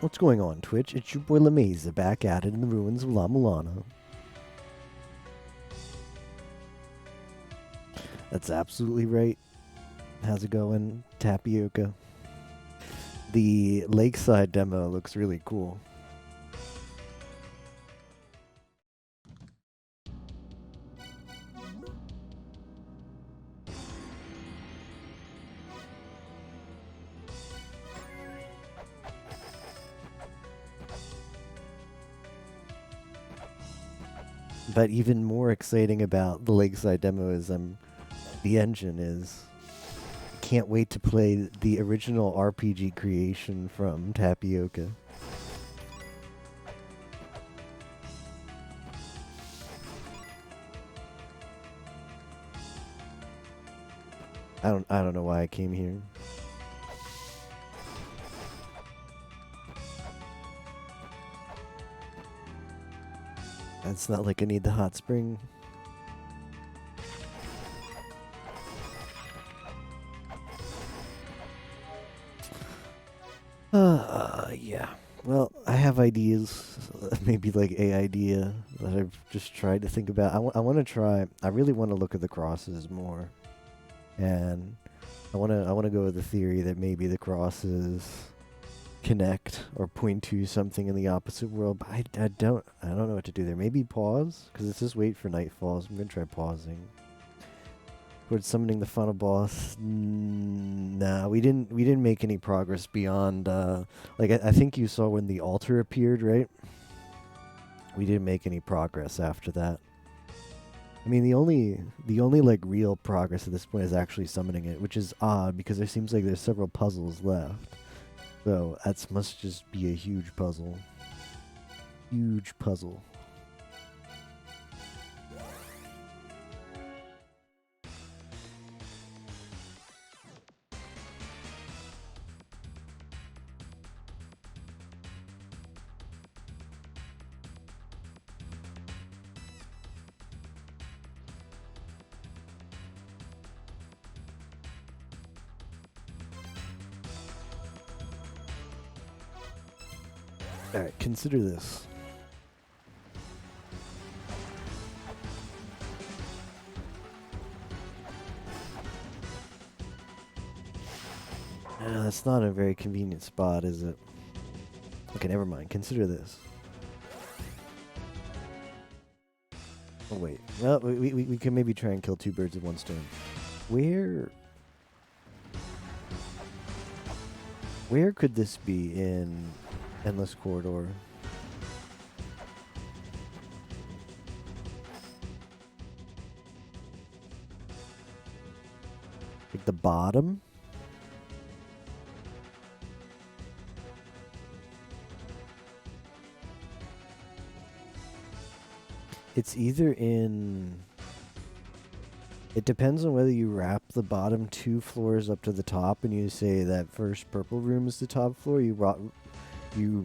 What's going on, Twitch? It's your boy Lameza back at it in the ruins of La Mulana. That's absolutely right. How's it going, Tapioca? The Lakeside demo looks really cool. But even more exciting about the Lakeside demo is the engine is. Can't wait to play the original RPG creation from Tapioca. I don't know why I came here. It's not like I need the hot spring. Yeah. Well, I have ideas, maybe like a idea that I've just tried to think about. I want to try. I really want to look at the crosses more, and I want to go with the theory that maybe the crosses connect or point to something in the opposite world. But I don't know what to do there. Maybe pause because it says wait for nightfall. So I'm gonna try pausing. Towards summoning the final boss. Nah, we didn't make any progress beyond like I think you saw when the altar appeared, right? We didn't make any progress after that. I mean, the only like real progress at this point is actually summoning it, which is odd because there seems like there's several puzzles left. So that must just be a huge puzzle. Huge puzzle. Alright, consider this. That's not a very convenient spot, is it? Okay, never mind. Consider this. Oh, wait. Well, we can maybe try and kill two birds with one stone. Where could this be in Endless Corridor? Like the bottom? It's either in... It depends on whether you wrap the bottom two floors up to the top and you say that first purple room is the top floor. You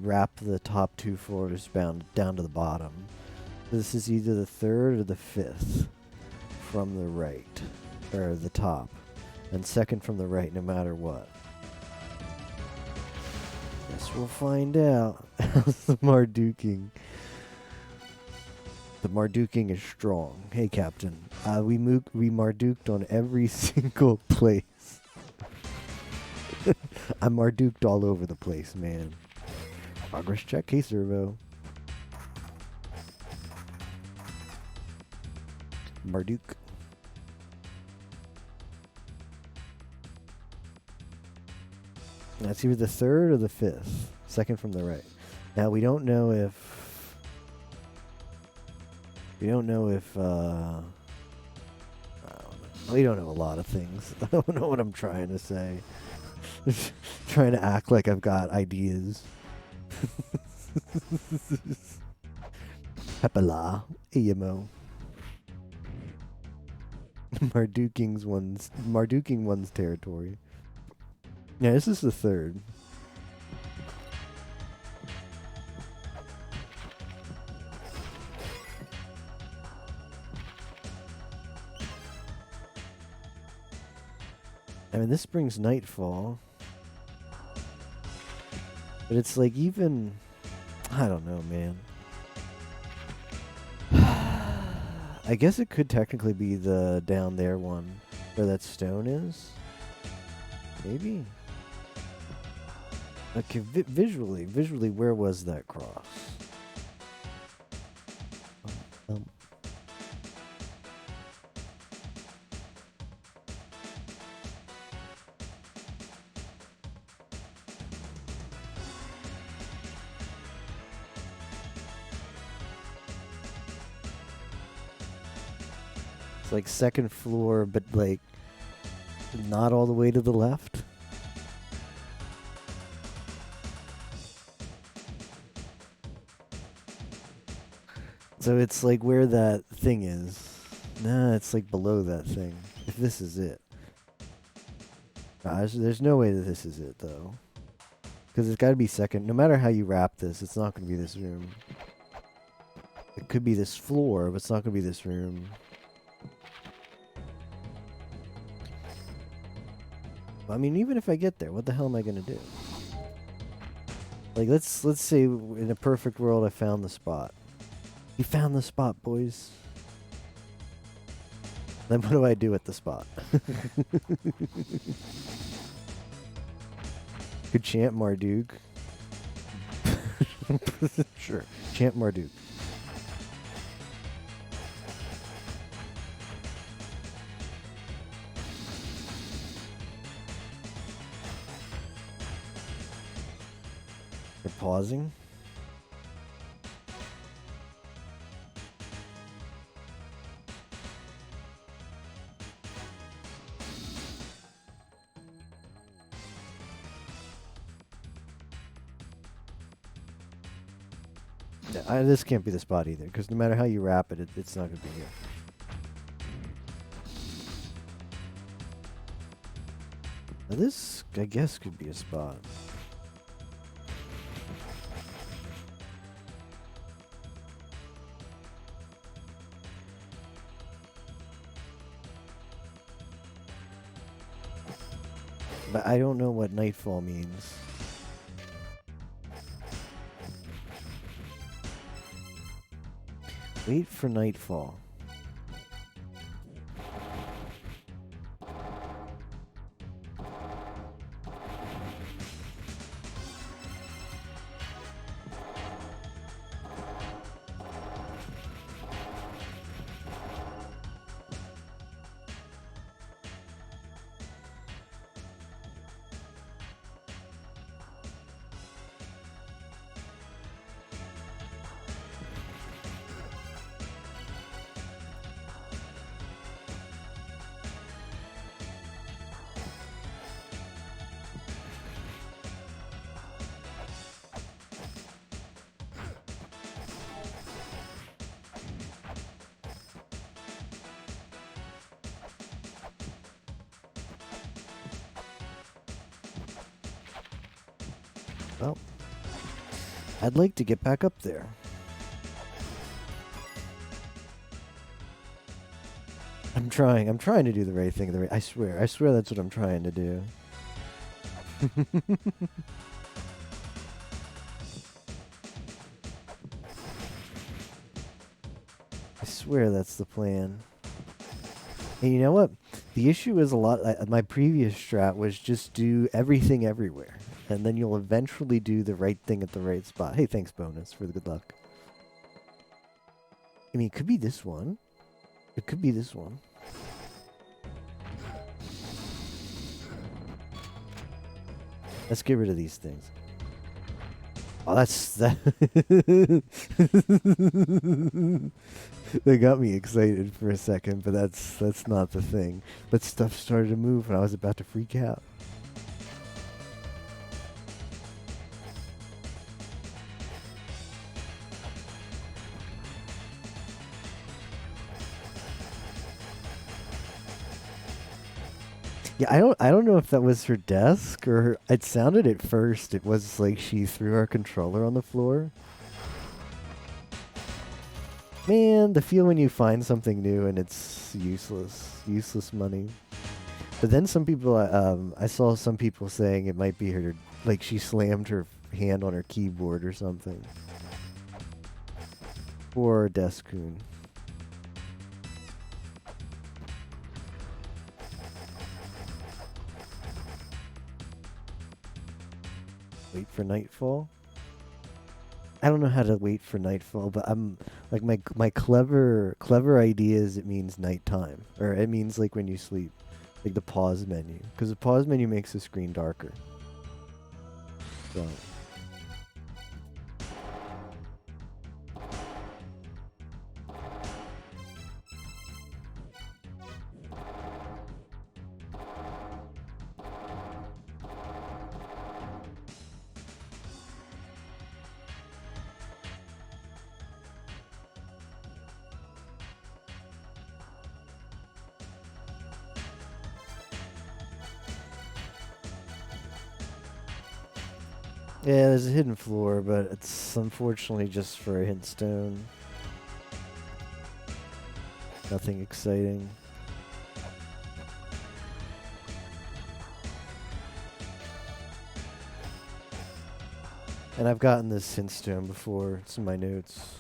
wrap the top two floors down to the bottom. This is either the third or the fifth from the right, or the top, and second from the right no matter what. Guess we'll find out. How's the Marduking? The Marduking is strong. Hey, Captain. We Marduked on every single place. I Marduked all over the place, man. Progress check. Hey, Servo. Marduk. That's either the third or the fifth. Second from the right. Now, we don't know if... We don't know a lot of things. I don't know what I'm trying to say. Trying to act like I've got ideas. Pepala. Emo. Marduking one's territory. Yeah, this is the third. I mean, this brings nightfall. But it's like even, I don't know, man. I guess it could technically be the down there one where that stone is. Maybe. Okay, visually, where was that cross? Um, It's like second floor, but like not all the way to the left. So it's like where that thing is. Nah, it's like below that thing. If this is it. There's no way that this is it, though. Because it's got to be second. No matter how you wrap this, it's not going to be this room. It could be this floor, but it's not going to be this room. I mean, even if I get there, what the hell am I going to do? Like, let's say in a perfect world I found the spot. You found the spot, boys. Then what do I do at the spot? Could chant Marduk. Sure. Chant Marduk. They're pausing. This can't be the spot either, because no matter how you wrap it, it's not going to be here. Now this, I guess, could be a spot. But I don't know what nightfall means. Wait for nightfall. Well, I'd like to get back up there. I'm trying to do the right thing. I swear that's what I'm trying to do. I swear that's the plan. And you know what? The issue is a lot. My previous strat was just do everything everywhere. And then you'll eventually do the right thing at the right spot. Hey, thanks, bonus, for the good luck. I mean, it could be this one. It could be this one. Let's get rid of these things. Oh, that's that. They got me excited for a second, but that's not the thing. But stuff started to move, and I was about to freak out. Yeah, I don't know if that was her desk or it sounded at first it was like she threw her controller on the floor. Man, the feel when you find something new and it's useless money. But then some people, I saw some people saying it might be her, like she slammed her hand on her keyboard or something. Or Deskun. Wait for nightfall? I don't know how to wait for nightfall, but I'm like my clever idea is it means nighttime, or it means like when you sleep, like the pause menu, because the pause menu makes the screen darker. So. Yeah, there's a hidden floor, but it's unfortunately just for a hint stone. Nothing exciting. And I've gotten this hint stone before. It's in my notes.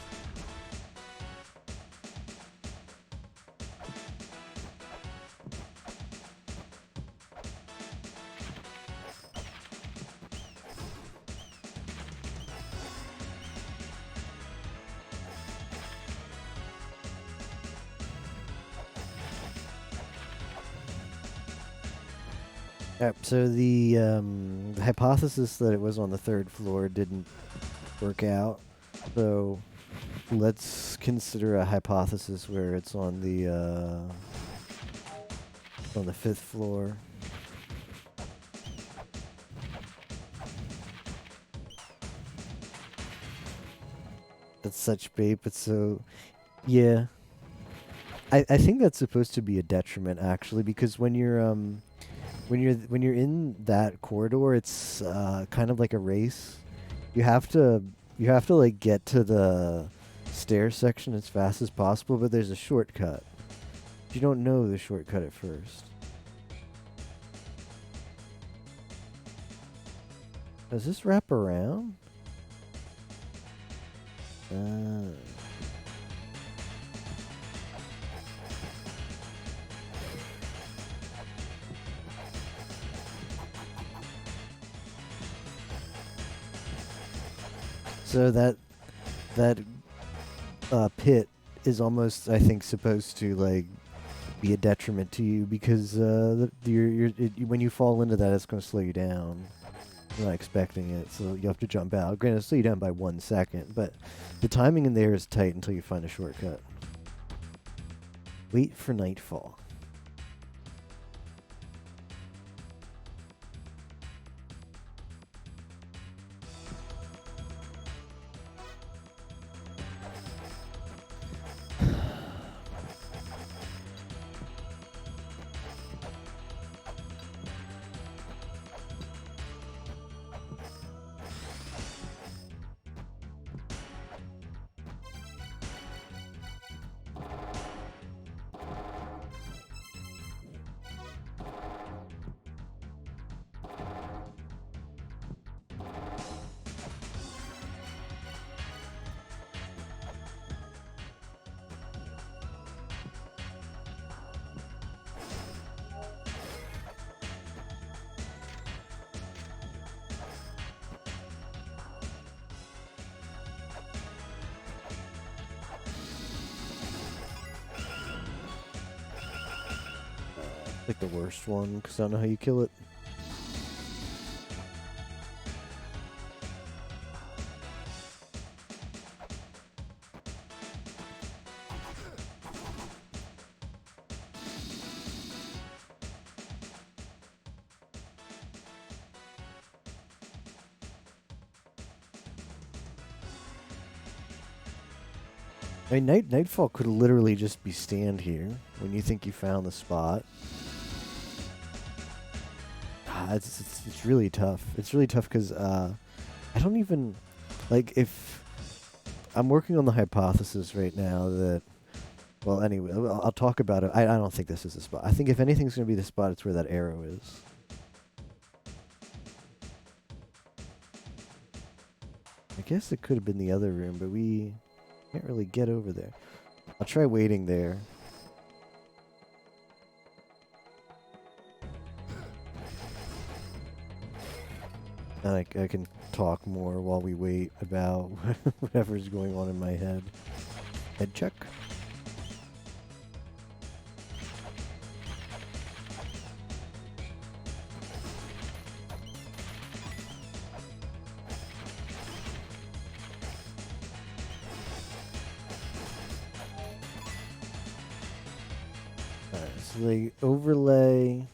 Yep, so the hypothesis that it was on the third floor didn't work out. So let's consider a hypothesis where it's on the fifth floor. That's such bait, but so yeah. I think that's supposed to be a detriment actually, because when you're in that corridor, it's kind of like a race. You have to like get to the stair section as fast as possible, but there's a shortcut. You don't know the shortcut at first. Does this wrap around? So that pit is almost, I think, supposed to like be a detriment to you, because when you fall into that, it's going to slow you down. You're not expecting it, so you have to jump out. Granted, it'll slow you down by 1 second, but the timing in there is tight until you find a shortcut. Wait for nightfall. Like the worst one, because I don't know how you kill it. I mean, Nightfall could literally just be stand here when you think you found the spot. It's really tough. It's really tough because I don't even, like, if I'm working on the hypothesis right now that, well, anyway, I'll talk about it. I don't think this is the spot. I think if anything's going to be the spot, it's where that arrow is. I guess it could have been the other room, but we can't really get over there. I'll try waiting there. And I can talk more while we wait about whatever's going on in my head. Head check. Alright, so they overlay.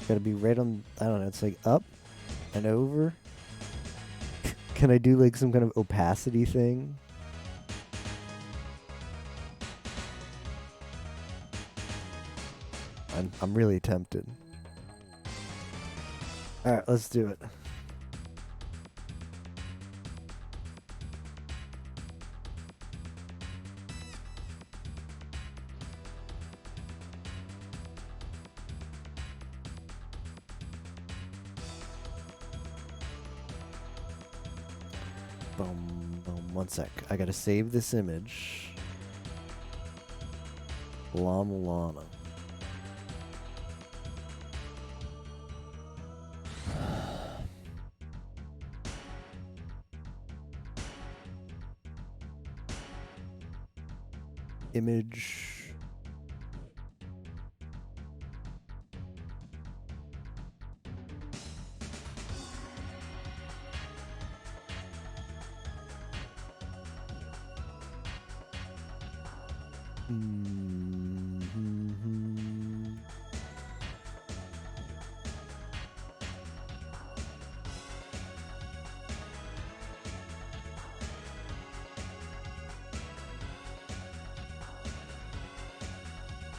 Gotta be right on, I don't know, it's like up and over. Can I do like some kind of opacity thing? I'm really tempted. Alright, let's do it. Boom, boom. One sec. I gotta save this image. La Mulana. Image.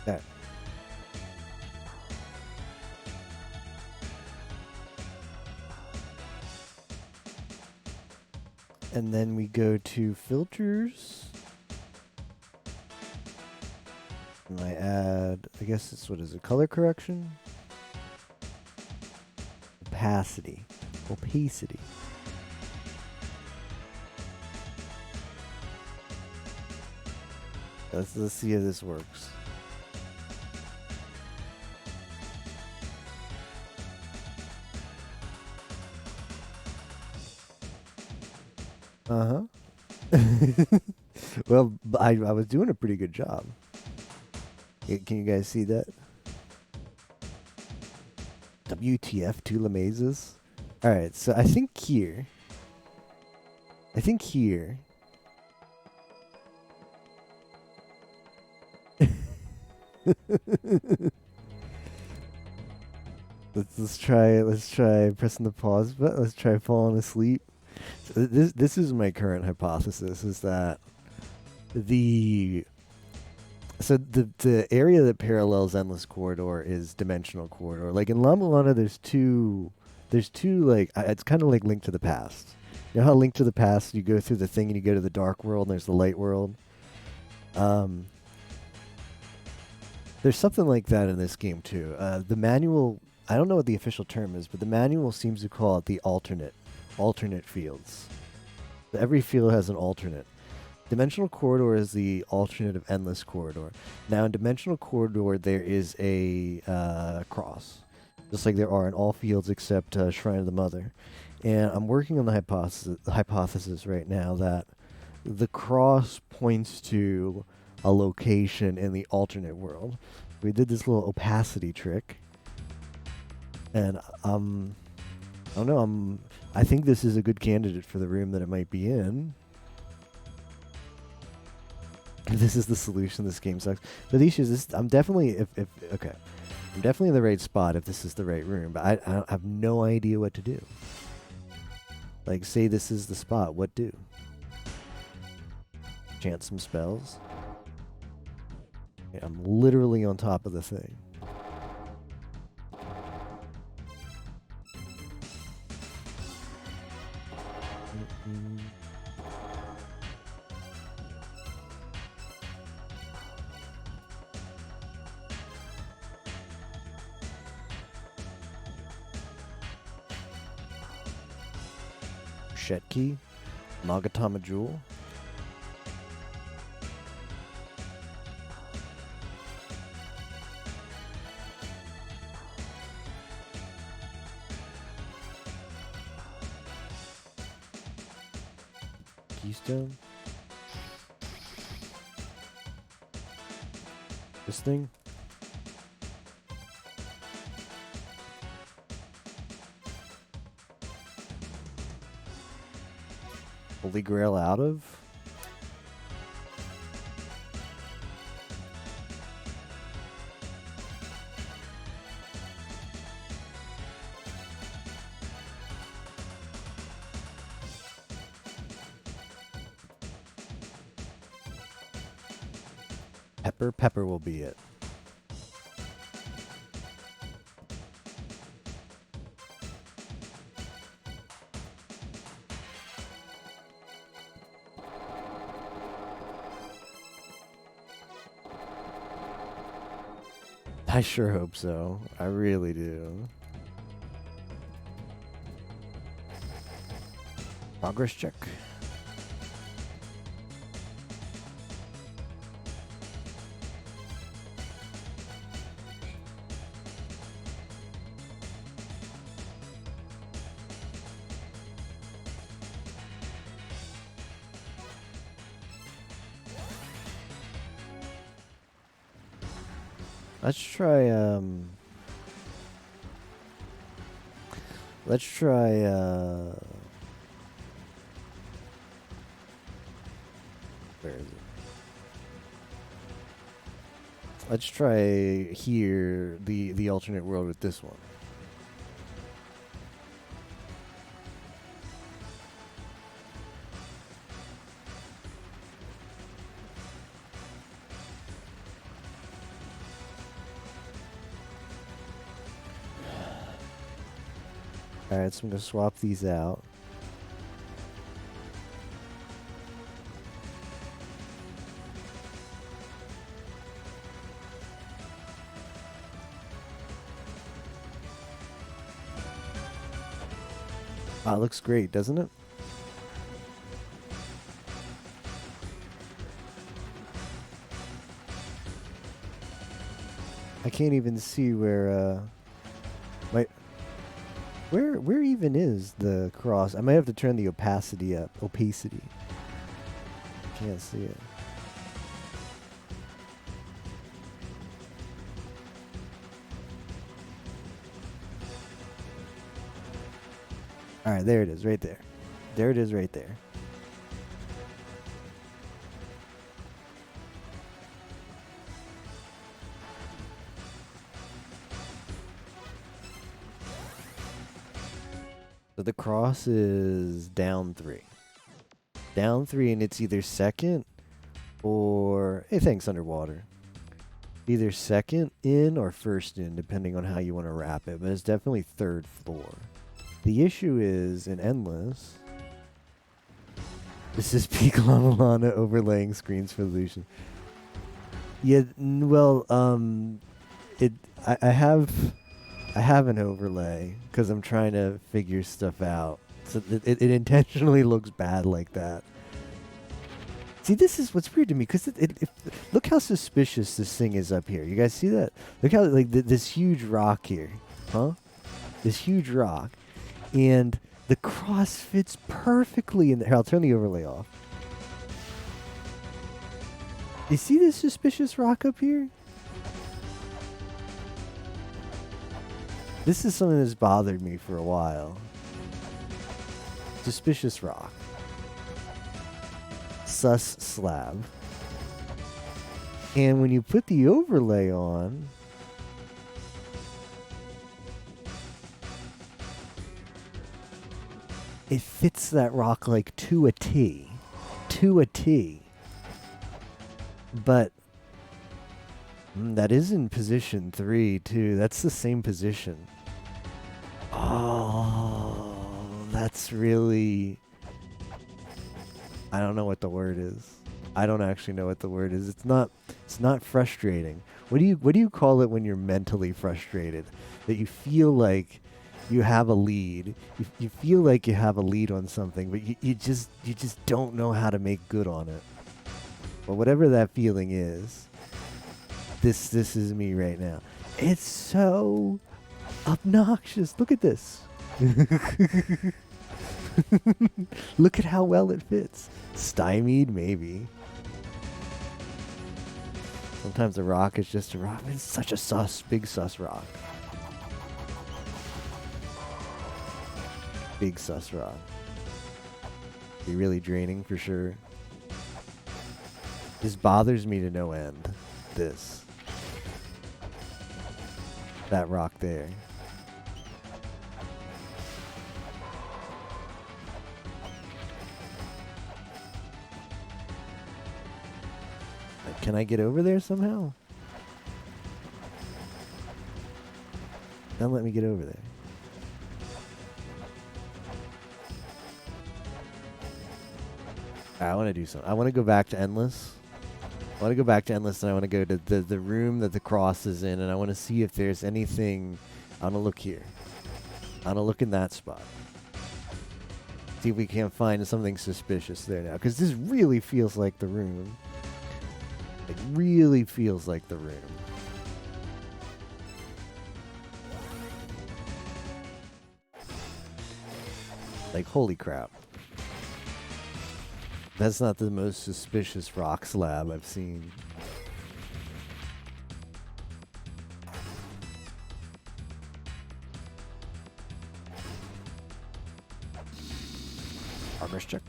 Okay. And then we go to filters. And I add, I guess it's, what is it, color correction? Opacity. Opacity. Let's see how this works. Uh-huh. Well, I was doing a pretty good job. Can you guys see that? WTF, two Lemazes? Alright, so I think here. Let's try pressing the pause button. Let's try falling asleep. So this is my current hypothesis, is that the area that parallels Endless Corridor is Dimensional Corridor. Like in La Mulana, there's two like it's kind of like Link to the Past. You know how Link to the Past, you go through the thing and you go to the dark world and there's the light world. There's something like that in this game too. The manual, I don't know what the official term is, but the manual seems to call it the alternate fields. Every field has an alternate. Dimensional Corridor is the alternate of Endless Corridor. Now, in Dimensional Corridor, there is a cross, just like there are in all fields except Shrine of the Mother. And I'm working on the hypothesis right now that the cross points to a location in the alternate world. We did this little opacity trick, and I don't know. I think this is a good candidate for the room that it might be in. This is the solution. This game sucks. But the issue is, I'm definitely okay. I'm definitely in the right spot if this is the right room. But I have no idea what to do. Like, say this is the spot. What do? Chant some spells. Okay, I'm literally on top of the thing. Shetki, Magatama Jewel. Keystone. This thing. Holy Grail out of. Pepper will be it. I sure hope so. I really do. Progress check. Let's try, where is it? Let's try here, the alternate world with this one. Alright, so I'm going to swap these out. It looks great, doesn't it? I can't even see where, where even is the cross? I might have to turn the opacity up. Opacity. Can't see it. Alright, there it is, right there. There it is, right there. So the cross is down 3. Down 3, and it's either second or... Hey, thanks, Underwater. Either second in or first in, depending on how you want to wrap it. But it's definitely third floor. The issue is, in Endless... This is Peak Lana Lana overlaying screens for Lucian. Yeah, well, I have an overlay because I'm trying to figure stuff out. So it intentionally looks bad like that. See, this is what's weird to me because look how suspicious this thing is up here. You guys see that? Look how like this huge rock here, huh? This huge rock, and the cross fits perfectly in there. Here, I'll turn the overlay off. You see this suspicious rock up here? This is something that's bothered me for a while. Suspicious rock. Sus slab. And when you put the overlay on, it fits that rock like to a T. To a T. But that is in position 3 too. That's the same position. Oh, that's really... I don't know what the word is. I don't actually know what the word is. It's not frustrating. What do you call it when you're mentally frustrated? That you feel like you have a lead. You feel like you have a lead on something, but you just don't know how to make good on it. But whatever that feeling is, this is me right now. It's so obnoxious. Look at this. Look at how well it fits. Stymied, maybe. Sometimes a rock is just a rock. It's such a big sus rock. Big sus rock. Be really draining for sure. This bothers me to no end. This. That rock there. Can I get over there somehow? Don't let me get over there. I want to do something. I want to go back to Endless. I want to go back to Endless, and I want to go to the room that the cross is in, and I want to see if there's anything. I want to look here. I want to look in that spot. See if we can't find something suspicious there now, because this really feels like the room. It really feels like the room. Like, holy crap. That's not the most suspicious rock slab I've seen. Progress check.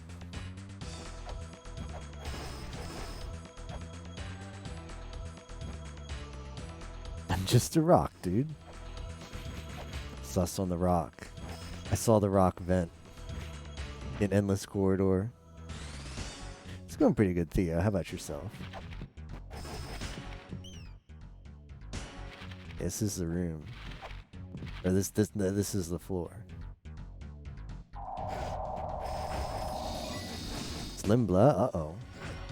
I'm just a rock, dude. Sus on the rock. I saw the rock vent in Endless Corridor. It's going pretty good, Theo. How about yourself? This is the room. Or this is the floor. Slimbla? Uh-oh.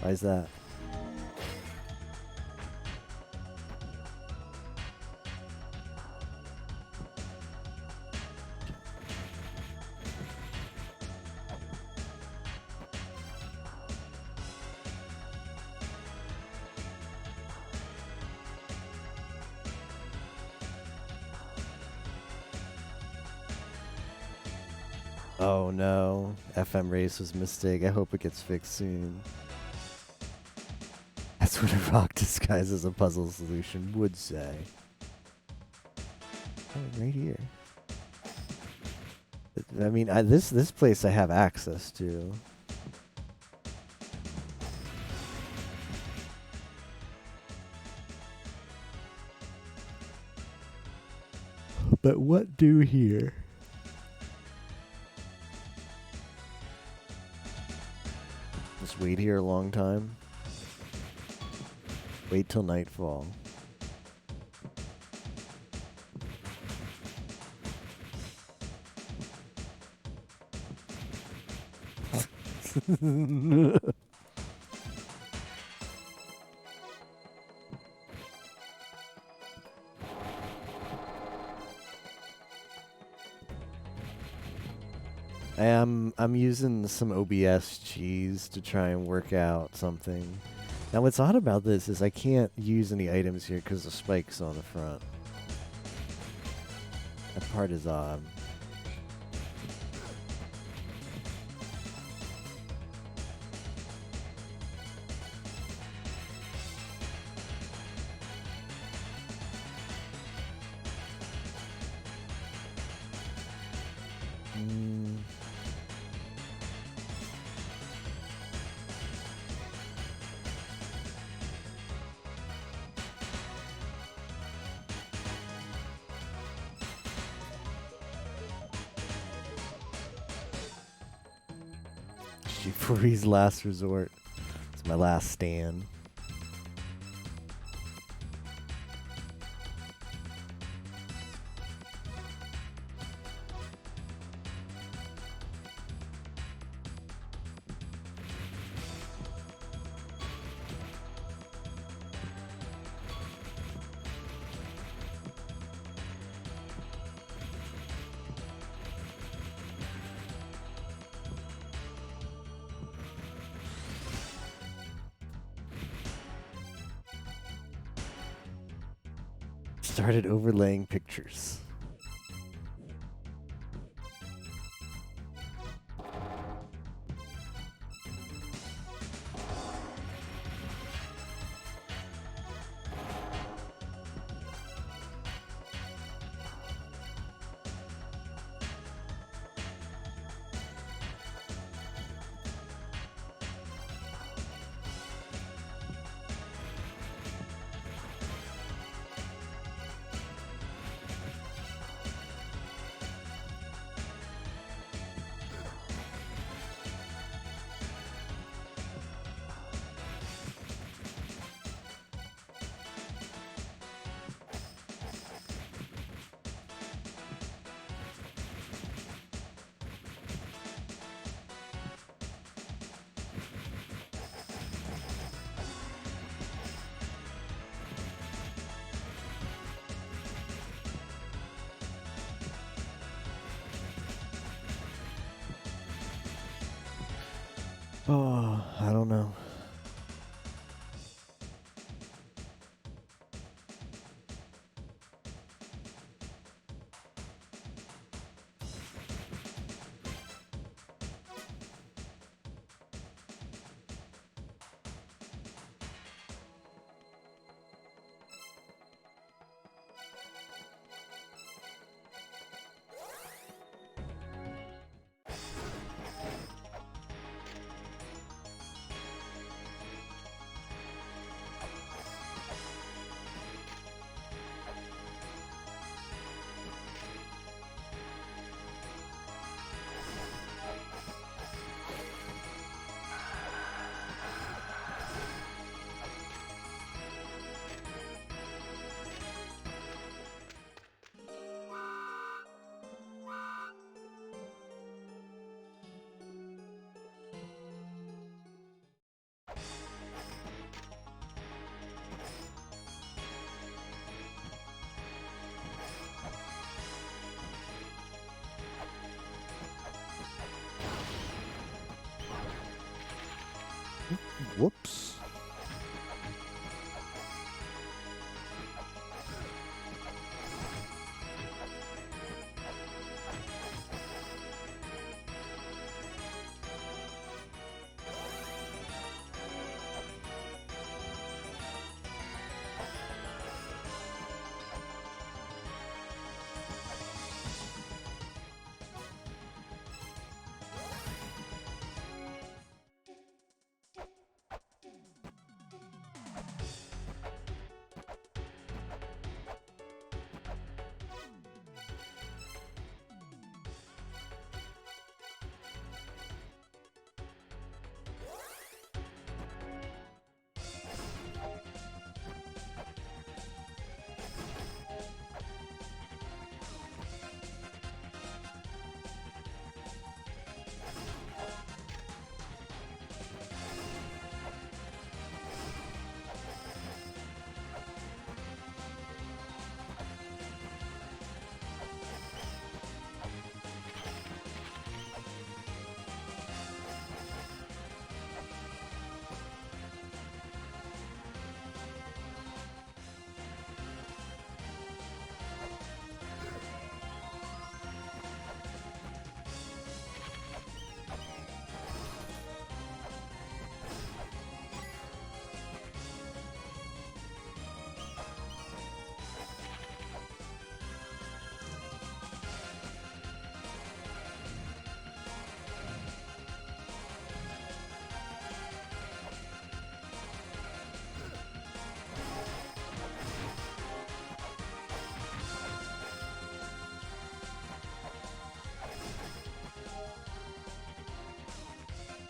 Why is that? Oh no, FM race was a mistake. I hope it gets fixed soon. That's what a rock disguised as a puzzle solution would say. Oh, right here. I mean, this place I have access to. But what do here? Just wait here a long time. Wait till nightfall. I'm using some OBS cheese to try and work out something. Now what's odd about this is I can't use any items here because the spike's on the front. That part is odd. G4E's last resort. It's my last stand. started overlaying pictures. Oh, I don't know. Whoops.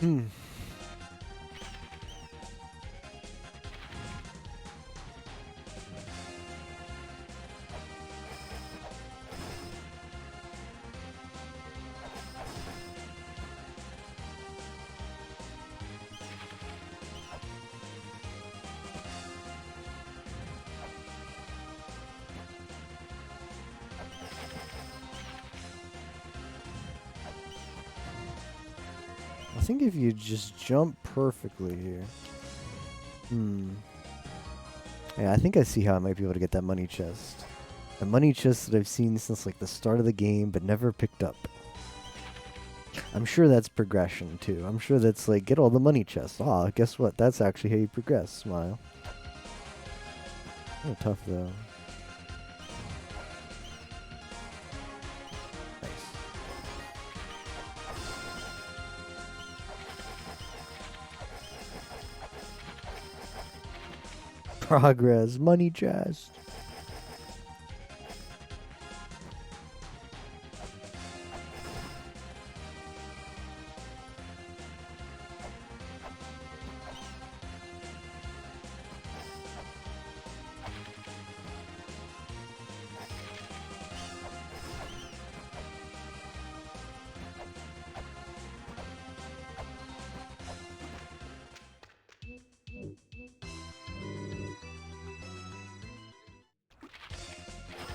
Hmm. I think if you just jump perfectly here. Yeah, I think I see how I might be able to get that money chest. A money chest that I've seen since like the start of the game but never picked up. I'm sure that's progression too. I'm sure that's like, get all the money chests. Ah, guess what? That's actually how you progress. Smile. Oh, tough though. Nice. Progress. Money chest.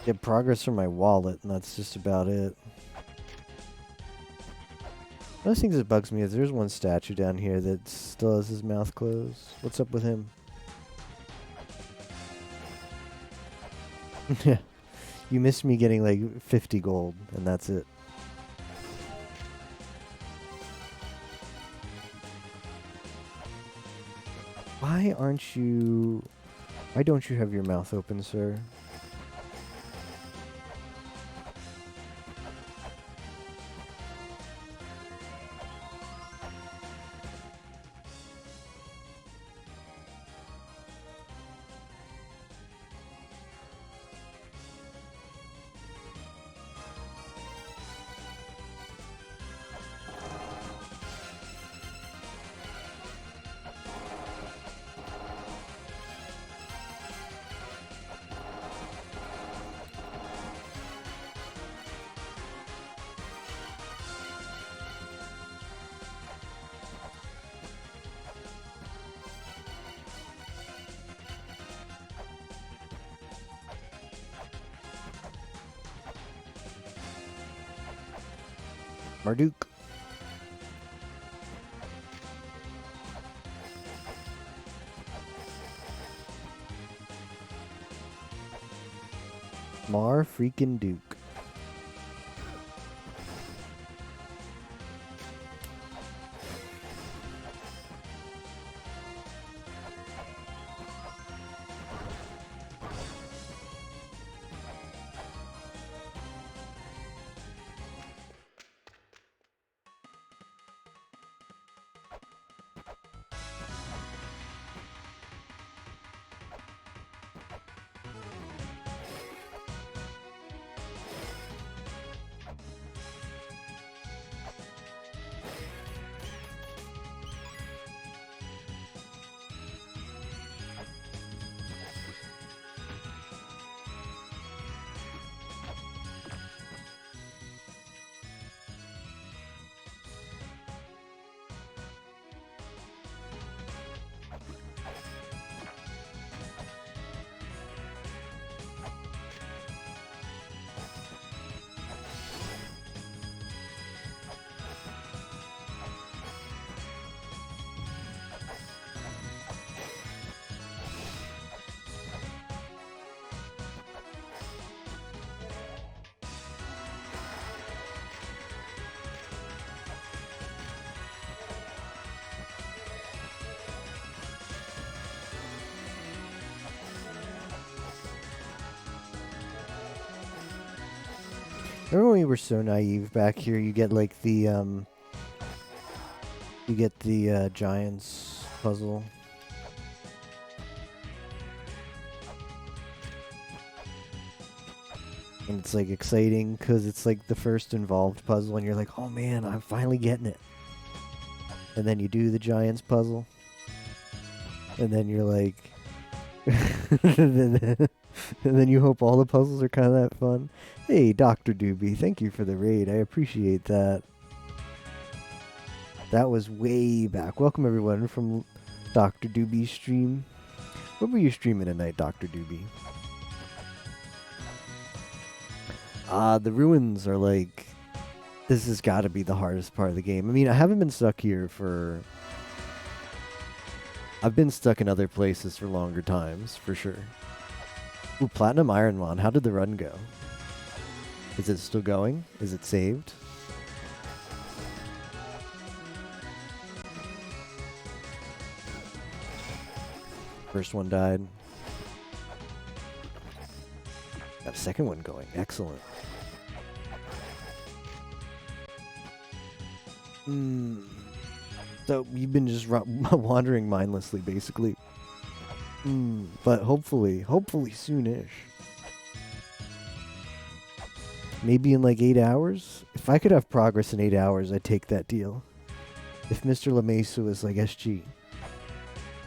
Get progress from my wallet, and that's just about it. One of the things that bugs me is there's one statue down here that still has his mouth closed. What's up with him? Yeah. You missed me getting like 50 gold, and that's it. Why don't you have your mouth open, sir? Marduk. Mar freaking Duke. Remember when we were so naive back here? You get like the Giants puzzle. And it's like exciting because it's like the first involved puzzle and you're like, oh man, I'm finally getting it. And then you do the Giants puzzle. And then you're like, and then you hope all the puzzles are kind of that fun. Hey, Dr. Doobie, thank you for the raid. I appreciate that. That was way back. Welcome everyone from Dr. Doobie's stream. What were you streaming tonight, Dr. Doobie? The ruins are like, this has got to be the hardest part of the game. I mean, I haven't been stuck here for... I've been stuck in other places for longer times, for sure. Ooh, Platinum Ironmon. How did the run go? Is it still going? Is it saved? First one died. Got a second one going. Excellent. So you've been just wandering mindlessly, basically. But hopefully soonish. Maybe in like 8 hours? If I could have progress in 8 hours, I'd take that deal. If Mr. LeMesa was like, SG,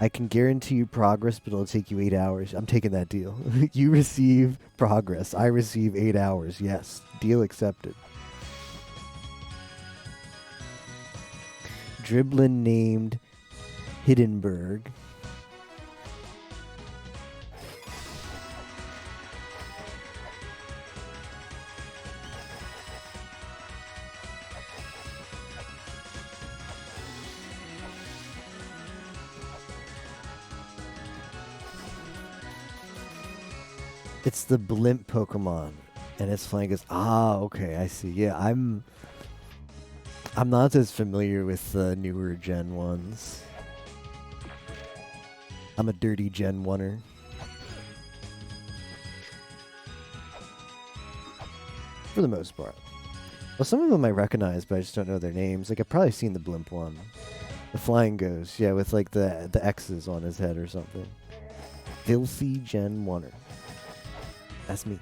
I can guarantee you progress, but it'll take you 8 hours. I'm taking that deal. You receive progress. I receive 8 hours. Yes. Deal accepted. Driblin named Hiddenberg. It's the blimp Pokemon, and it's flying as okay, I see. Yeah, I'm not as familiar with the newer Gen 1s. I'm a dirty Gen 1er. For the most part. Well, some of them I recognize, but I just don't know their names. Like, I've probably seen the blimp one. The flying ghost, yeah, with like the X's on his head or something. Filthy Gen 1er. That's me.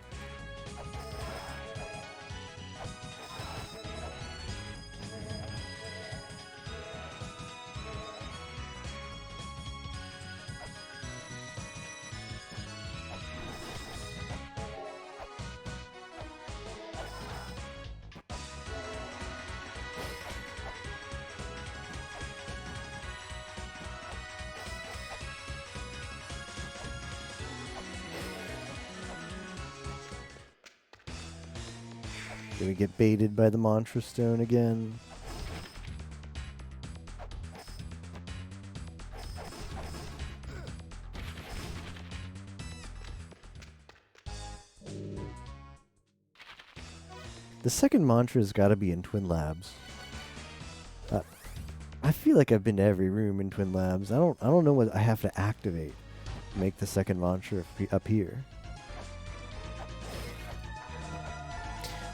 Do we get baited by the Mantra Stone again? The second mantra's got to be in Twin Labs. I feel like I've been to every room in Twin Labs. I don't know what I have to activate to make the second mantra up here.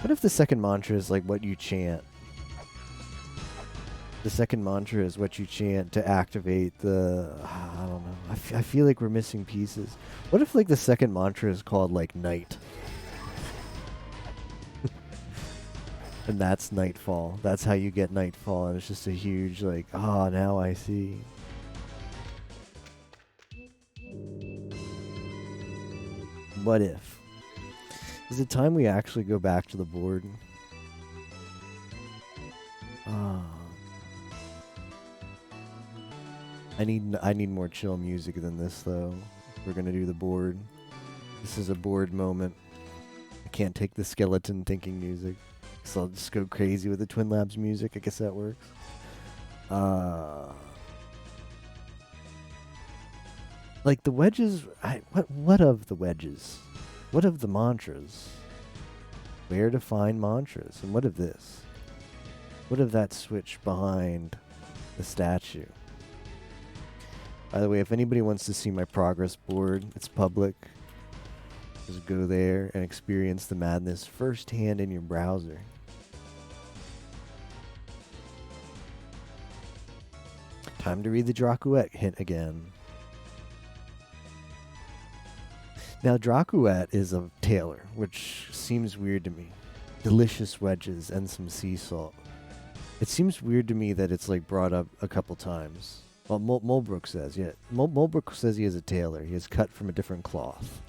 What if the second mantra is like what you chant? The second mantra is what you chant to activate the... I don't know. I feel like we're missing pieces. What if like the second mantra is called like Night? And that's Nightfall. That's how you get Nightfall. And it's just a huge like, now I see. What if? Is it time we actually go back to the board? I need more chill music than this though. We're gonna do the board. This is a board moment. I can't take the skeleton thinking music, so I'll just go crazy with the Twin Labs music. I guess that works. Like the wedges. What of the wedges? What of the mantras? Where to find mantras? And what of this? What of that switch behind the statue? By the way, if anybody wants to see my progress board, it's public. Just go there and experience the madness firsthand in your browser. Time to read the Dracuette hint again. Now, Dracuette is a tailor, which seems weird to me. Delicious wedges and some sea salt. It seems weird to me that it's like brought up a couple times. Well, Mulbrook says, yeah. Mulbrook says he is a tailor. He is cut from a different cloth.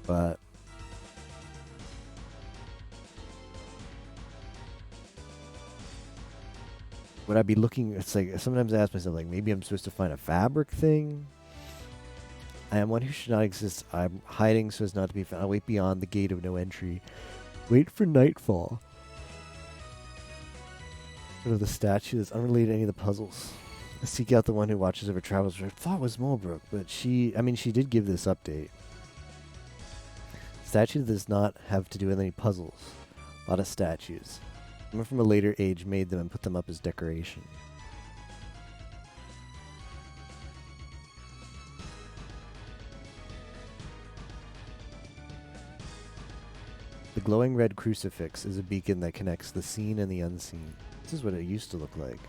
But would I be looking? It's like sometimes I ask myself, like maybe I'm supposed to find a fabric thing. I am one who should not exist. I'm hiding so as not to be found. I wait beyond the gate of no entry. Wait for nightfall. Go to the statue that's unrelated to any of the puzzles. Seek out the one who watches over travels. I thought it was Mulbrook, but she did give this update. Statue does not have to do with any puzzles. A lot of statues. Someone from a later age made them and put them up as decoration. The glowing red crucifix is a beacon that connects the seen and the unseen. This is what it used to look like.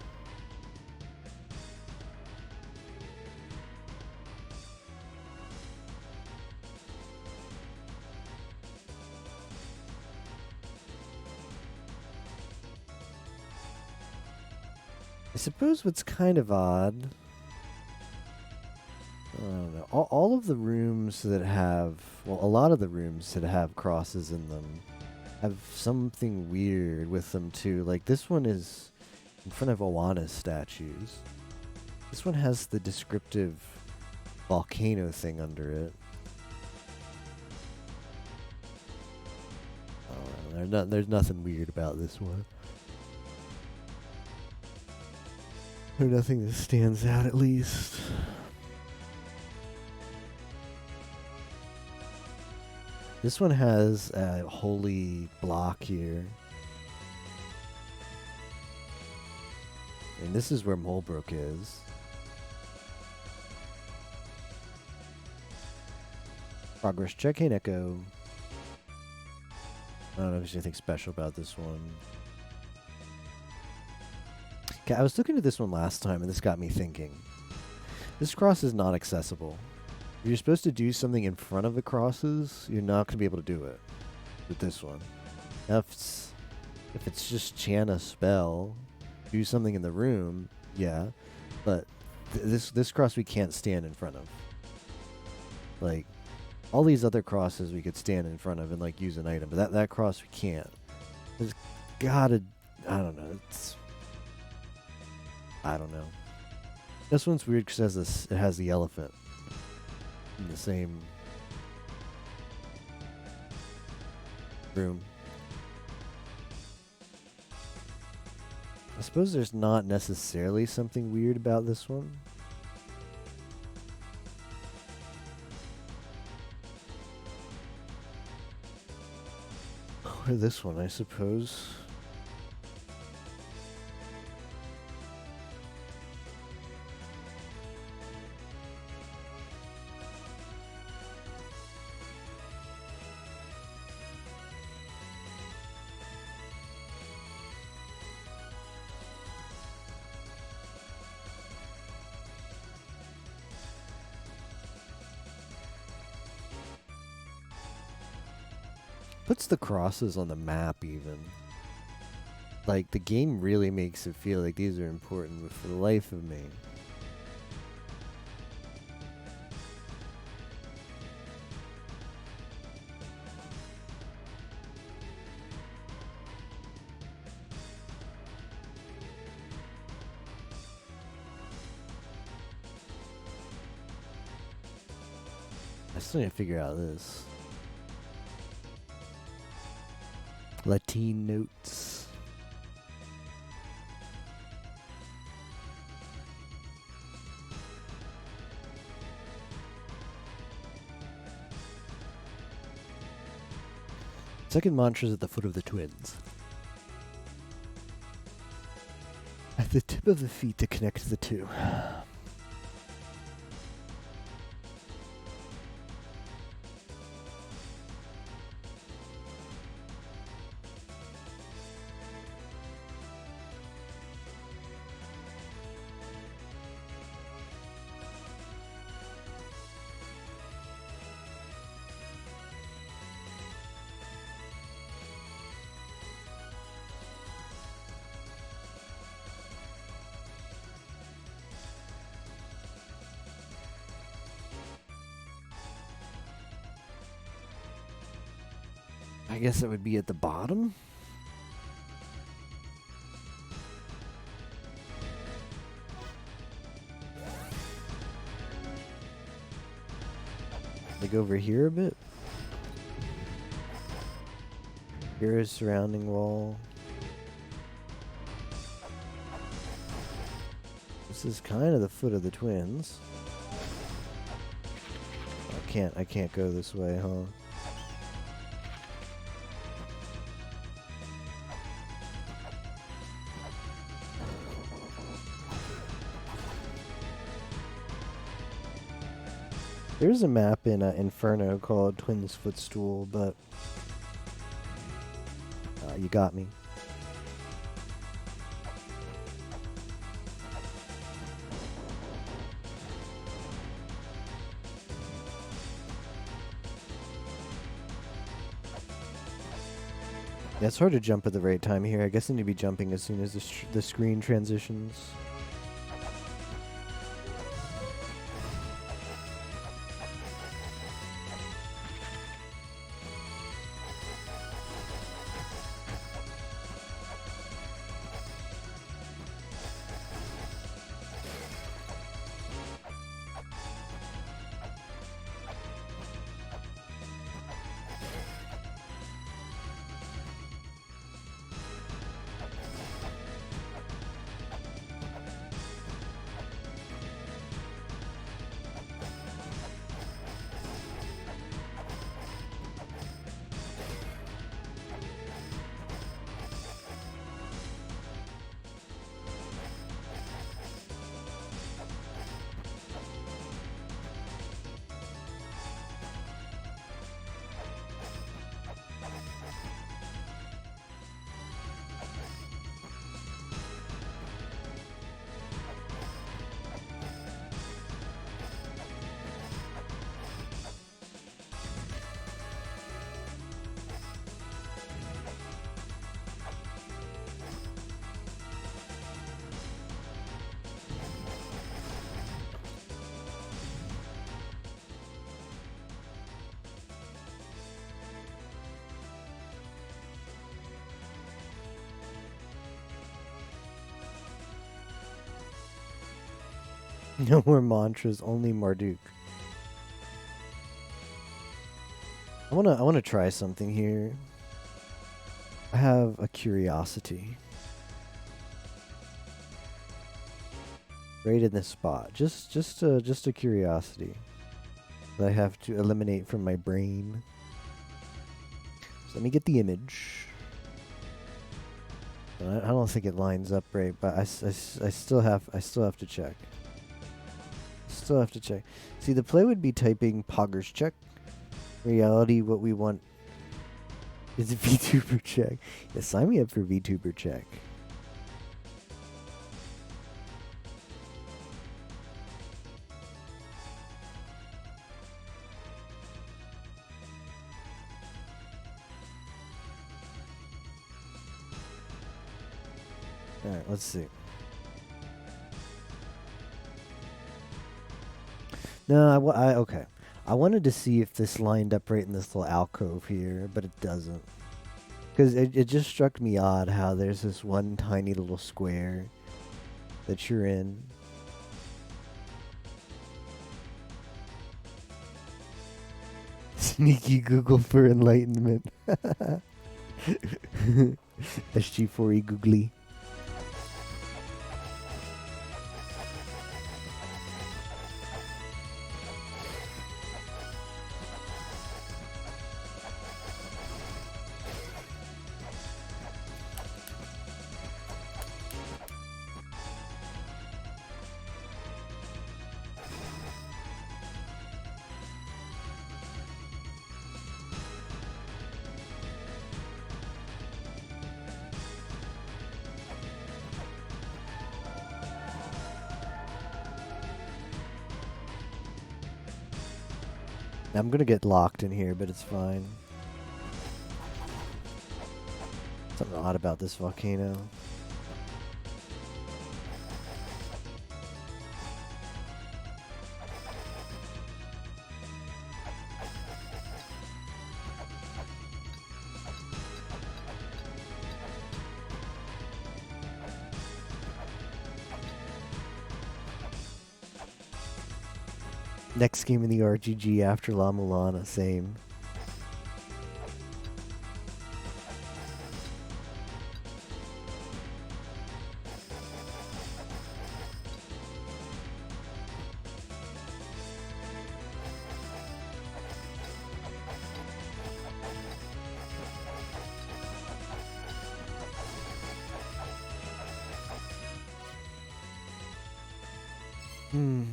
I suppose what's kind of odd, I don't know, all of the rooms that have, well, a lot of the rooms that have crosses in them have something weird with them too. Like this one is in front of Oana's statues. This one has the descriptive volcano thing under it. Oh, there's nothing weird about this one. There's nothing that stands out, at least. This one has a holy block here. And this is where Mulbrook is. Progress check, hey Neko. I don't know if there's anything special about this one. Okay, I was looking at this one last time and this got me thinking. This cross is not accessible. If you're supposed to do something in front of the crosses, you're not going to be able to do it with this one. Now if it's just chant a spell, do something in the room, yeah, but this cross we can't stand in front of. Like, all these other crosses we could stand in front of and like use an item, but that cross we can't. There's gotta, I don't know, I don't know. This one's weird because it has the elephant in the same room. I suppose there's not necessarily something weird about this one. Or this one, I suppose. Puts the crosses on the map even. Like, the game really makes it feel like these are important, but for the life of me. I still need to figure out this. Latin notes. Second mantra is at the foot of the twins. At the tip of the feet to connect the two. I guess it would be at the bottom. Like over here a bit. Here is surrounding wall. This is kind of the foot of the twins. I can't go this way, huh? There's a map in Inferno called Twins Footstool, but you got me. Yeah, it's hard to jump at the right time here. I guess I need to be jumping as soon as the screen transitions. No more mantras, only Marduk. I wanna try something here. I have a curiosity. Right in this spot. Just a curiosity that I have to eliminate from my brain. So let me get the image. I don't think it lines up right, but I still have to check. Still have to check. See, the play would be typing poggers check. Reality, what we want is a VTuber check. Yeah, sign me up for VTuber check. Alright, let's see. No, okay. I wanted to see if this lined up right in this little alcove here, but it doesn't. Because it just struck me odd how there's this one tiny little square that you're in. Sneaky Google for enlightenment. SG4E Googly. I'm gonna get locked in here, but it's fine. Something odd about this volcano. Next game in the RGG after La Mulana, same. Hmm.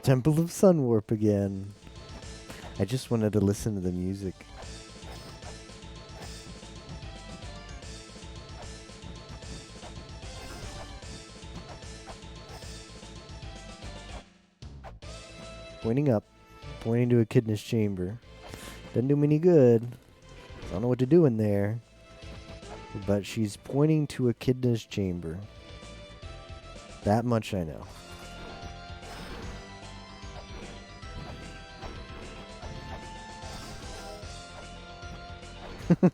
Temple of Sunwarp again. I just wanted to listen to the music. Pointing up, pointing to Echidna's chamber. Doesn't do me any good. I don't know what to do in there. But she's pointing to Echidna's chamber. That much I know.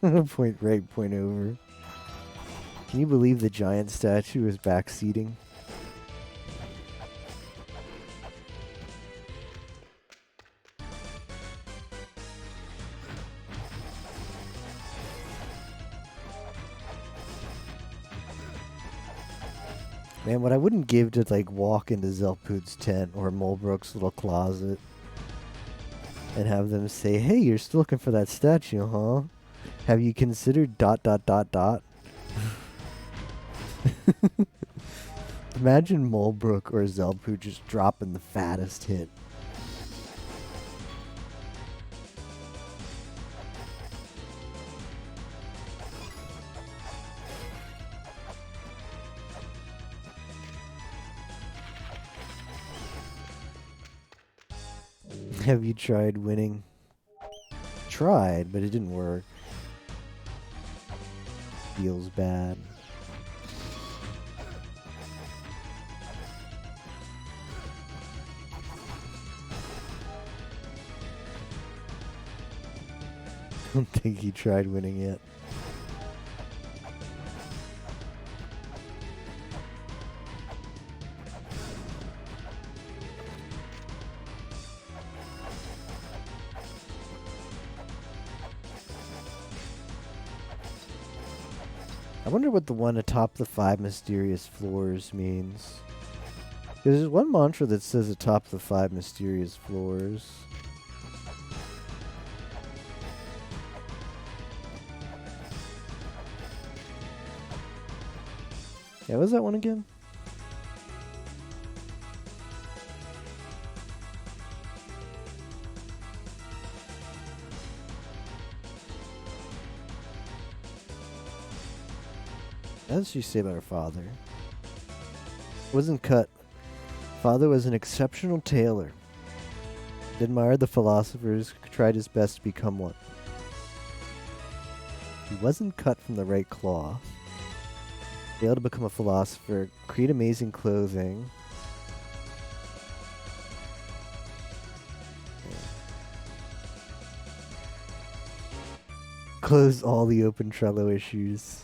Point right, point over. Can you believe the giant statue is backseating? Man, what I wouldn't give to like walk into Zelpud's tent or Mulbrook's little closet and have them say, "Hey, you're still looking for that statue, huh? Have you considered ... Imagine Mulbrook or Zelpud just dropping the fattest hit. Have you tried winning? Tried, but it didn't work. Feels bad. I don't think he tried winning yet. I wonder what the one atop the 5 mysterious floors means. There's one mantra that says atop the 5 mysterious floors. Yeah, what was that one again? What does she say about her father? Wasn't cut. Father was an exceptional tailor. Admired the philosophers, tried his best to become one. He wasn't cut from the right cloth. Failed to become a philosopher, create amazing clothing. Close all the open Trello issues.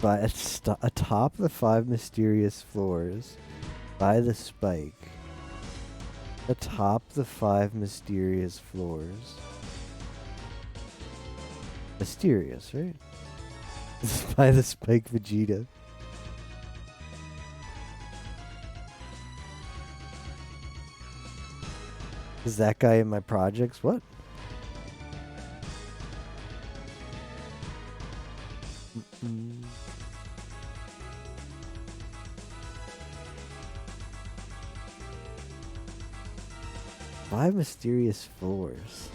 By atop the 5 mysterious floors, by the spike. Atop the 5 mysterious floors. Mysterious, right? By the spike Vegeta. Is that guy in my projects? What? Five mysterious floors.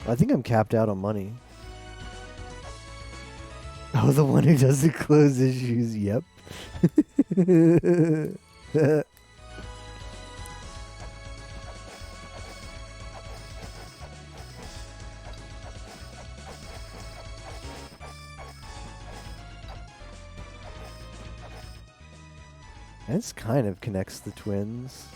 I think I'm capped out on money. Oh, the one who does the close issues, yep. This kind of connects the twins.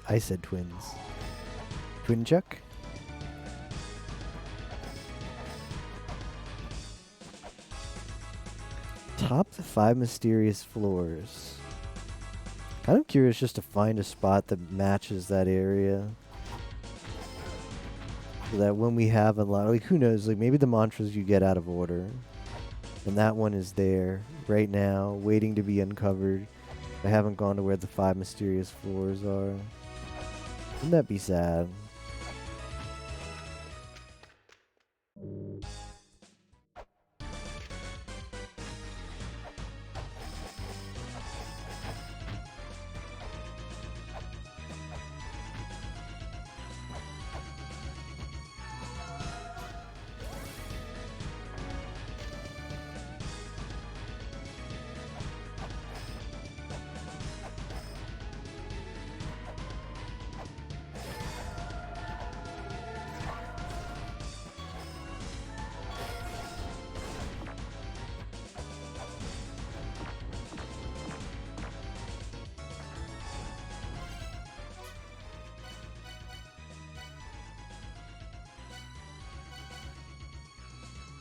I said twins. Twin Chuck? Top the 5 mysterious floors. Kind of curious just to find a spot that matches that area. So that when we have a lot, like who knows, like maybe the mantras you get out of order. And that one is there right now, waiting to be uncovered. I haven't gone to where the 5 mysterious floors are. Wouldn't that be sad?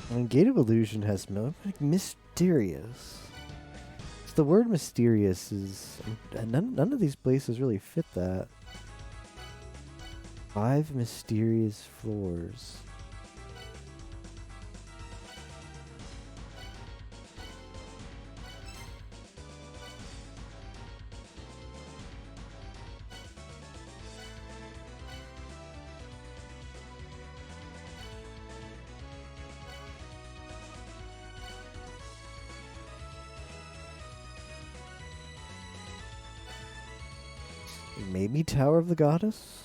And Gate of Illusion has like mysterious. The word mysterious is none of these places really fit that. 5 mysterious floors. Maybe Tower of the Goddess?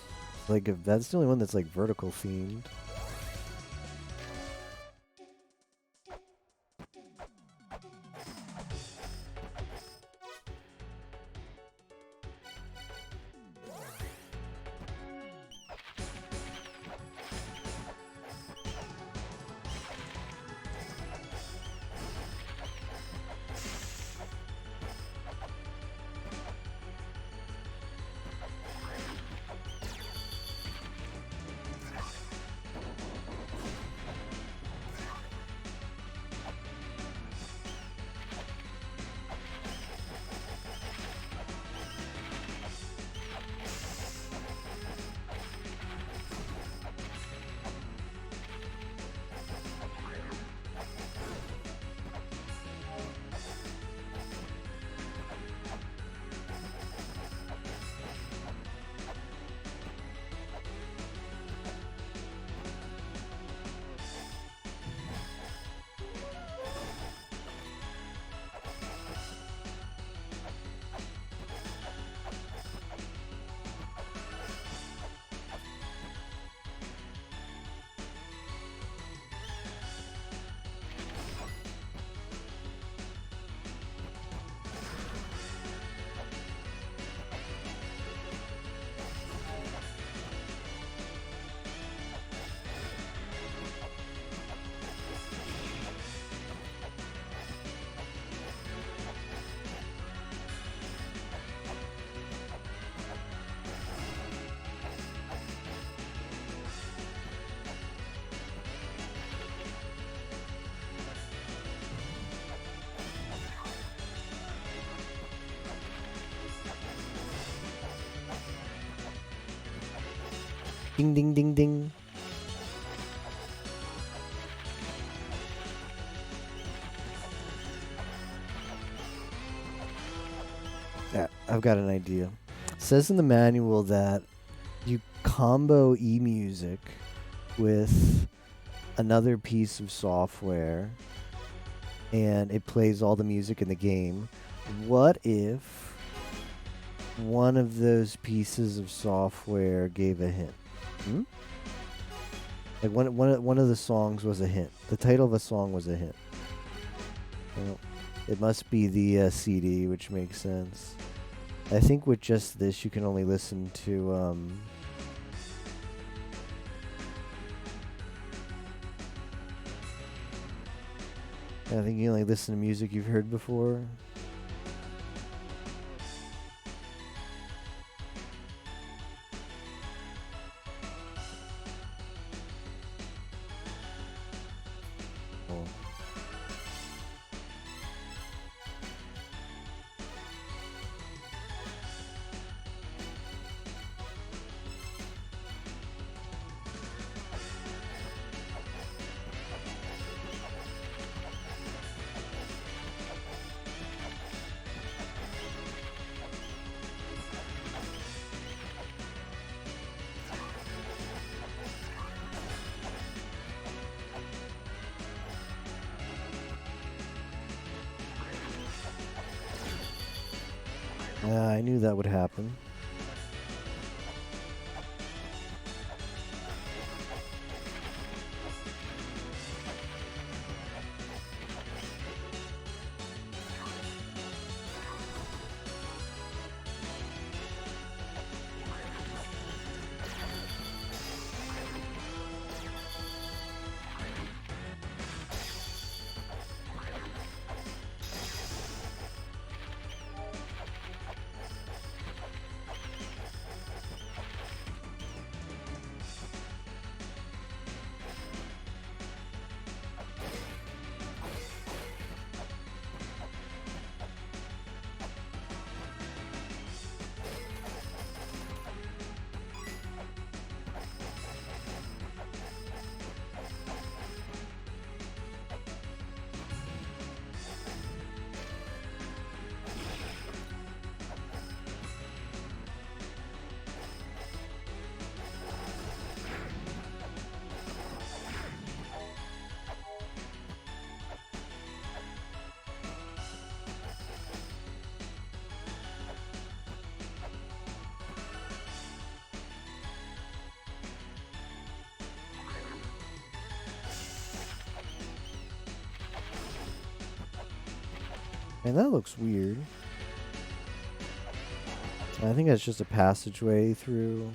Like, if that's the only one that's like vertical themed. Ding ding ding ding. I've got an idea. It says in the manual that you combo eMusic with another piece of software and it plays all the music in the game. What if one of those pieces of software gave a hint? Hmm? Like one of the songs was a hint. The title of a song was a hint. Well, it must be the CD, which makes sense. I think with just this, you can only listen to. I think you can only listen to music you've heard before. Oh. I knew that would happen. Man, that looks weird. I think that's just a passageway through.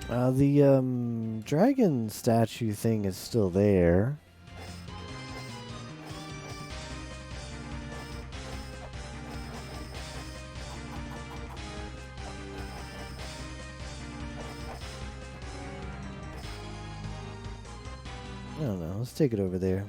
The dragon statue thing is still there. I don't know. Let's take it over there.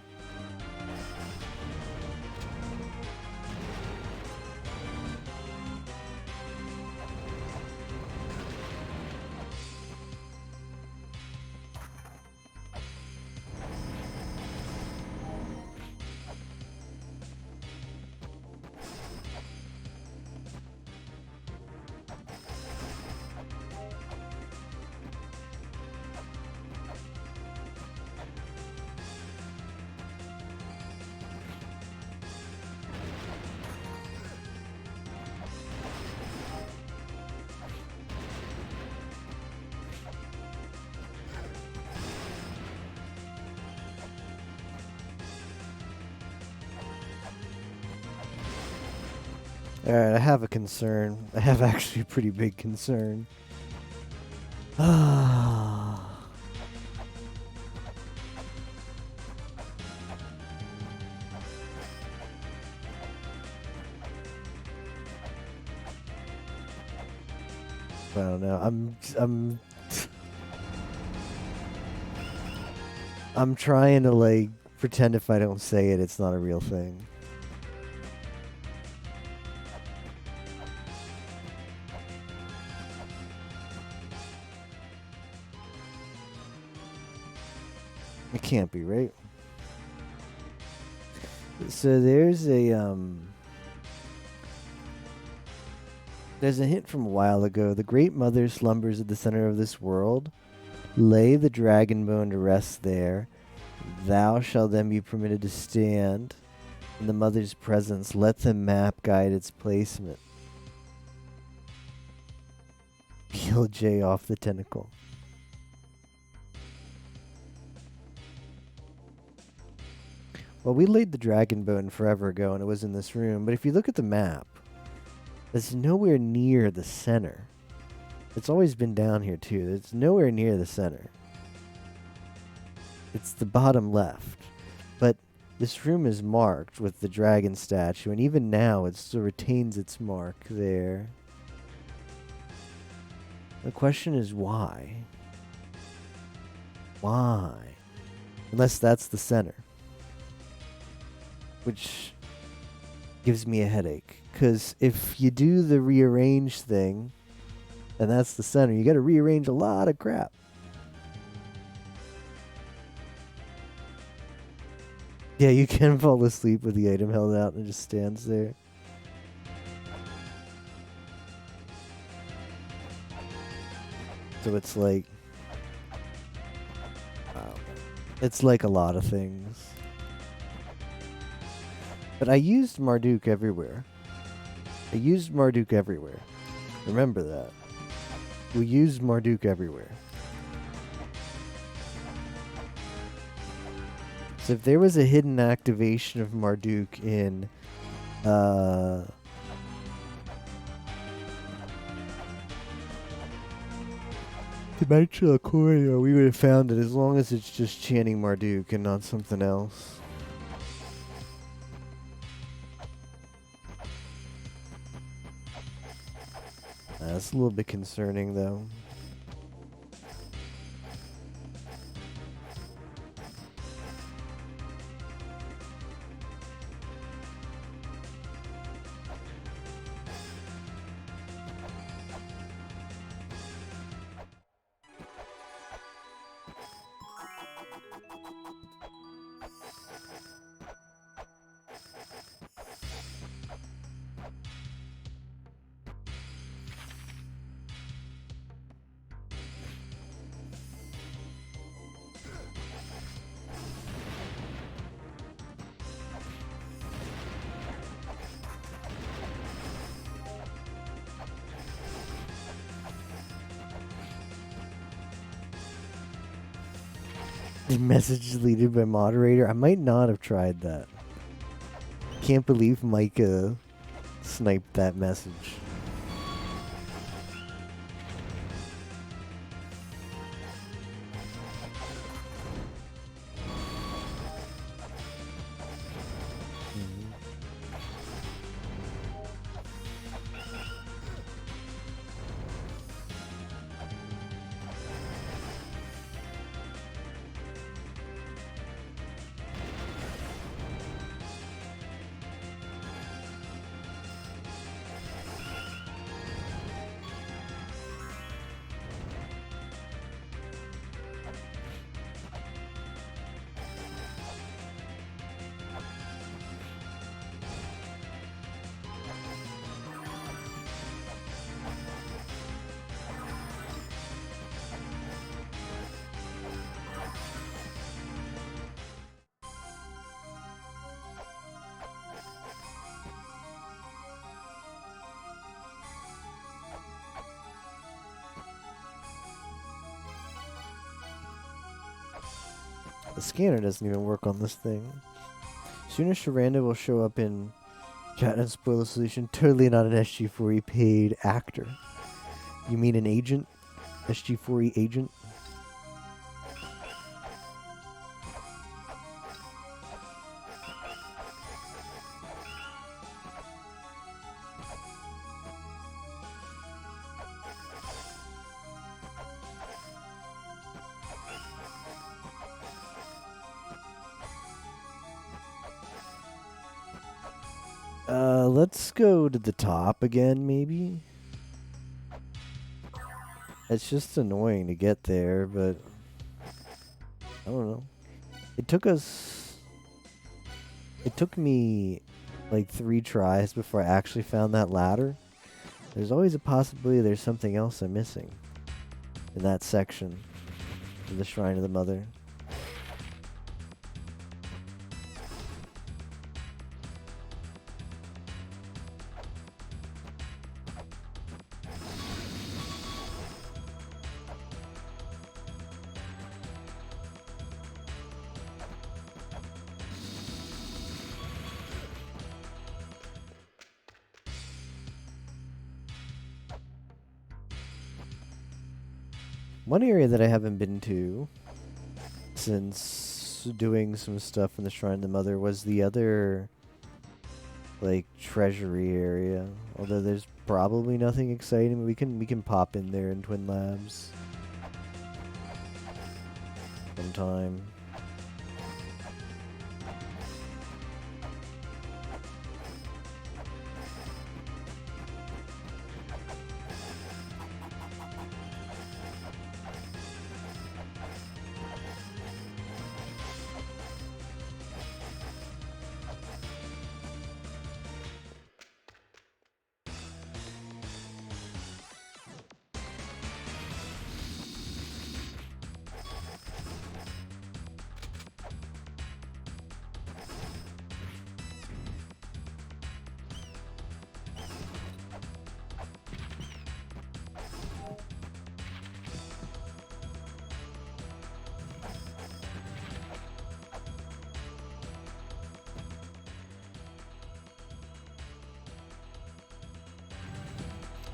Alright, I have a concern. I have actually a pretty big concern. Ah. I don't know. I'm trying to like pretend if I don't say it, it's not a real thing. It can't be, right? So there's a hint from a while ago. The Great Mother slumbers at the center of this world. Lay the dragon bone to rest there. Thou shalt then be permitted to stand in the Mother's presence. Let the map guide its placement. Peel J off the tentacle. Well, we laid the dragon bone forever ago, and it was in this room. But if you look at the map, it's nowhere near the center. It's always been down here, too. It's nowhere near the center. It's the bottom left. But this room is marked with the dragon statue, and even now it still retains its mark there. The question is why? Why? Unless that's the center. Which gives me a headache. Because if you do the rearrange thing, and that's the center, you got to rearrange a lot of crap. Yeah, you can fall asleep with the item held out and it just stands there. So it's like... it's like a lot of things. But I used Marduk everywhere. I used Marduk everywhere. Remember that. We used Marduk everywhere. So if there was a hidden activation of Marduk in Dimensional Corridor, we would have found it, as long as it's just chanting Marduk and not something else. That's a little bit concerning, though. The message deleted by moderator. I might not have tried that. Can't believe Micah sniped that message. The scanner doesn't even work on this thing. Soon as Sharanda will show up in Chat and Spoil the Solution, totally not an SG4E paid actor. You mean an agent? SG4E agent? Let's go to the top again, maybe? It's just annoying to get there, but I don't know. It took me like 3 tries before I actually found that ladder. There's always a possibility there's something else I'm missing in that section of the Shrine of the Mother. One area that I haven't been to since doing some stuff in the Shrine of the Mother was the other, like, treasury area. Although there's probably nothing exciting. We can pop in there in Twin Labs sometime.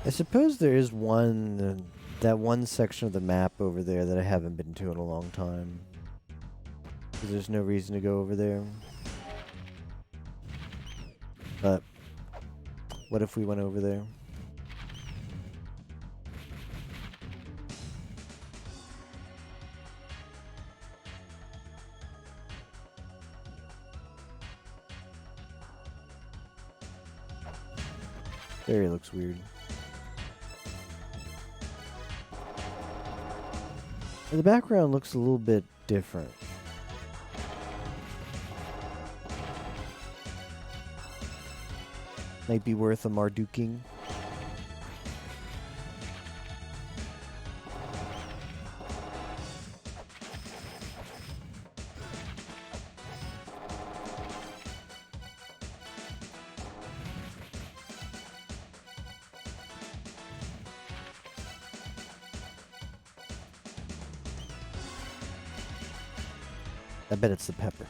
I suppose there is that one section of the map over there that I haven't been to in a long time. 'Cause there's no reason to go over there. But what if we went over there? There he looks weird. The background looks a little bit different. Might be worth a Marduking. I bet it's the pepper.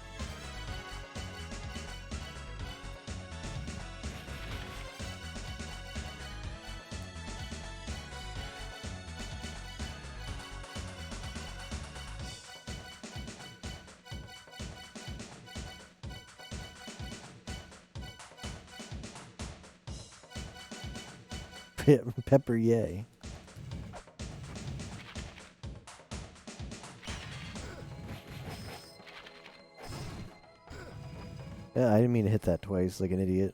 Pepper, yay. Yeah, I didn't mean to hit that twice like an idiot.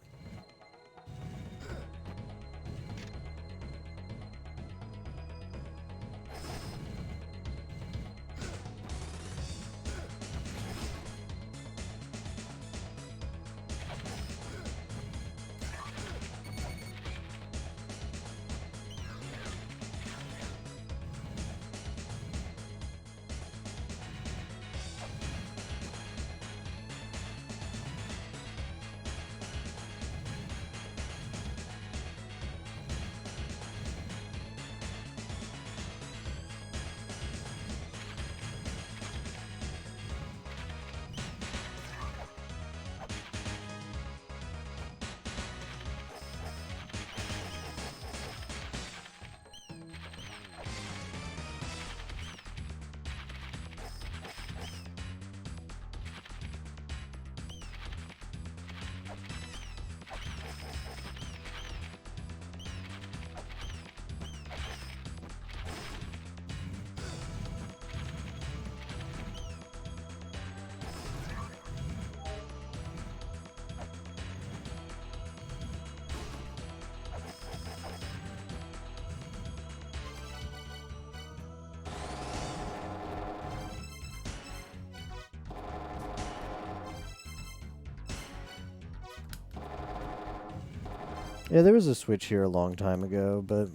Yeah, there was a switch here a long time ago, but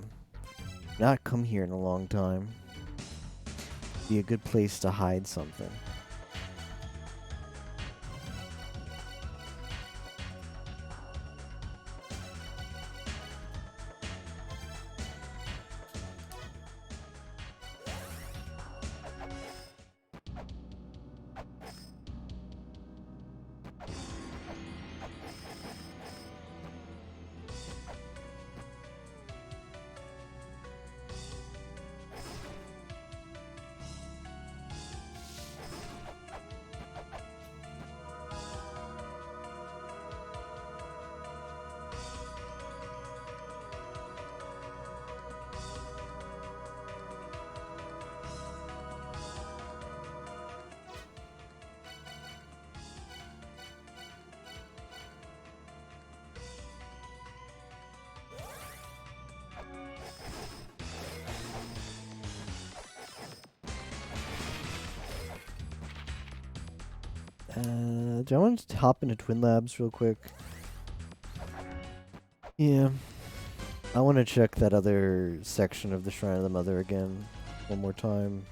not come here in a long time. Be a good place to hide something. Do I want to hop into Twin Labs real quick? Yeah. I want to check that other section of the Shrine of the Mother again one more time.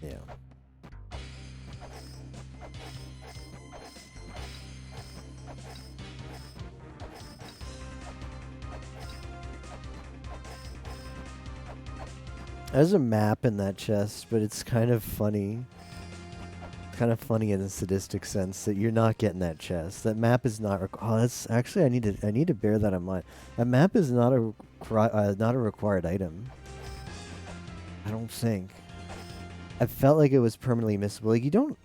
Yeah. There's a map in that chest, but it's kind of funny. Kind of funny in a sadistic sense that you're not getting that chest. That map is not. Oh, that's actually I need to bear that in mind. That map is not a required item. I don't think. I felt like it was permanently missable. Like you don't.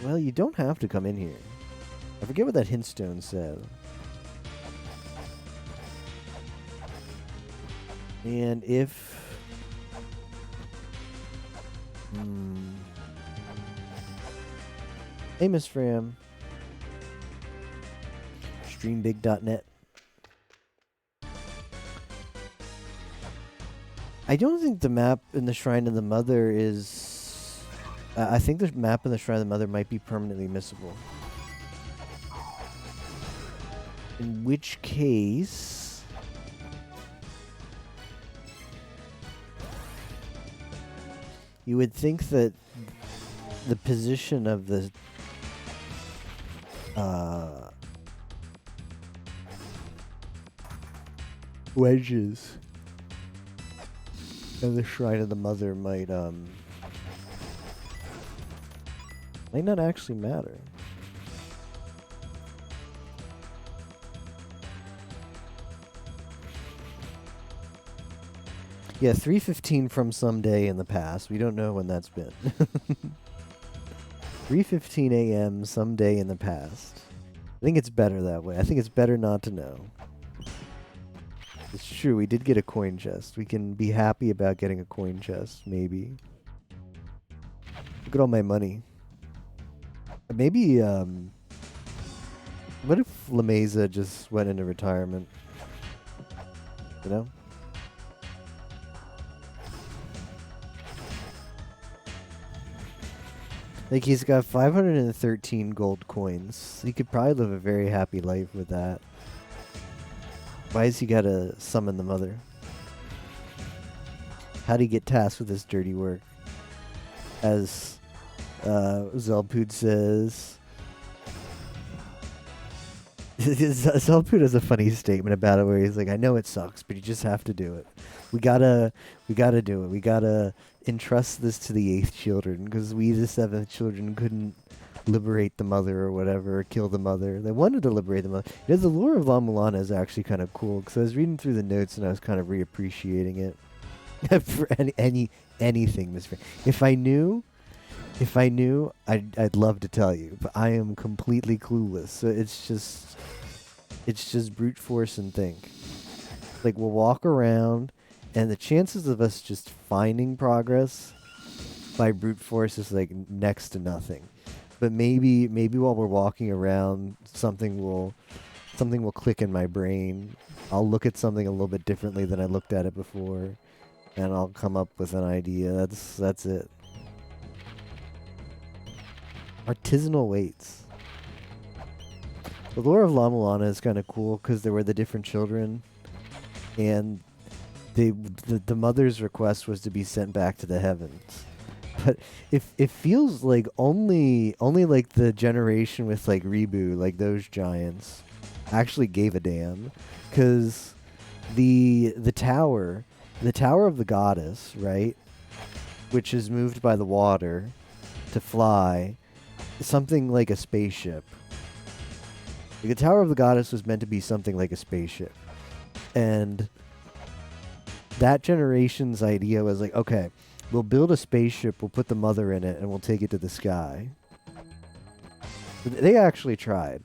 Well, you don't have to come in here. I forget what that hintstone said. And if. Hey, Miss Fram. Streambig.net. I don't think the map in the Shrine of the Mother is... I think the map in the Shrine of the Mother might be permanently missable. In which case... you would think that the position of the wedges of the Shrine of the Mother might not actually matter. Yeah, 3:15 from some day in the past. We don't know when that's been. 3:15 a.m. some day in the past. I think it's better that way. I think it's better not to know. It's true, we did get a coin chest. We can be happy about getting a coin chest, maybe. Look at all my money. Maybe, what if LaMesa just went into retirement? You know? Like, he's got 513 gold coins. He could probably live a very happy life with that. Why has he got to summon the mother? How'd he get tasked with this dirty work? As Zelpud says... Zelpud has a funny statement about it where he's like, I know it sucks, but you just have to do it. We gotta do it. We gotta entrust this to the 8th children, because we, the 7th children, couldn't liberate the mother or whatever, or kill the mother. They wanted to liberate the mother. You know, the lore of La Mulana is actually kind of cool, because I was reading through the notes and I was kind of reappreciating it. For anything, Miss Fair. If I knew, I'd love to tell you, but I am completely clueless. So it's just brute force and think. Like, we'll walk around, and the chances of us just finding progress by brute force is like next to nothing. But maybe while we're walking around, something will something will click in my brain. I'll look at something a little bit differently than I looked at it before, and I'll come up with an idea. That's it. Artisanal weights. The lore of La Mulana is kind of cool because there were the different children, and the mother's request was to be sent back to the heavens. But it feels like only like the generation with like Ribu, like those giants, actually gave a damn, because the tower of the goddess, right, which is moved by the water to fly, something like a spaceship. The Tower of the Goddess was meant to be something like a spaceship. And that generation's idea was like, okay, we'll build a spaceship, we'll put the mother in it, and we'll take it to the sky. They actually tried.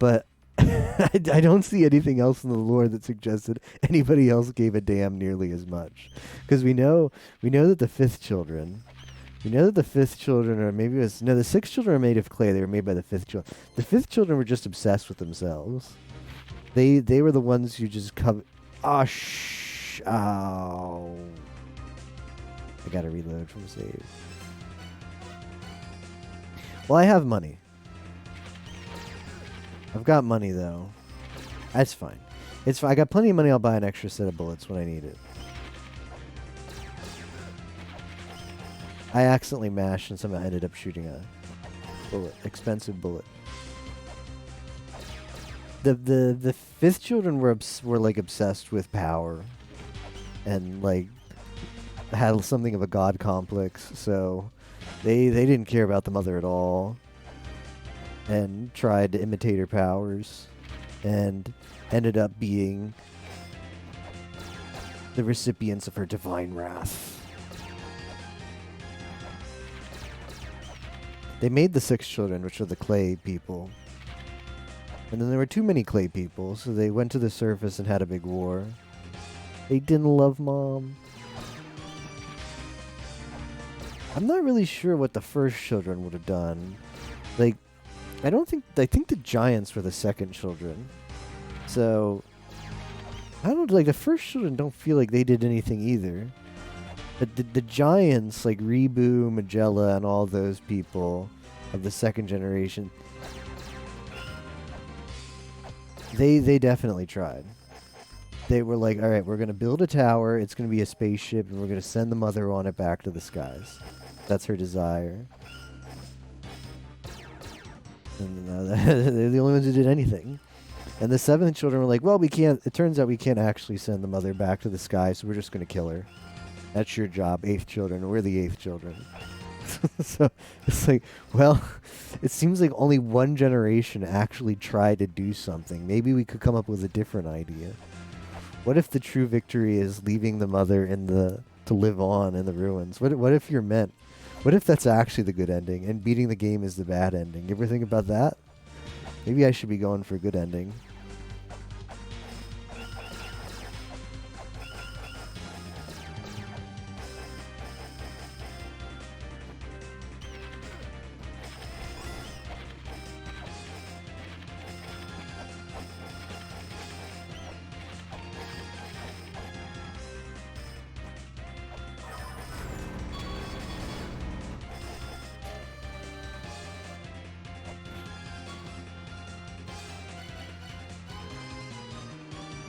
But I don't see anything else in the lore that suggested anybody else gave a damn nearly as much. Because we know that the fifth children... We know that the fifth children, or maybe it was... No, the sixth children are made of clay. They were made by the fifth children. The fifth children were just obsessed with themselves. They were the ones who just covered... Oh, ow. I gotta reload from save. Well, I have money. I've got money, though. That's fine. It's fine. I got plenty of money. I'll buy an extra set of bullets when I need it. I accidentally mashed and somehow ended up shooting a bullet. Expensive bullet. The fifth children were like obsessed with power, and like had something of a god complex. So they didn't care about the mother at all, and tried to imitate her powers, and ended up being the recipients of her divine wrath. They made the six children, which are the clay people. And then there were too many clay people, so they went to the surface and had a big war. They didn't love Mom. I'm not really sure what the first children would have done. Like, I think the giants were the second children. So, I don't, like, the first children don't feel like they did anything either. But the giants, like Ribu, Magella, and all those people of the second generation, they definitely tried. They were like, all right, we're going to build a tower, it's going to be a spaceship, and we're going to send the mother on it back to the skies. That's her desire. And they're the only ones who did anything. And the seventh children were like, well, we can't, it turns out we can't actually send the mother back to the sky, so we're just going to kill her. That's your job, eighth children. We're the eighth children. So it's like, well, it seems like only one generation actually tried to do something. Maybe we could come up with a different idea. What if the true victory is leaving the mother to live on in the ruins? What if you're meant? What if that's actually the good ending and beating the game is the bad ending? You ever think about that? Maybe I should be going for a good ending.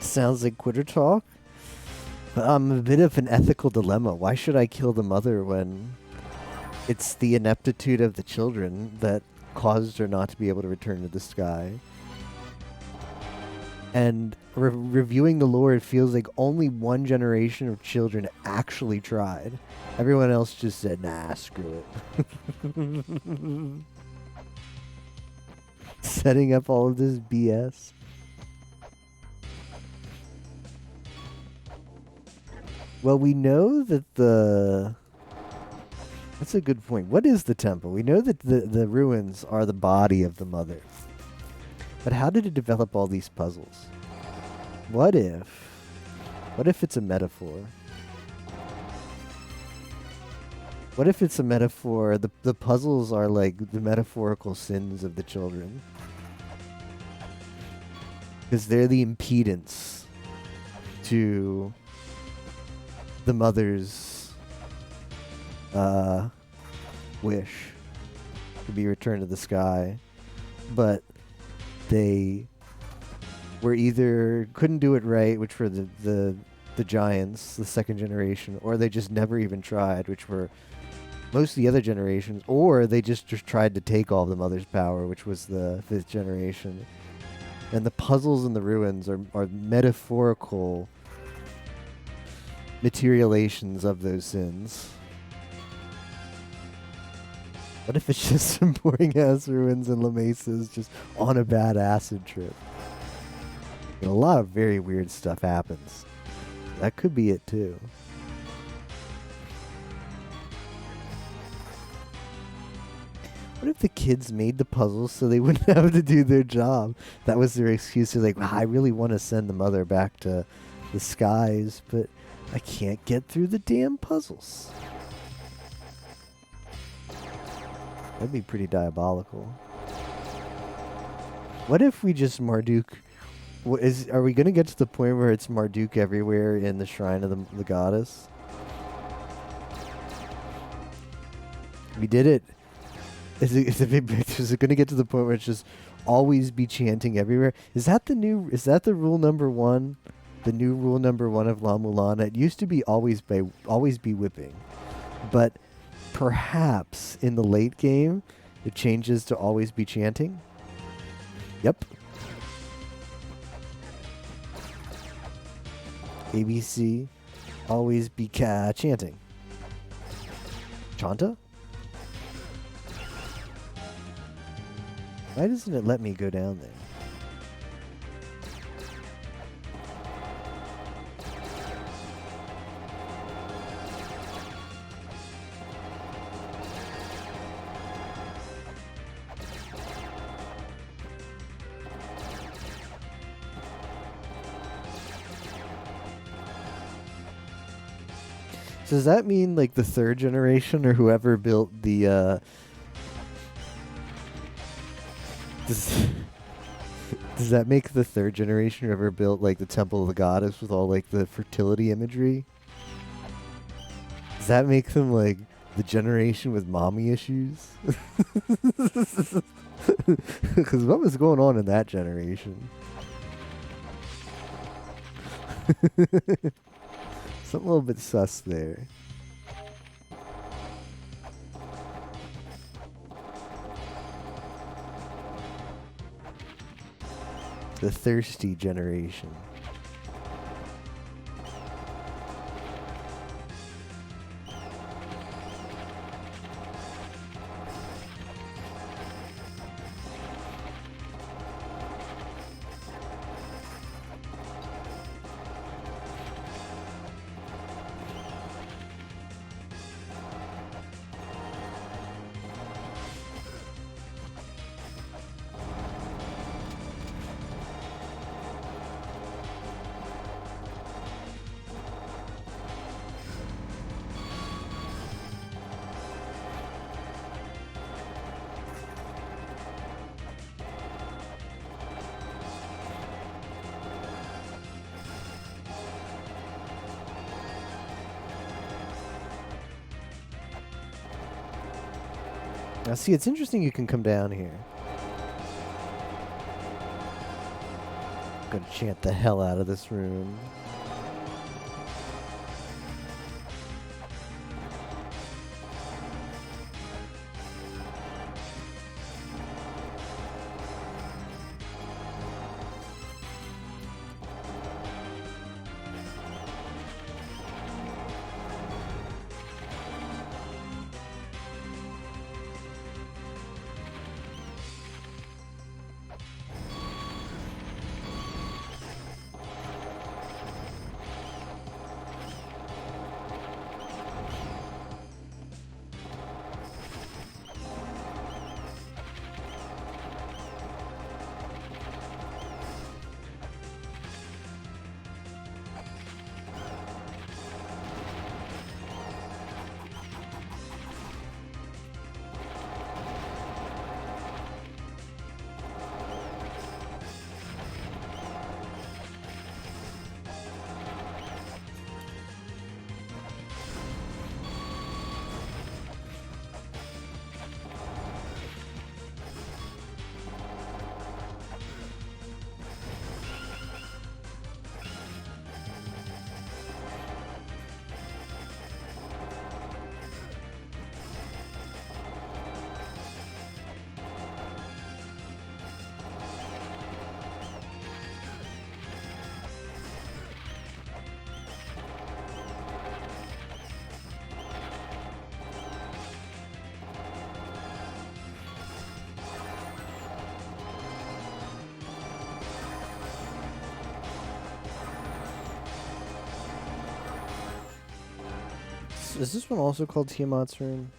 Sounds like quitter talk. I'm a bit of an ethical dilemma. Why should I kill the mother when it's the ineptitude of the children that caused her not to be able to return to the sky? And reviewing the lore, it feels like only one generation of children actually tried. Everyone else just said, nah, screw it. Setting up all of this BS. Well, we know that that's a good point. What is the temple? We know that the ruins are the body of the mother. But how did it develop all these puzzles? What if it's a metaphor? What if it's a metaphor? The puzzles are like the metaphorical sins of the children. because they're the impedance to the mother's wish to be returned to the sky, but they were either couldn't do it right, which were the giants, the second generation, or they just never even tried, which were most of the other generations, or they just tried to take all the mother's power, which was the fifth generation. And the puzzles in the ruins are metaphorical materializations of those sins. What if it's just some boring ass ruins and La Mesa's just on a bad acid trip? And a lot of very weird stuff happens. That could be it too. What if the kids made the puzzles so they wouldn't have to do their job? That was their excuse. They're like, I really want to send the mother back to the skies, but I can't get through the damn puzzles. That'd be pretty diabolical. What if we just Marduk... Are we going to get to the point where it's Marduk everywhere in the shrine of the goddess? We did it. Is it going to get to the point where it's just always be chanting everywhere? Is that the rule number one? The new rule number one of La Mulana? It used to be always be whipping. But perhaps in the late game, it changes to always be chanting? Yep. ABC, always be chanting. Chanta? Why doesn't it let me go down there? So does that mean like the third generation or whoever built the does that make the third generation whoever built like the Temple of the Goddess with all like the fertility imagery? Does that make them like the generation with mommy issues? Because what was going on in that generation? Something a little bit sus there. The thirsty generation. Now see, it's interesting you can come down here. I'm gonna chant the hell out of this room. is this one also called Tiamat's Room?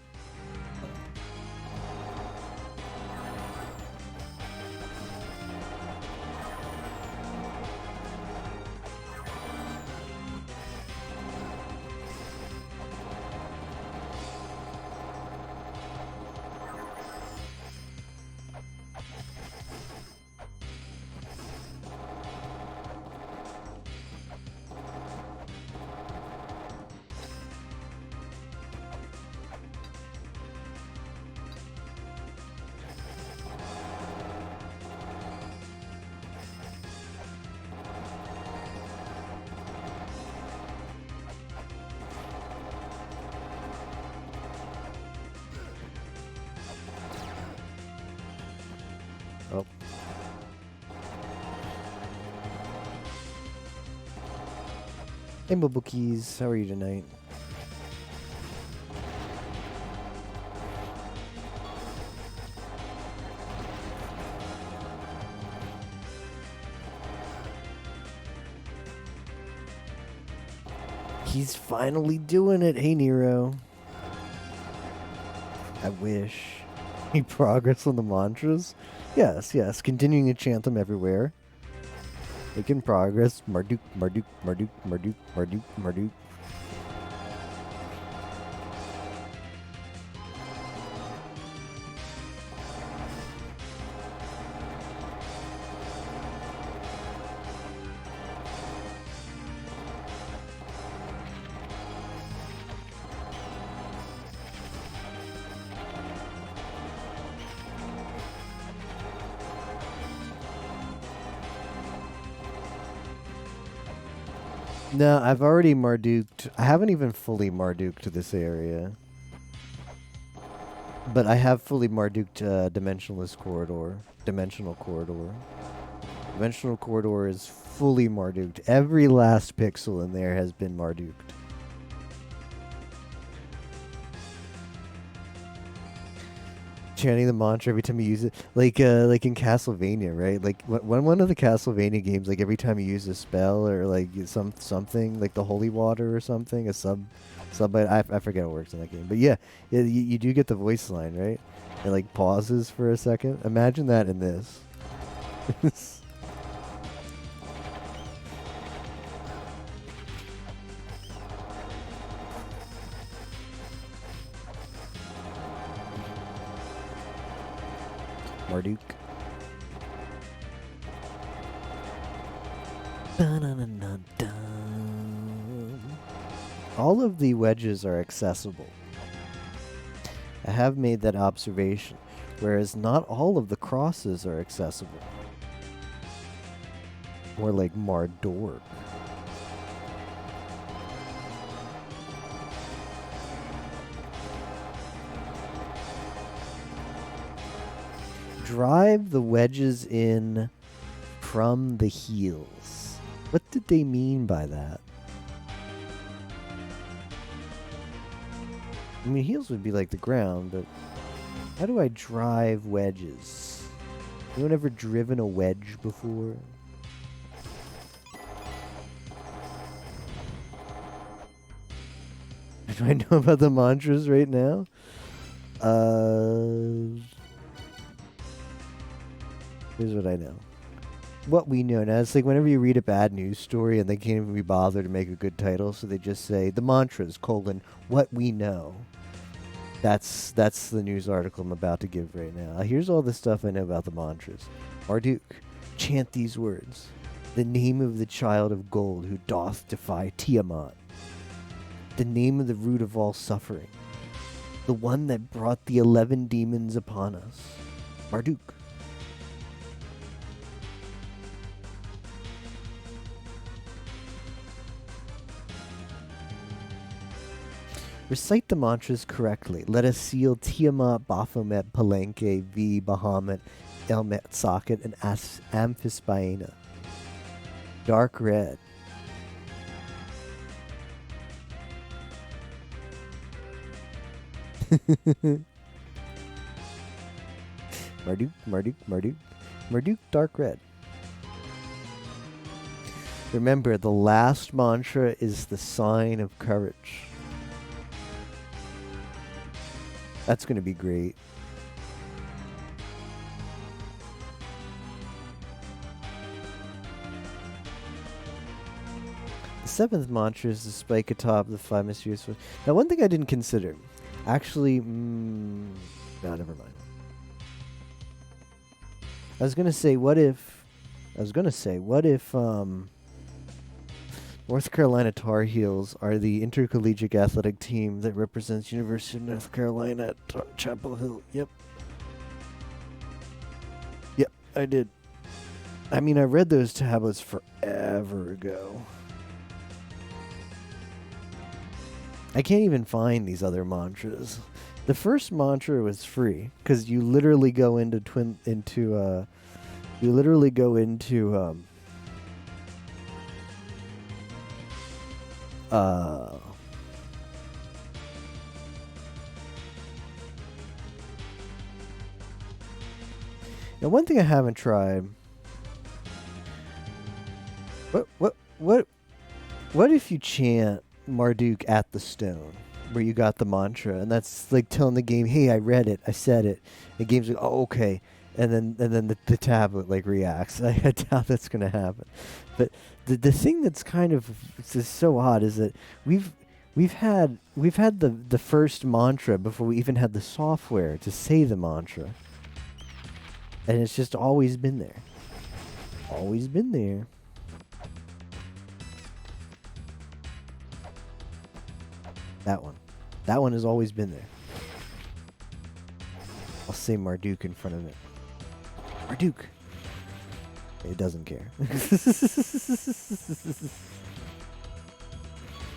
Oh. Hey, Bookies, how are you tonight? He's finally doing it. Hey, Nero. I wish. Any progress on the mantras? Yes, yes. Continuing to chant them everywhere. Making progress. Marduk, Marduk, Marduk, Marduk, Marduk, Marduk. No, I've already Marduked. I haven't even fully Marduked this area. But I have fully Marduked Dimensionless Corridor. Dimensional Corridor. Dimensional Corridor is fully Marduked. Every last pixel in there has been Marduked. Chanting the mantra every time you use it, like in Castlevania, right? Like when one of the Castlevania games, like every time you use a spell or like something like the holy water or something, a sub, I forget how it works in that game, but yeah, you do get the voice line, right? It like pauses for a second. Imagine that in this. Marduk. All of the wedges are accessible. I have made that observation, whereas not all of the crosses are accessible. More like Mardor. Drive the wedges in from the heels. What did they mean by that? I mean, heels would be like the ground, but how do I drive wedges? Anyone ever driven a wedge before? Do I know about the mantras right now? Here's what I know. What we know now, it's like whenever you read a bad news story and they can't even be bothered to make a good title, so they just say the mantras, what we know. That's the news article I'm about to give right now. Here's all the stuff I know about the mantras. Marduk, chant these words. The name of the child of gold who doth defy Tiamat. The name of the root of all suffering. The one that brought the 11 demons upon us. Marduk. Recite the mantras correctly. Let us seal Tiamat, Baphomet, Palenque, V, Bahamut, Elmet, Socket, and Amphisbaena. Dark red. Marduk, Marduk, Marduk. Marduk, dark red. Remember, the last mantra is the sign of courage. That's going to be great. The seventh mantra is the spike atop the five mysterious ones. Now, one thing I didn't consider. Actually, no, never mind. I was going to say, what if North Carolina Tar Heels are the intercollegiate athletic team that represents University of North Carolina at Chapel Hill. Yep. Yep, I did. I mean, I read those tablets forever ago. I can't even find these other mantras. The first mantra was free because you literally go into now one thing I haven't tried. What if you chant Marduk at the stone where you got the mantra, and that's like telling the game, hey, I read it, I said it. The game's like, oh, okay. And then the tablet like reacts. I doubt that's gonna happen. But the thing that's kind of is so odd is that we've had the first mantra before we even had the software to say the mantra. And it's just always been there. Always been there. That one. That one has always been there. I'll say Marduk in front of it. Marduk. It doesn't care.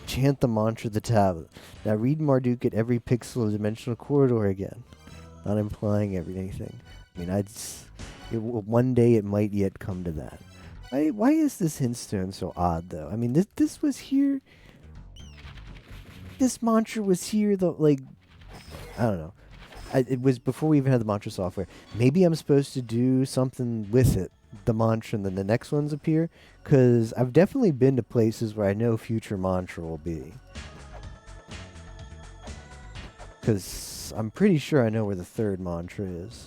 Chant the mantra of the tablet. Now read Marduk at every pixel of dimensional corridor again. Not implying anything. I mean, one day it might yet come to that. Why is this hint stone so odd, though? I mean, this was here. This mantra was here, though. Like, I don't know. It was before we even had the mantra software. Maybe I'm supposed to do something with it, the mantra, and then the next ones appear. Because I've definitely been to places where I know future mantra will be. Because I'm pretty sure I know where the third mantra is.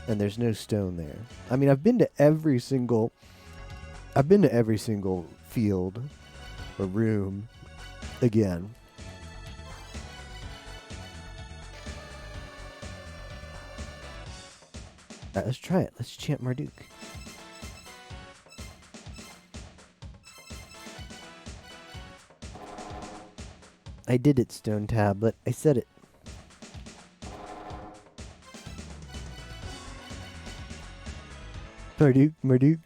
And there's no stone there. I mean, I've been to every single field or room again. Alright, let's try it. Let's chant Marduk. I did it, Stone Tablet. I said it. Marduk, Marduk.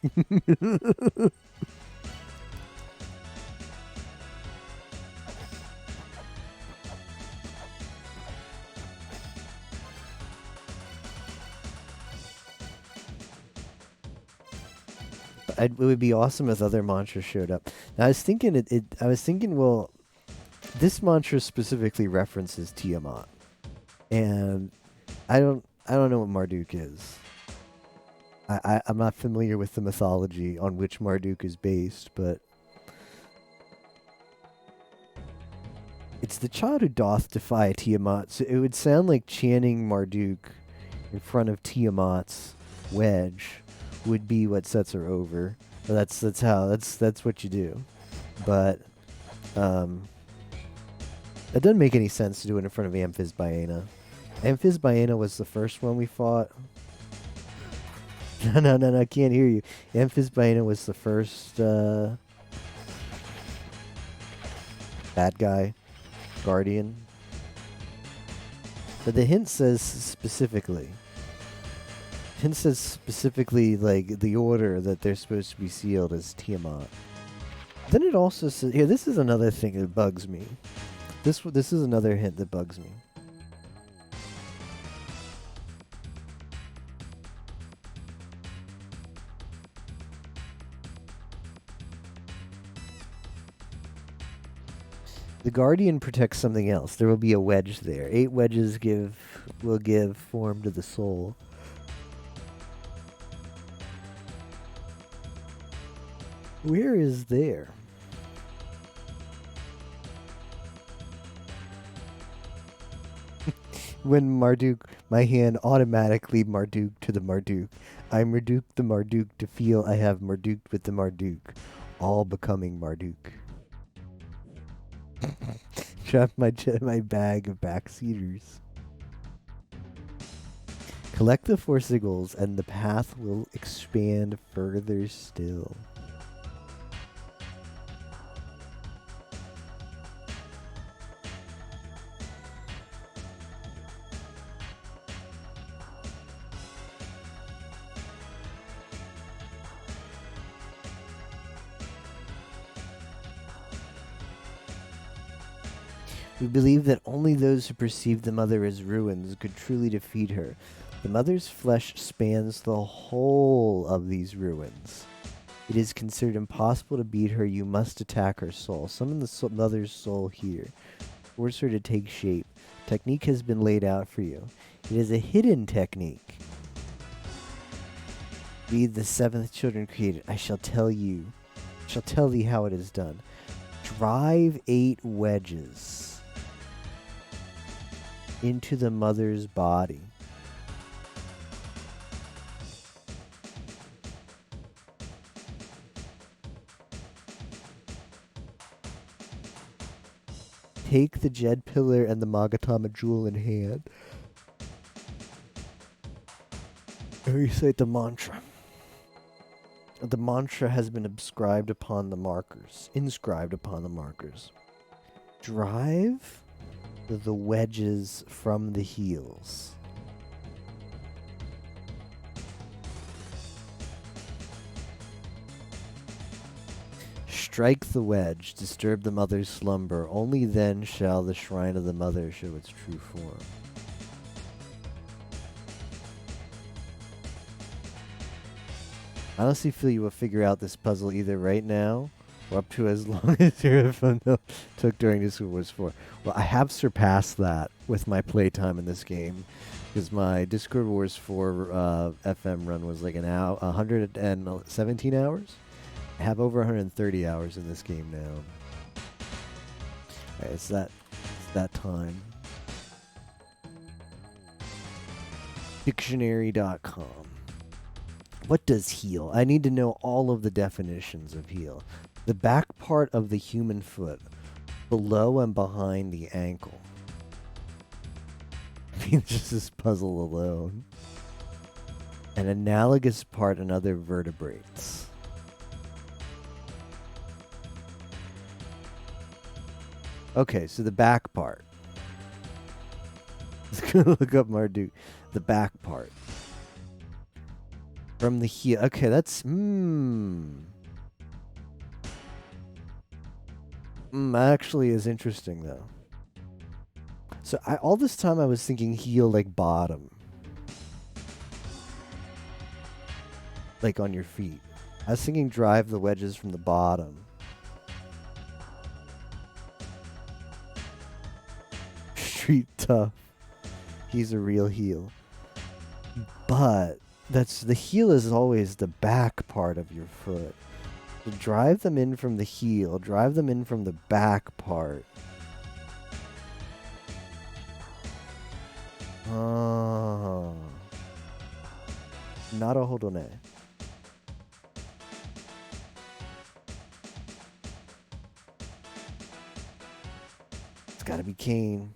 It would be awesome if other mantras showed up. Now, I was thinking, well, this mantra specifically references Tiamat, and I don't know what Marduk is. I'm not familiar with the mythology on which Marduk is based, but it's the child who doth defy Tiamat. So it would sound like chanting Marduk in front of Tiamat's wedge would be what sets her over. That's what you do. But that doesn't make any sense to do it in front of Amphisbaena. Amphisbaena was the first one we fought. No, I can't hear you. Amphisbaena was the first bad guy, guardian. But the hint says specifically. Like the order that they're supposed to be sealed as Tiamat. Then it also says here. This is another thing that bugs me. This is another hint that bugs me. The Guardian protects something else. There will be a wedge there. 8 wedges will give form to the soul. Where is there? When Marduk, my hand automatically Marduk to the Marduk. I Marduk the Marduk to feel I have Marduk with the Marduk, all becoming Marduk. Trap my bag of backseaters. Collect the 4 signals and the path will expand further still. We believe that only those who perceive the mother as ruins could truly defeat her. The mother's flesh spans the whole of these ruins. It is considered impossible to beat her. You must attack her soul. Summon the mother's soul here. Force her to take shape. Technique has been laid out for you. It is a hidden technique. Be the 7th children created. I shall tell you. Shall tell thee how it is done. Drive 8 wedges into the mother's body. Take the Jed Pillar and the Magatama Jewel in hand. And recite the mantra. The mantra has been inscribed upon the markers. Drive the wedges from the heels. Strike the wedge, disturb the mother's slumber. Only then shall the shrine of the mother show its true form. I honestly feel you will figure out this puzzle either right now or up to as long as your phone took during Discord Wars 4. Well, I have surpassed that with my playtime in this game because my Discord Wars 4 FM run was like 117 hours. I have over 130 hours in this game now. Alright, it's that time. Dictionary.com. What does heal? I need to know all of the definitions of heal. The back part of the human foot, below and behind the ankle. I mean, just this puzzle alone. An analogous part in other vertebrates. Okay, so the back part. Let's go look up Marduk. The back part. From the heel. Okay, that's... actually is interesting, though. So all this time I was thinking heel like bottom. Like on your feet. I was thinking drive the wedges from the bottom. Street tough. He's a real heel. But the heel is always the back part of your foot. So drive them in from the heel. Drive them in from the back part. Oh. Naruhodone. It's gotta be Kane.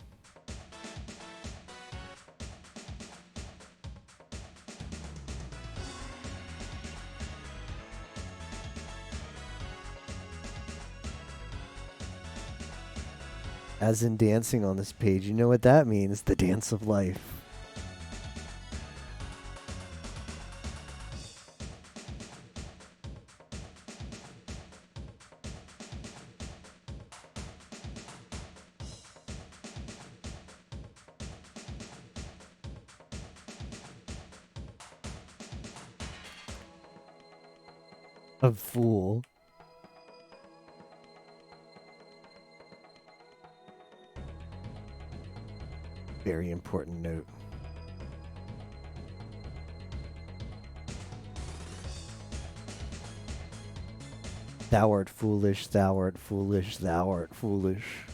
As in dancing on this page, you know what that means. The dance of life. A fool. Very important note. Thou art foolish, thou art foolish, thou art foolish.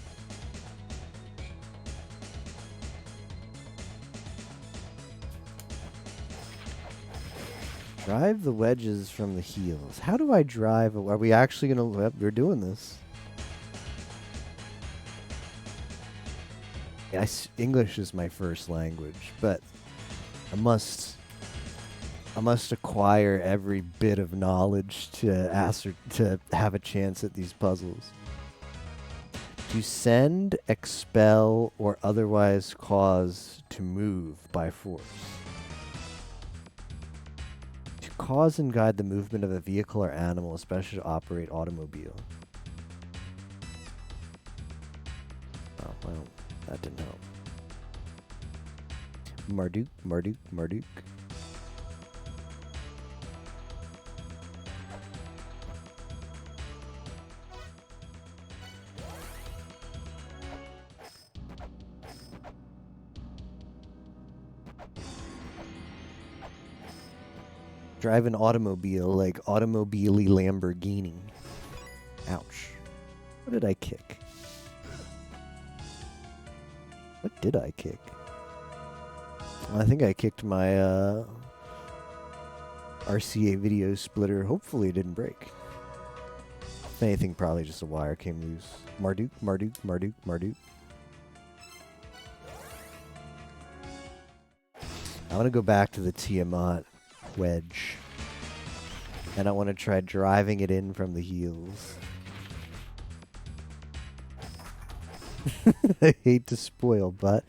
Drive the wedges from the heels. How do I drive? Are we actually going to... Yep, we're doing this. Yeah, English is my first language, but I must acquire every bit of knowledge to have a chance at these puzzles. To send, expel, or otherwise cause to move by force. To cause and guide the movement of a vehicle or animal, especially to operate automobile. Oh, well, that didn't help. Marduk, Marduk, Marduk. Drive an automobile like Automobile Lamborghini. Ouch. What did I kick? What did I kick? Well, I think I kicked my RCA video splitter. Hopefully it didn't break. If anything, probably just a wire came loose. Marduk, Marduk, Marduk, Marduk. I want to go back to the Tiamat wedge. And I want to try driving it in from the heels. I hate to spoil, but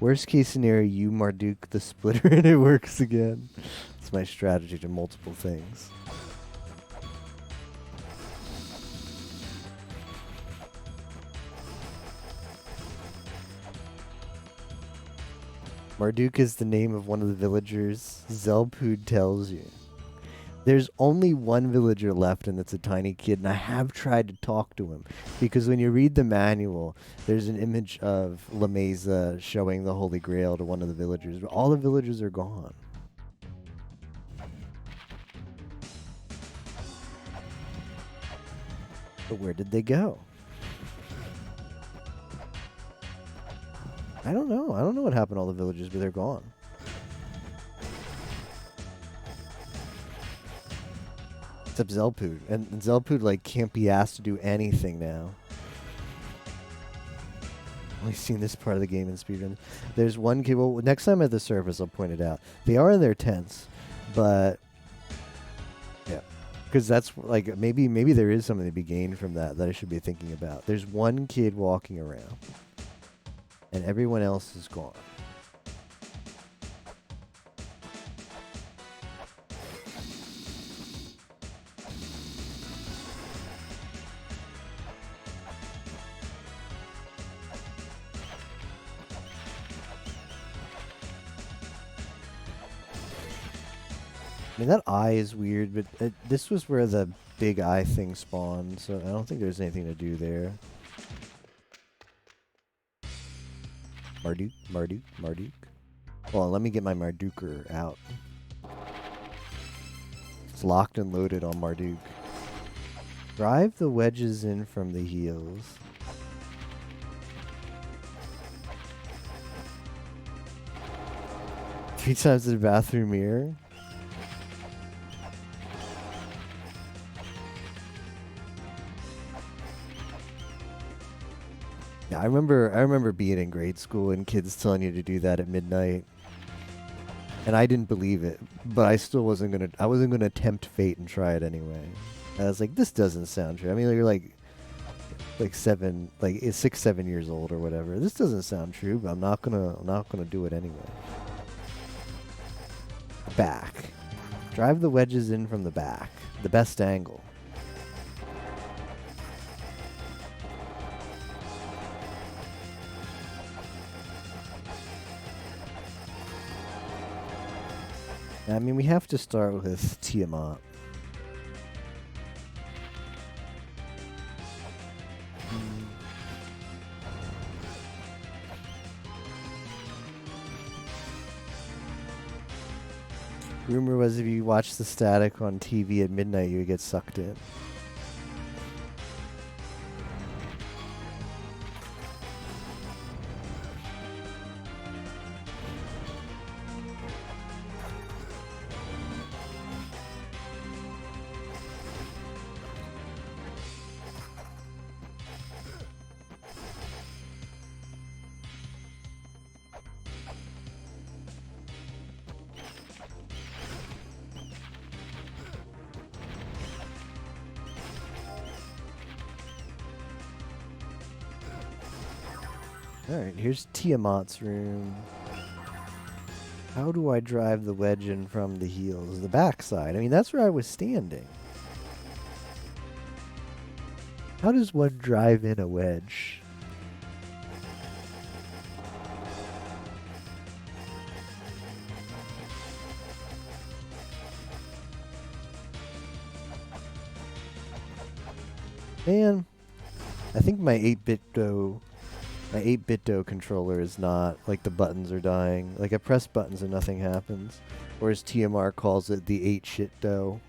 worst case scenario, you Marduk the splitter and it works again. It's my strategy to multiple things. Marduk is the name of one of the villagers Zelpud tells you. There's only one villager left, and it's a tiny kid, and I have tried to talk to him. Because when you read the manual, there's an image of La Mesa showing the Holy Grail to one of the villagers, but all the villagers are gone. But where did they go? I don't know. I don't know what happened to all the villagers, but they're gone. Except Zelpud. And Zelpud, like, can't be asked to do anything now. Only seen this part of the game in speedrun. There's one kid. Well, next time at the surface, I'll point it out. They are in their tents, but yeah, because that's like maybe there is something to be gained from that I should be thinking about. There's one kid walking around, and everyone else is gone. I mean, that eye is weird, but this was where the big eye thing spawned, so I don't think there's anything to do there. Marduk, Marduk, Marduk. Hold on, let me get my Marduker out. It's locked and loaded on Marduk. Drive the wedges in from the heels. 3 times in the bathroom mirror. Yeah, I remember being in grade school and kids telling you to do that at midnight. And I didn't believe it, but I wasn't gonna tempt fate and try it anyway. I was like, this doesn't sound true. I mean, you're like 6, 7 years old or whatever. This doesn't sound true, but I'm not gonna do it anyway. Back. Drive the wedges in from the back. The best angle. I mean, we have to start with Tiamat. Rumor was if you watch the static on TV at midnight, you would get sucked in. Alright, here's Tiamat's room. How do I drive the wedge in from the heels? The backside. I mean, that's where I was standing. How does one drive in a wedge? Man, I think my 8-bit Do controller is not, like, the buttons are dying. Like, I press buttons and nothing happens. Or as TMR calls it, the 8-shit Do.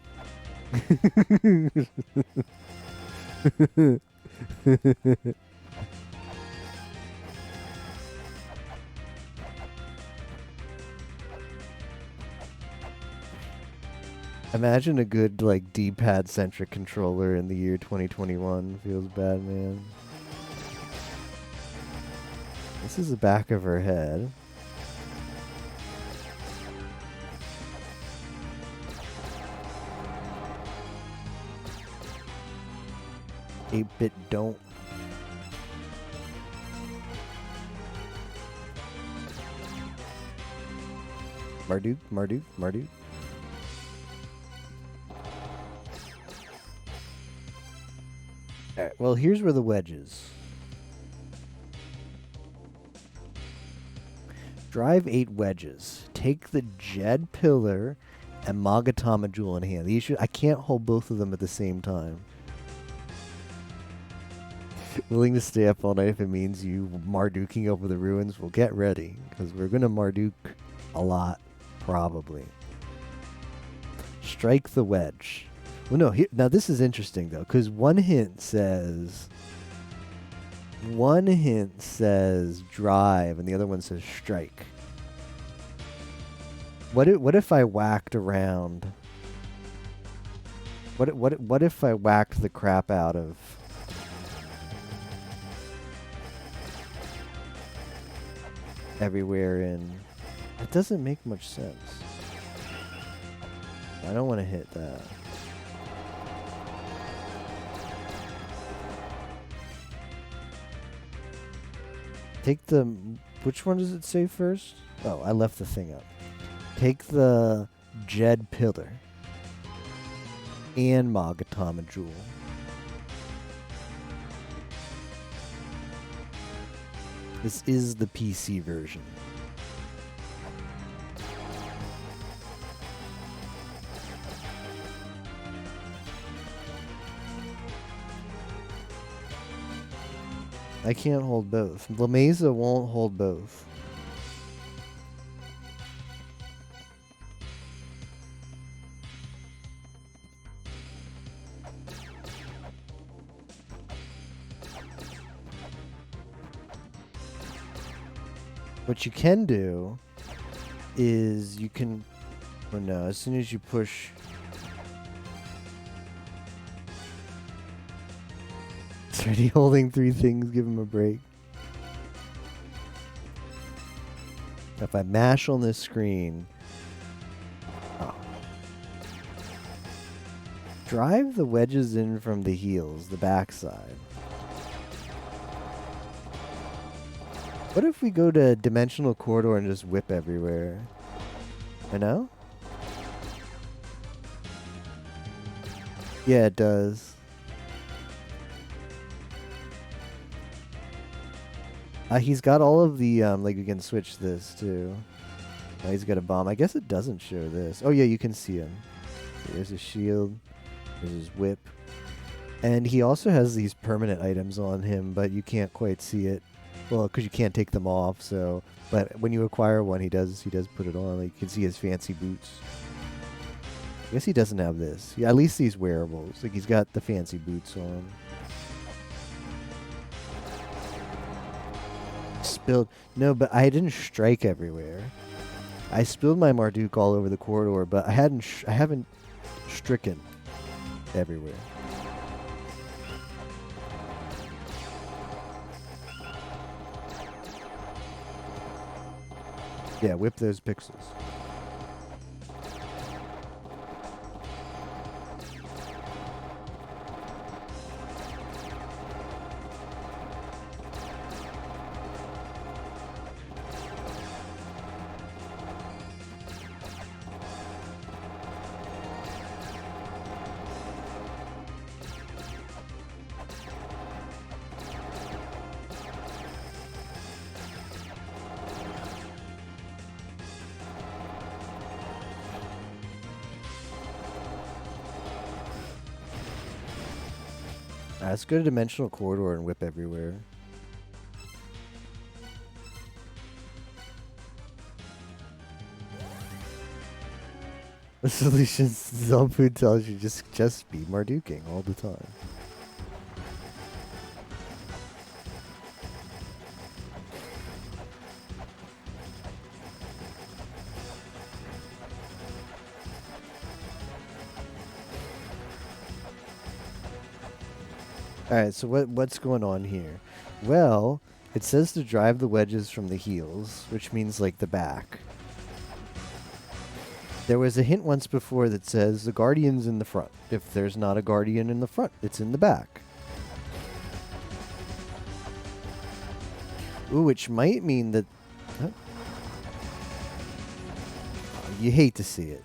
Imagine a good, like, D-pad centric controller in the year 2021. Feels bad, man. This is the back of her head. Eight-bit don't. Marduk, Marduk, Marduk. Alright, well, here's where the wedge is. Drive 8 wedges. Take the Jed Pillar and Magatama Jewel in hand. I can't hold both of them at the same time. Willing to stay up all night if it means you Marduking over the ruins? Well, get ready, because we're going to Marduk a lot, probably. Strike the wedge. Well, no, now this is interesting, though, because one hint says drive, and the other one says strike. What if I whacked around? What if I whacked the crap out of everywhere in? It doesn't make much sense. I don't want to hit that. Take the... Which one does it say first? Oh, I left the thing up. Take the Jed Pillar and Magatama Jewel. This is the PC version. I can't hold both. Lameza won't hold both. What you can do is you can... Oh no, as soon as you push... It's already holding 3 things, give him a break. If I mash on this screen... Oh. Drive the wedges in from the heels, the backside. What if we go to Dimensional Corridor and just whip everywhere? I know? Yeah, it does. He's got all of the, like, we can switch this, too. He's got a bomb. I guess it doesn't show this. Oh, yeah, you can see him. There's his shield. There's his whip. And he also has these permanent items on him, but you can't quite see it. Well, because you can't take them off, so... But when you acquire one, he does put it on. Like, you can see his fancy boots. I guess he doesn't have this. Yeah, at least these wearables. Like, he's got the fancy boots on. Spilled. No, but I didn't strike everywhere. I spilled my Marduk all over the corridor, but I haven't stricken everywhere. Yeah, whip those pixels. Let's go to Dimensional Corridor and whip everywhere. The solution, Zomfood tells you, just be Marduking all the time. Alright, so what's going on here? Well, it says to drive the wedges from the heels, which means like the back. There was a hint once before that says the guardian's in the front. If there's not a guardian in the front, it's in the back. Ooh, which might mean that... Huh? Oh, you hate to see it.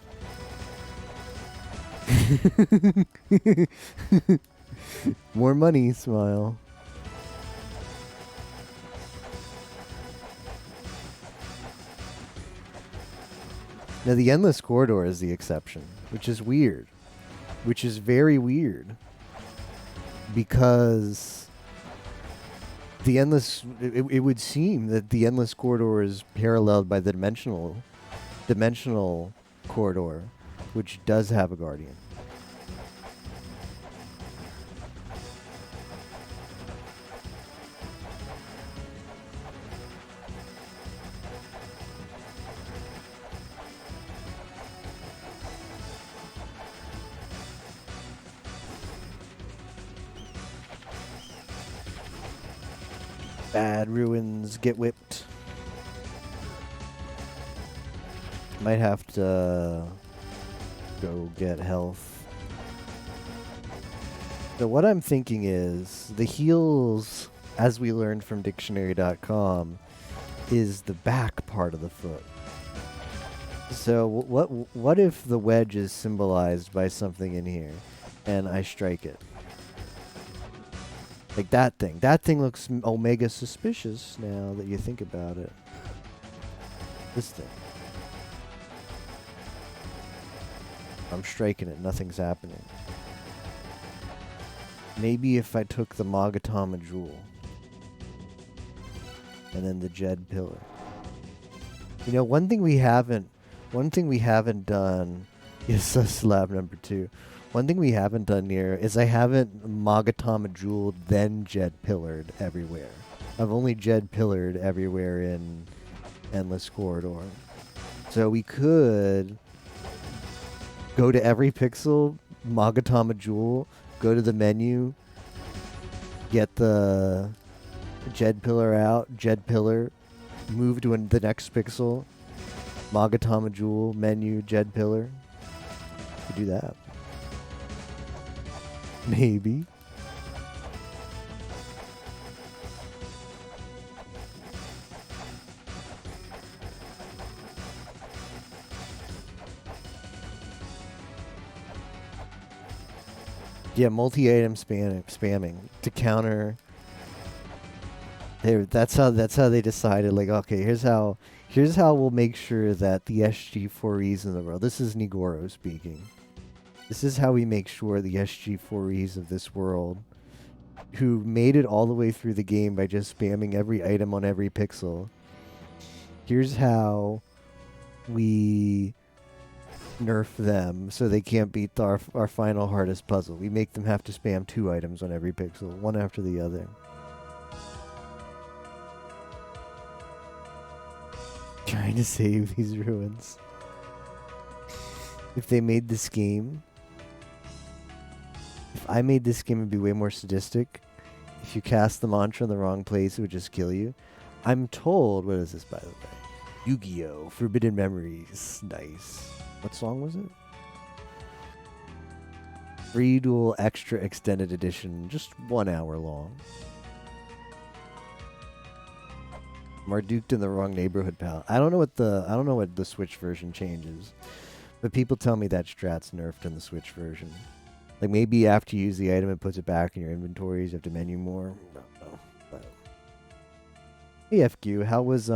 More money, smile. Now, the Endless Corridor is the exception, which is weird. Which is very weird. Because the Endless... It would seem that the Endless Corridor is paralleled by the Dimensional Corridor, which does have a Guardian. Bad ruins get whipped. Might have to go get health. So what I'm thinking is the heels, as we learned from dictionary.com, is the back part of the foot. So what if the wedge is symbolized by something in here and I strike it? Like that thing. That thing looks omega suspicious now that you think about it. This thing. I'm striking it. Nothing's happening. Maybe if I took the Magatama Jewel. And then the Jed Pillar. You know, one thing we haven't done is slab number 2. One thing we haven't done here is I haven't Magatama Jeweled then Jed Pillared everywhere. I've only Jed Pillared everywhere in Endless Corridor. So we could go to every pixel, Magatama Jewel, go to the menu, get the Jed Pillar out, Jed Pillar, move to the next pixel, Magatama Jewel, menu, Jed Pillar. Could do that. Maybe. Yeah, multi-item spamming to counter. That's how they decided. Like, okay, here's how we'll make sure that the SG4Es in the world. This is Nigoro speaking. This is how we make sure the SG4Es of this world, who made it all the way through the game by just spamming every item on every pixel. Here's how we nerf them so they can't beat our final hardest puzzle. We make them have to spam 2 items on every pixel, one after the other. Trying to save these ruins. If they made this game... If I made this game, it'd be way more sadistic. If you cast the mantra in the wrong place, it would just kill you. I'm told... What is this, by the way? Yu-Gi-Oh! Forbidden Memories. Nice. What song was it? Free Duel Extra Extended Edition. Just 1 hour long. Marduked in the wrong neighborhood, pal. I don't know what the Switch version changes. But people tell me that strat's nerfed in the Switch version. Like, maybe after you use the item, it puts it back in your inventories. You have to menu more. I don't know. But hey, FQ, how was,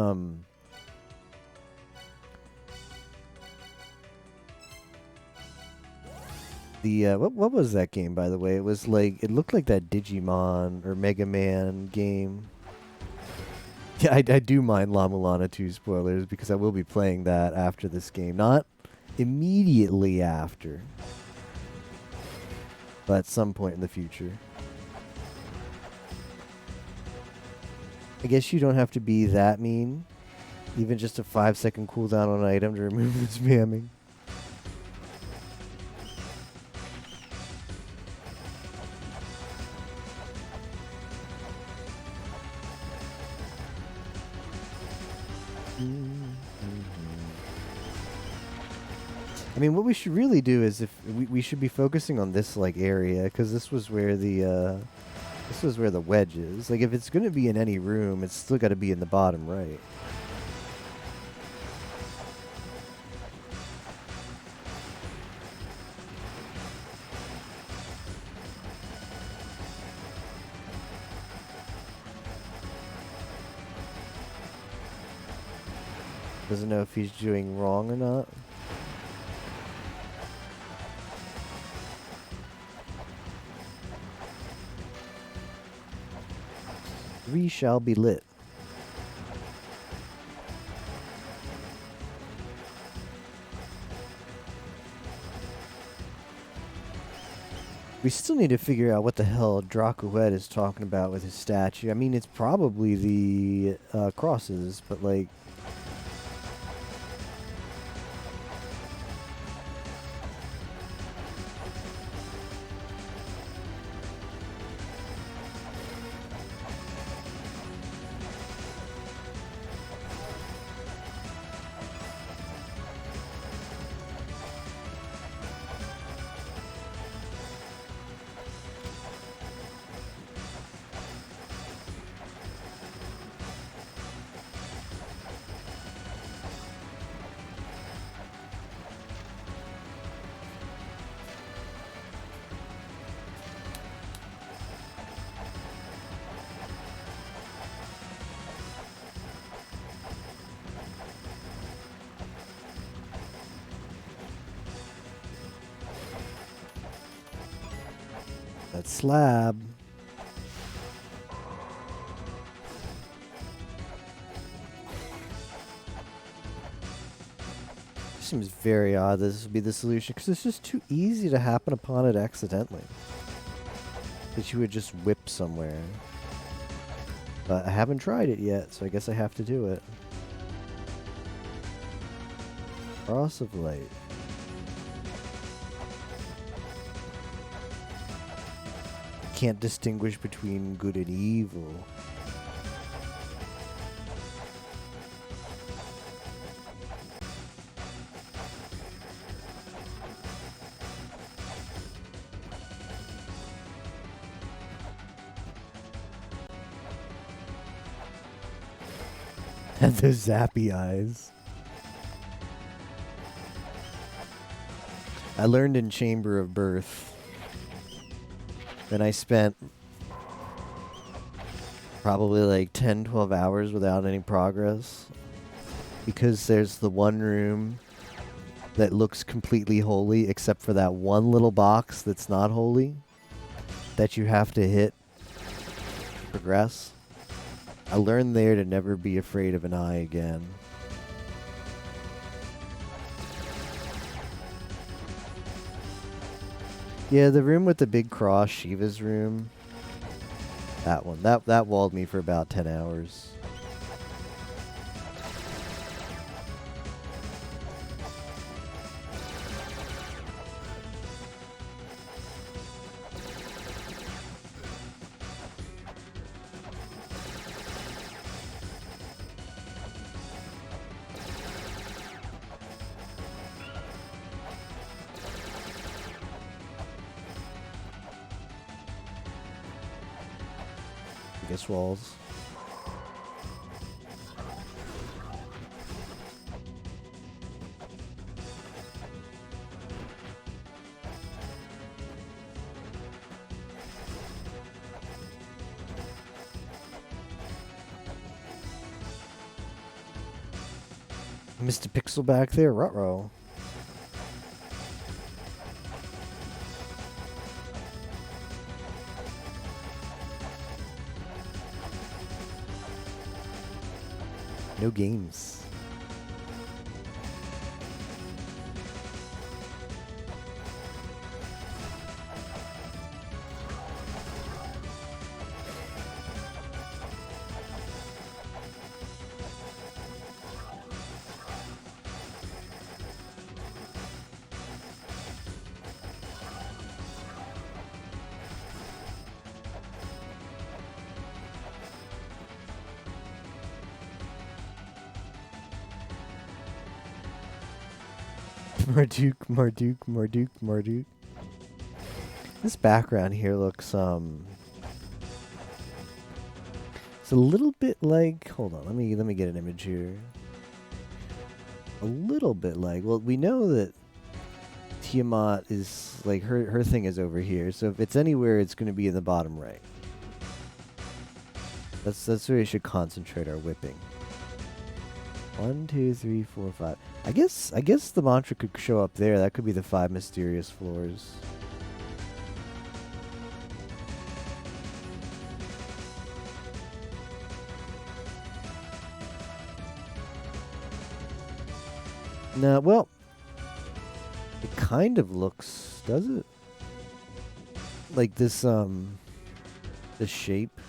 The what was that game, by the way? It was like, it looked like that Digimon or Mega Man game. Yeah, I do mind La Mulana 2 spoilers because I will be playing that after this game. Not immediately after, but at some point in the future. I guess you don't have to be that mean. Even just a 5-second cooldown on an item to remove the spamming. I mean, what we should really do is, if we should be focusing on this like area, because this was where the wedge is. Like, if it's gonna be in any room, it's still got to be in the bottom right. Doesn't know if he's doing wrong or not. We shall be lit. We still need to figure out what the hell Dracuet is talking about with his statue. I mean, it's probably the crosses, but like... That slab. Seems very odd this would be the solution, because it's just too easy to happen upon it accidentally. That you would just whip somewhere. But I haven't tried it yet, so I guess I have to do it. Cross of Light. Can't distinguish between good and evil. And those zappy eyes. I learned in Chamber of Birth. And I spent probably like 10, 12 hours without any progress. Because there's the one room that looks completely holy, except for that one little box that's not holy, that you have to hit to progress. I learned there to never be afraid of an eye again. Yeah, the room with the big cross, Shiva's room. That one. That walled me for about 10 hours. Walls. Mr. Pixel back there, ruh-roh. No games. Marduk. This background here looks it's a little bit like, hold on, let me get an image here. A little bit like, well, we know that Tiamat is like her thing is over here, so if it's anywhere it's going to be in the bottom right. That's where we should concentrate our whipping. 1, 2, 3, 4, 5. I guess the mantra could show up there. That could be the 5 mysterious floors. No, well, it kind of looks, does it? Like this, the shape.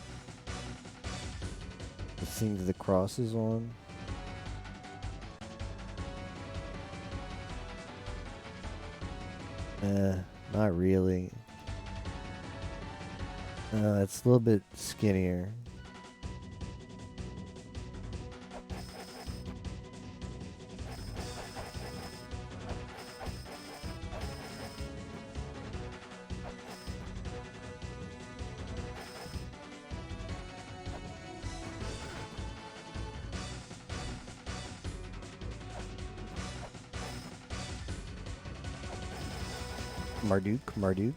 The thing that the cross is on. Not really. It's a little bit skinnier. Marduk.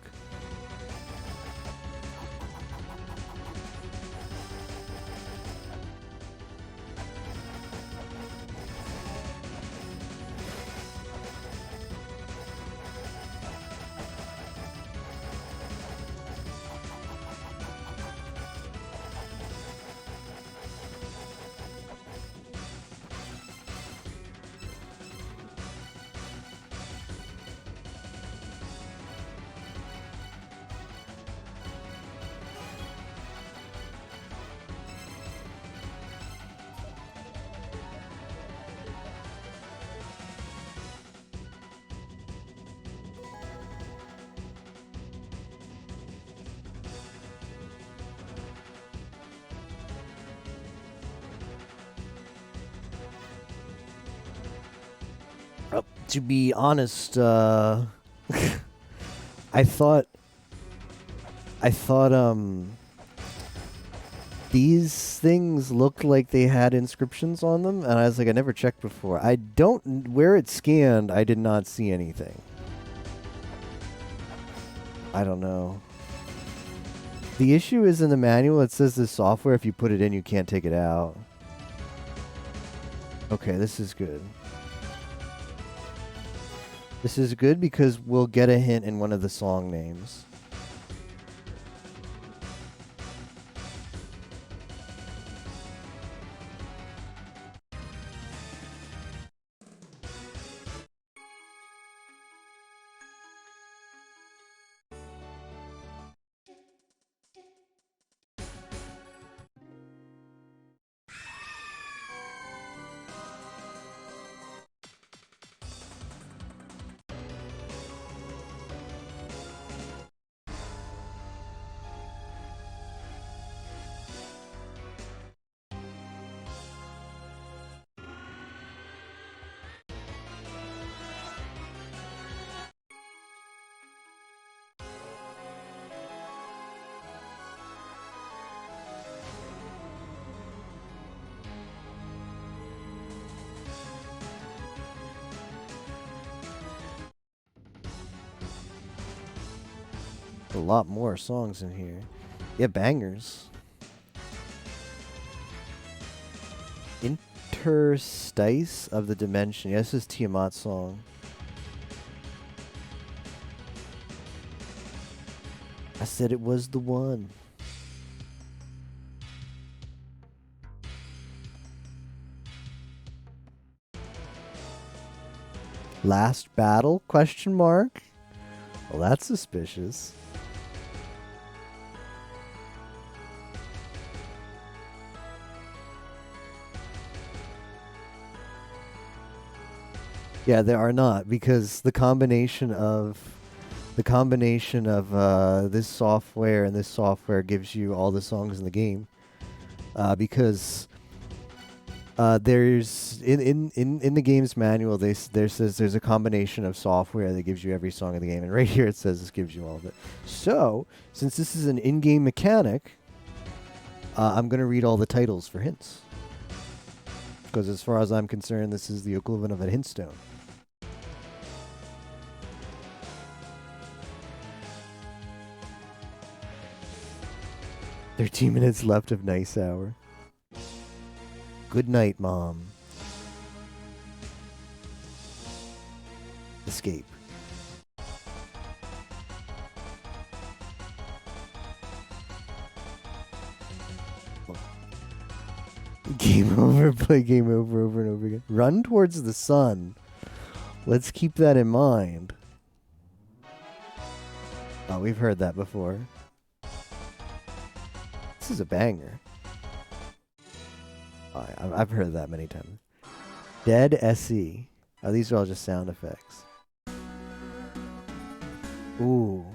To be honest, I thought these things looked like they had inscriptions on them, and I was like, I never checked before. I don't, where it's scanned, I did not see anything. I don't know. The issue is in the manual, it says this software, if you put it in, you can't take it out. Okay, this is good. This is good because we'll get a hint in one of the song names. A lot more songs in here. Yeah, bangers. Interstice of the Dimension. Yeah, this is Tiamat's song. I said it was the one. Last battle? Question mark. Well, that's suspicious. Yeah, there are not, because the combination of this software and this software gives you all the songs in the game. Because there's in the game's manual, there says there's a combination of software that gives you every song in the game, and right here it says this gives you all of it. So since this is an in-game mechanic, I'm gonna read all the titles for hints, because as far as I'm concerned, this is the equivalent of a hint stone. 13 minutes left of Nice Hour. Good night, Mom. Escape. Game over. Play game over and over again. Run towards the sun. Let's keep that in mind. Oh, we've heard that before. This is a banger. Oh, I've heard that many times. Dead SE. Oh, these are all just sound effects. Ooh.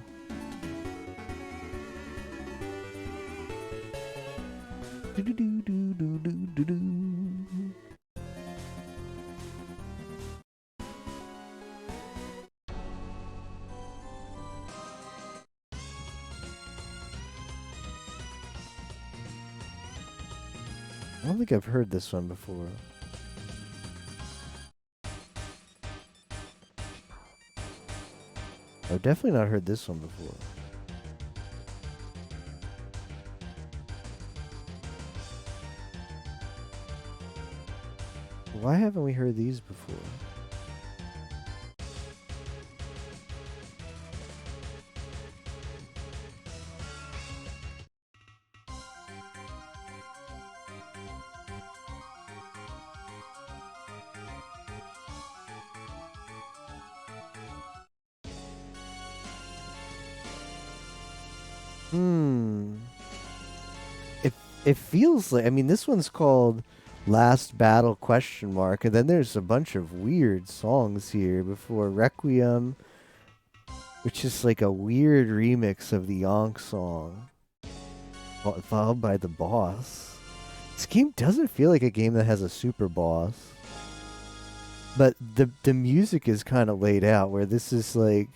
I don't think I've heard this one before. I've definitely not heard this one before. Why haven't we heard these before? It feels like, I mean, this one's called Last Battle question mark, and then there's a bunch of weird songs here before Requiem, which is like a weird remix of the Yonk song, followed by The Boss. This game doesn't feel like a game that has a super boss, but the music is kind of laid out where this is like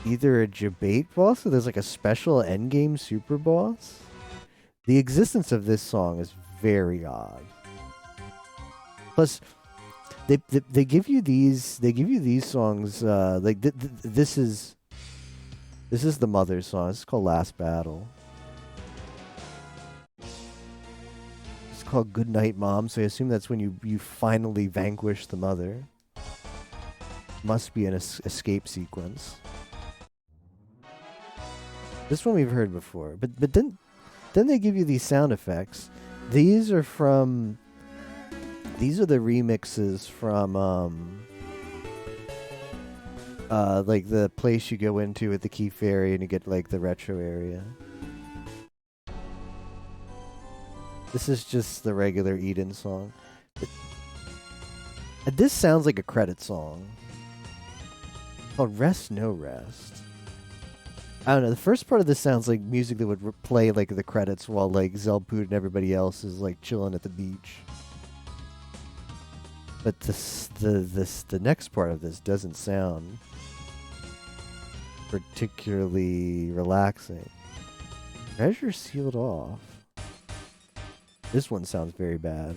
either a debate boss or there's like a special endgame super boss. The existence of this song is very odd. Plus, they give you these songs like this is the Mother's song. It's called Last Battle. It's called Good Night, Mom. So I assume that's when you finally vanquish the mother. Must be an escape sequence. This one we've heard before, but then they give you these sound effects. These are the remixes from like the place you go into at the Key Ferry and you get like the retro area. This is just the regular Eden song. This sounds like a credit song called Rest No Rest. I don't know. The first part of this sounds like music that would play like the credits while like Zelput and everybody else is like chilling at the beach. But the next part of this doesn't sound particularly relaxing. Treasure sealed off. This one sounds very bad.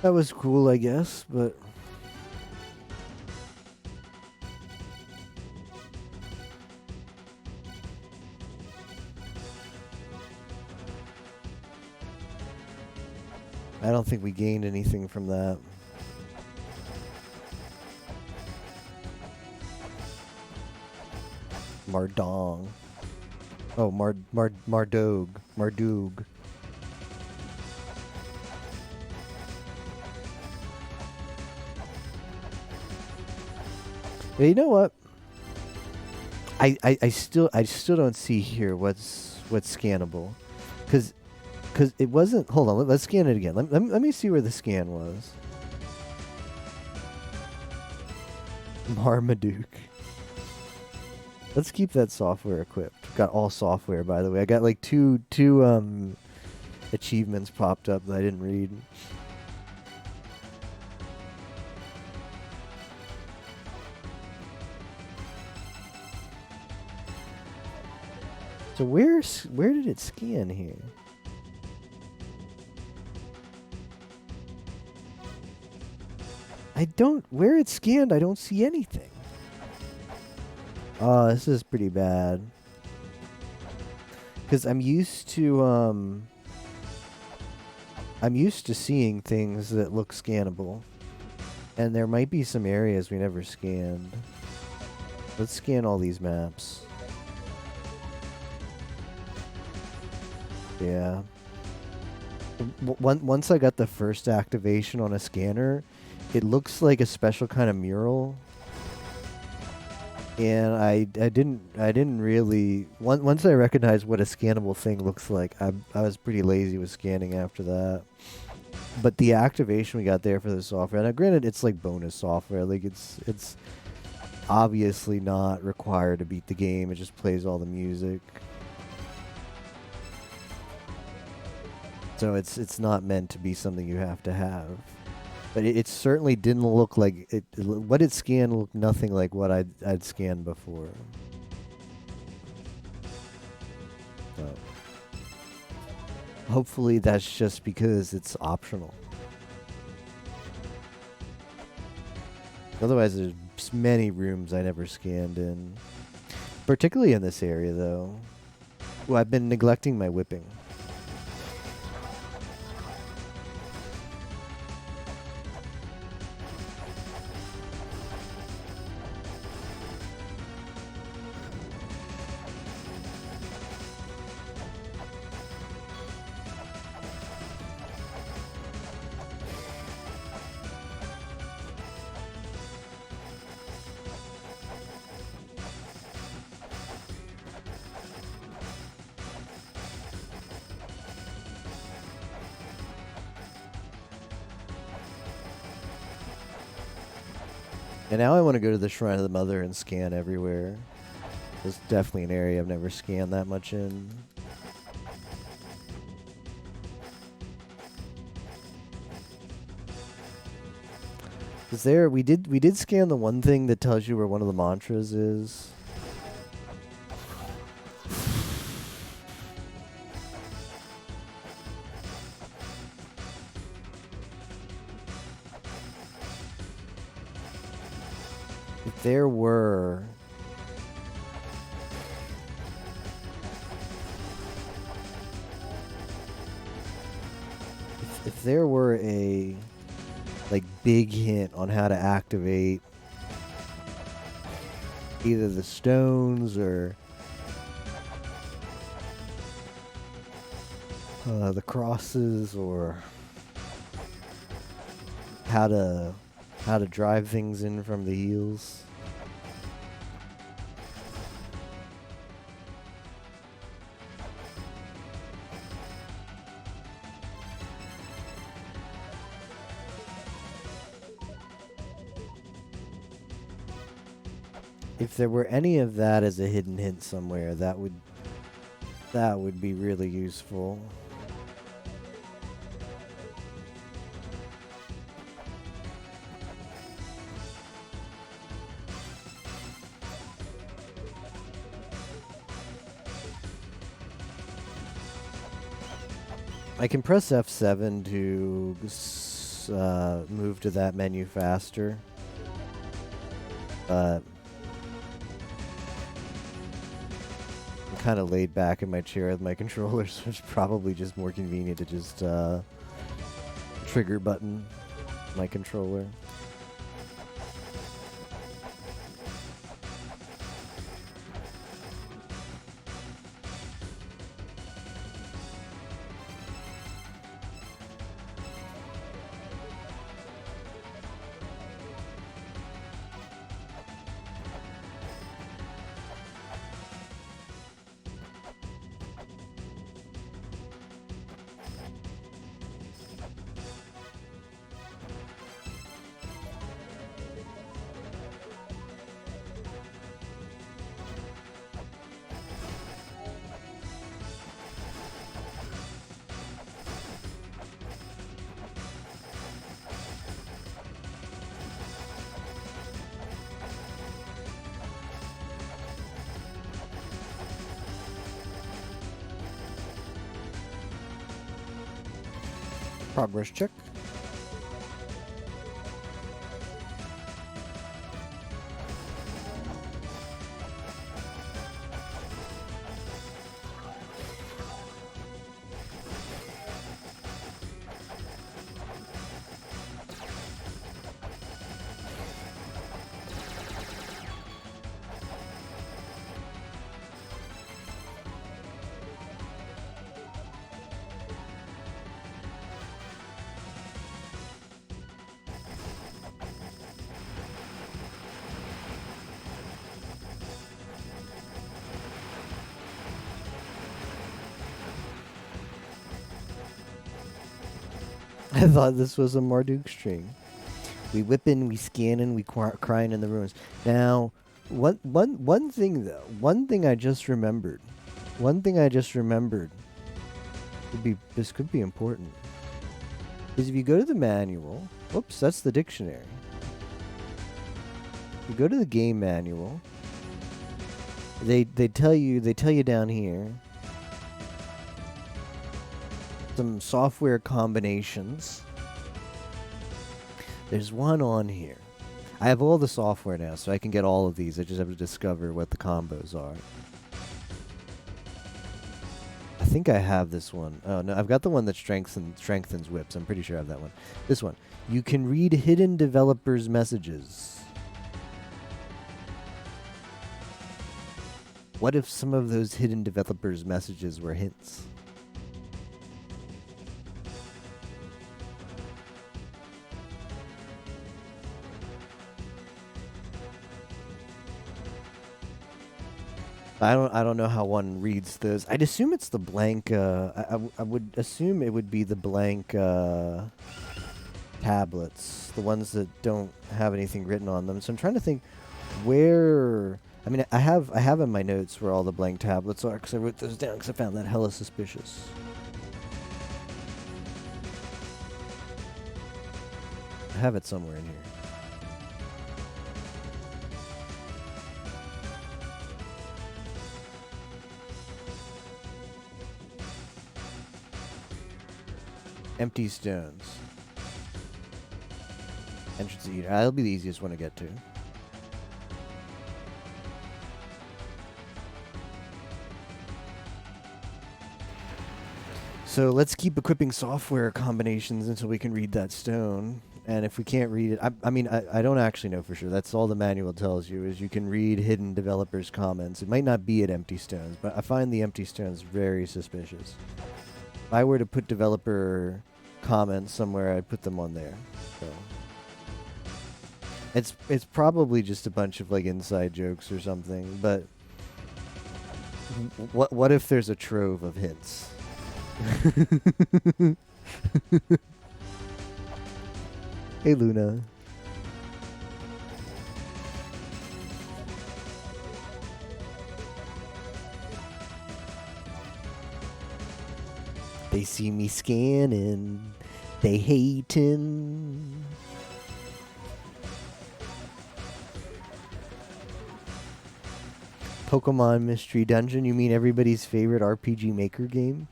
That was cool, I guess, but I don't think we gained anything from that. Mardong. Oh, Mardog. Mardug. Yeah, you know what? I still don't see here what's scannable, because it wasn't. Hold on, let's scan it again. Let me see where the scan was. Marmaduke. Let's keep that software equipped. Got all software, by the way. I got like two achievements popped up that I didn't read. So where did it scan here? Where it scanned, I don't see anything. Oh, this is pretty bad. Because I'm used to seeing things that look scannable. And there might be some areas we never scanned. Let's scan all these maps. Yeah. Once I got the first activation on a scanner, it looks like a special kind of mural. And I didn't really once I recognized what a scannable thing looks like, I was pretty lazy with scanning after that. But the activation we got there for the software, now granted it's like bonus software, like it's obviously not required to beat the game, it just plays all the music. So it's not meant to be something you have to have. But it certainly didn't look like it. What it scanned looked nothing like what I'd scanned before. So hopefully that's just because it's optional. Otherwise, there's many rooms I never scanned in. Particularly in this area, though. Well, I've been neglecting my whipping. And now I want to go to the Shrine of the Mother and scan everywhere. It's definitely an area I've never scanned that much in. Is there? We did scan the one thing that tells you where one of the mantras is. There were if there were a like big hint on how to activate either the stones or the crosses, or how to drive things in from the heels. If there were any of that as a hidden hint somewhere, that would be really useful. I can press F7 to move to that menu faster. But I'm kind of laid back in my chair with my controller, so it's probably just more convenient to just trigger button, my controller. Progress check. I thought this was a Marduk string. We whipping, we scanning, we crying in the ruins. Now, one thing though, one thing I just remembered. This could be important. Is if you go to the manual, whoops, that's the dictionary. You go to the game manual. They tell you down here some software combinations. There's one on here. I have all the software now, so I can get all of these. I just have to discover what the combos are. I think I have this one. Oh, no, I've got the one that strengthens whips. I'm pretty sure I have that one. This one. You can read hidden developers' messages. What if some of those hidden developers' messages were hints? I don't know how one reads those. I'd assume it's the blank. I would assume it would be the blank tablets, the ones that don't have anything written on them. So I'm trying to think where. I mean, I have in my notes where all the blank tablets are because I wrote those down because I found that hella suspicious. I have it somewhere in here. Empty stones. Entrance eater. That'll be the easiest one to get to. So let's keep equipping software combinations until we can read that stone. And if we can't read it, I mean, I don't actually know for sure. That's all the manual tells you, is you can read hidden developers' comments. It might not be at empty stones, but I find the empty stones very suspicious. If I were to put developer comments somewhere, I'd put them on there. So it's probably just a bunch of like inside jokes or something. But what if there's a trove of hints? Hey, Luna. They see me scanning. They hating. Pokemon Mystery Dungeon? You mean everybody's favorite RPG Maker game?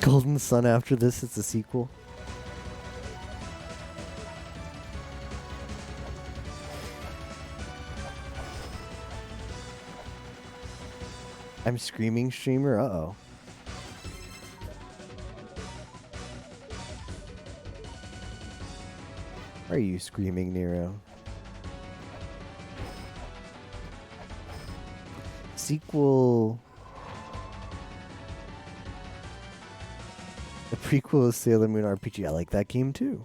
Golden Sun after this. It's a sequel. I'm screaming streamer. Uh-oh. Why are you screaming, Nero? Sequel. The prequel is Sailor Moon RPG. I like that game too.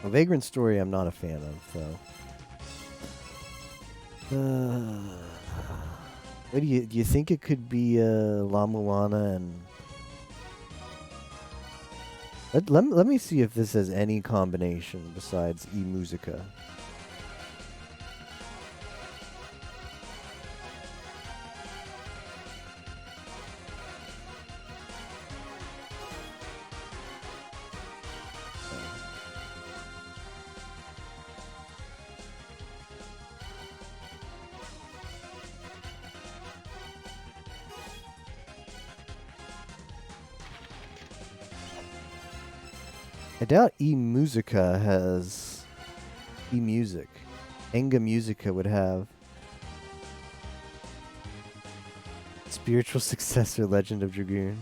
A Vagrant Story I'm not a fan of, though. What do you think it could be La Mulana and... Let me see if this has any combination besides eMusica. I doubt eMusica has eMusic. Enga Musica would have spiritual successor Legend of Dragoon.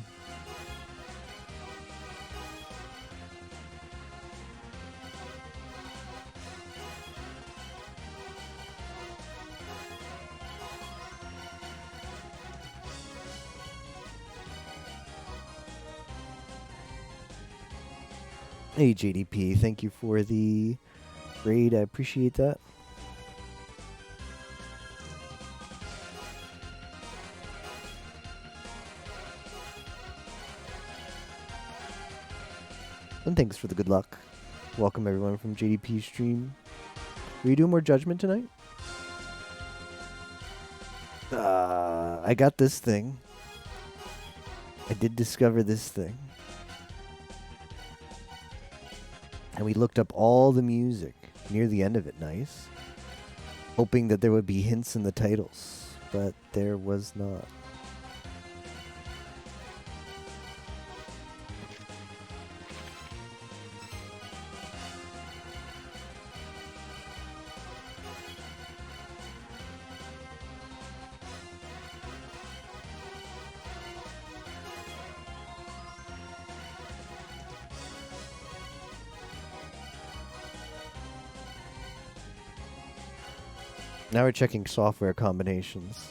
Hey JDP, thank you for the raid. I appreciate that. And thanks for the good luck. Welcome everyone from JDP stream. Are you doing more Judgment tonight? I got this thing. I did discover this thing. And we looked up all the music near the end of it, nice. Hoping that there would be hints in the titles, but there was not. Now we're checking software combinations.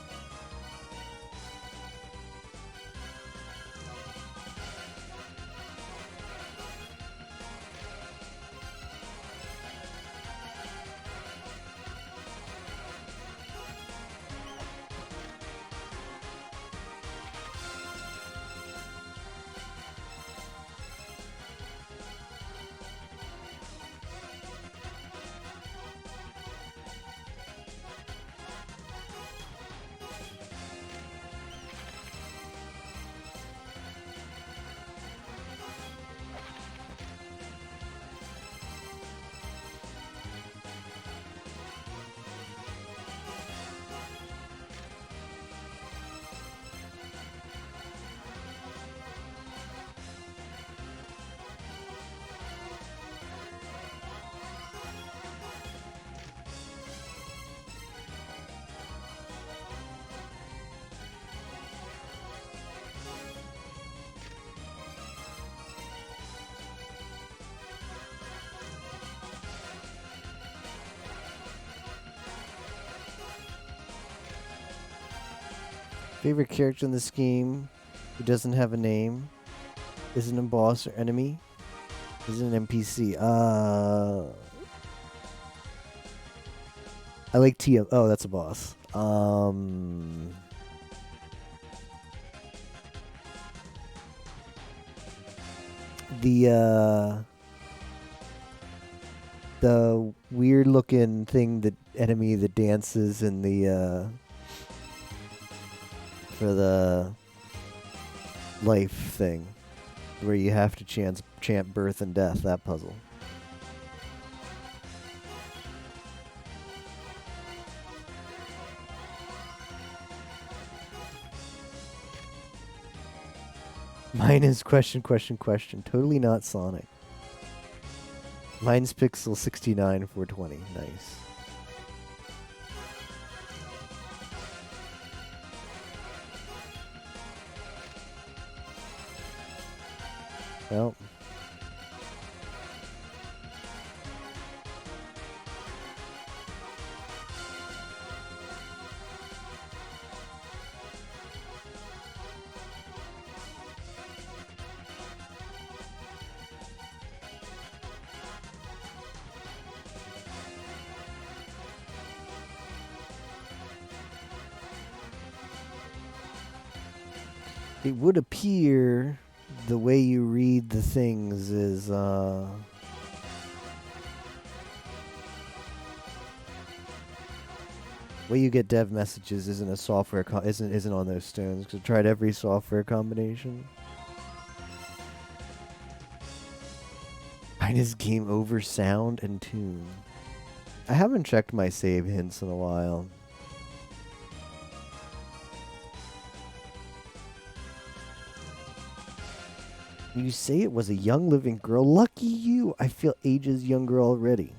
Favorite character in this game? Who doesn't have a name? Isn't a boss or enemy? Isn't an NPC? I like TM. Oh, that's a boss. The weird looking thing, the enemy that dances in the for the life thing, where you have to chant birth and death. That puzzle. Mine is question. Totally not Sonic. Mine's Pixel 69 420. Nice. Well. It would appear the way you read the things is way you get dev messages isn't a software isn't on those stones, because I tried every software combination. Mine is game over sound and tune. I haven't checked my save hints in a while. You say it was a young living girl. Lucky you. I feel ages younger already.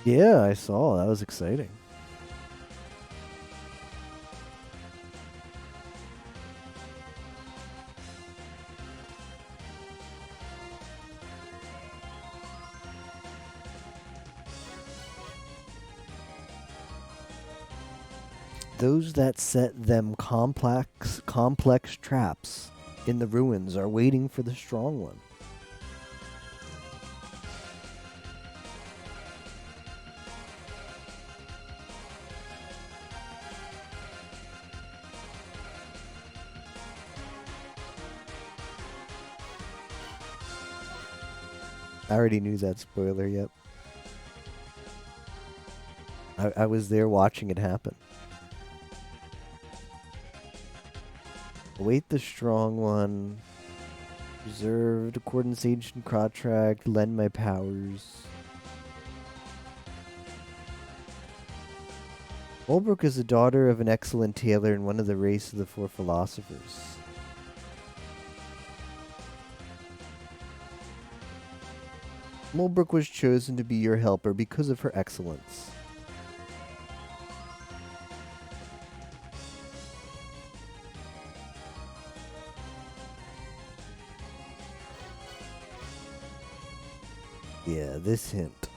Yeah, I saw. That was exciting. Those that set them complex traps in the ruins are waiting for the strong one. I already knew that spoiler, yep. I was there watching it happen. Await the strong one. Reserved accordance ancient contract. Lend my powers. Mulbrook is the daughter of an excellent tailor and one of the race of the four philosophers. Mulbrook was chosen to be your helper because of her excellence. Yeah, this hint.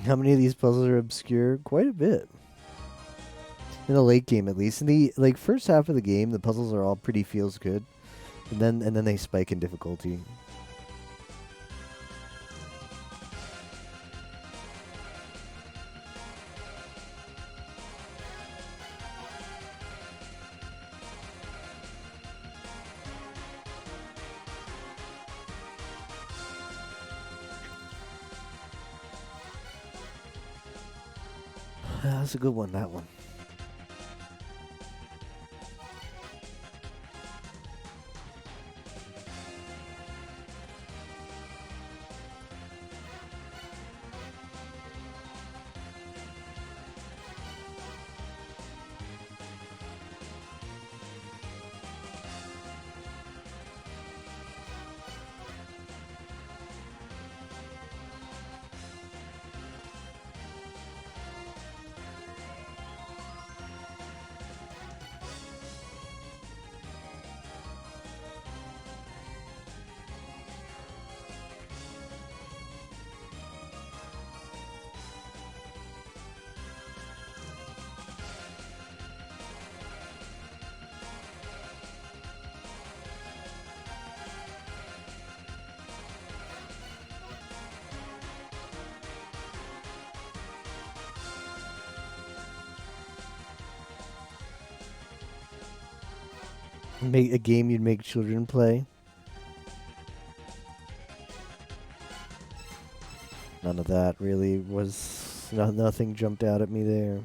How many of these puzzles are obscure? Quite a bit. In the late game, at least. In the first half of the game, the puzzles are all pretty feels good, and then they spike in difficulty. That's a good one. That one. Make a game you'd make children play. None of that really was. Nothing jumped out at me there.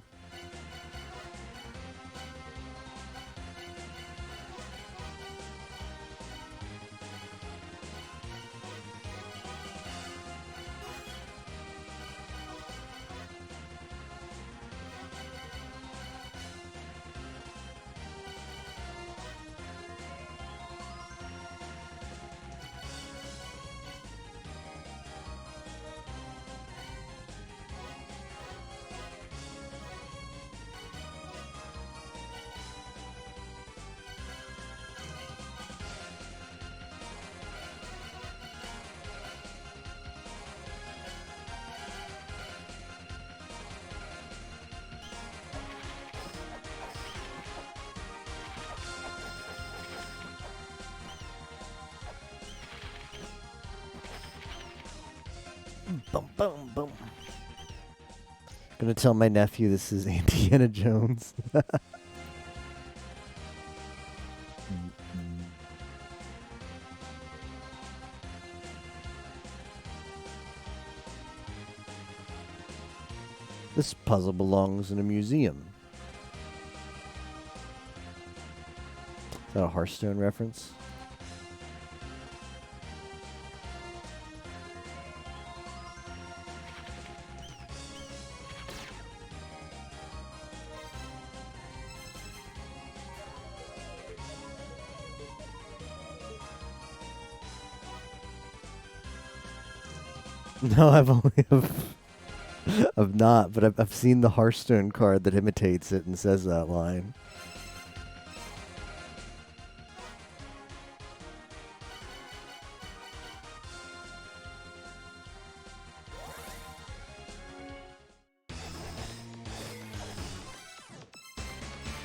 Boom, boom, boom. Gonna tell my nephew this is Indiana Jones. This puzzle belongs in a museum. Is that a Hearthstone reference? No, I've not, but I've seen the Hearthstone card that imitates it and says that line.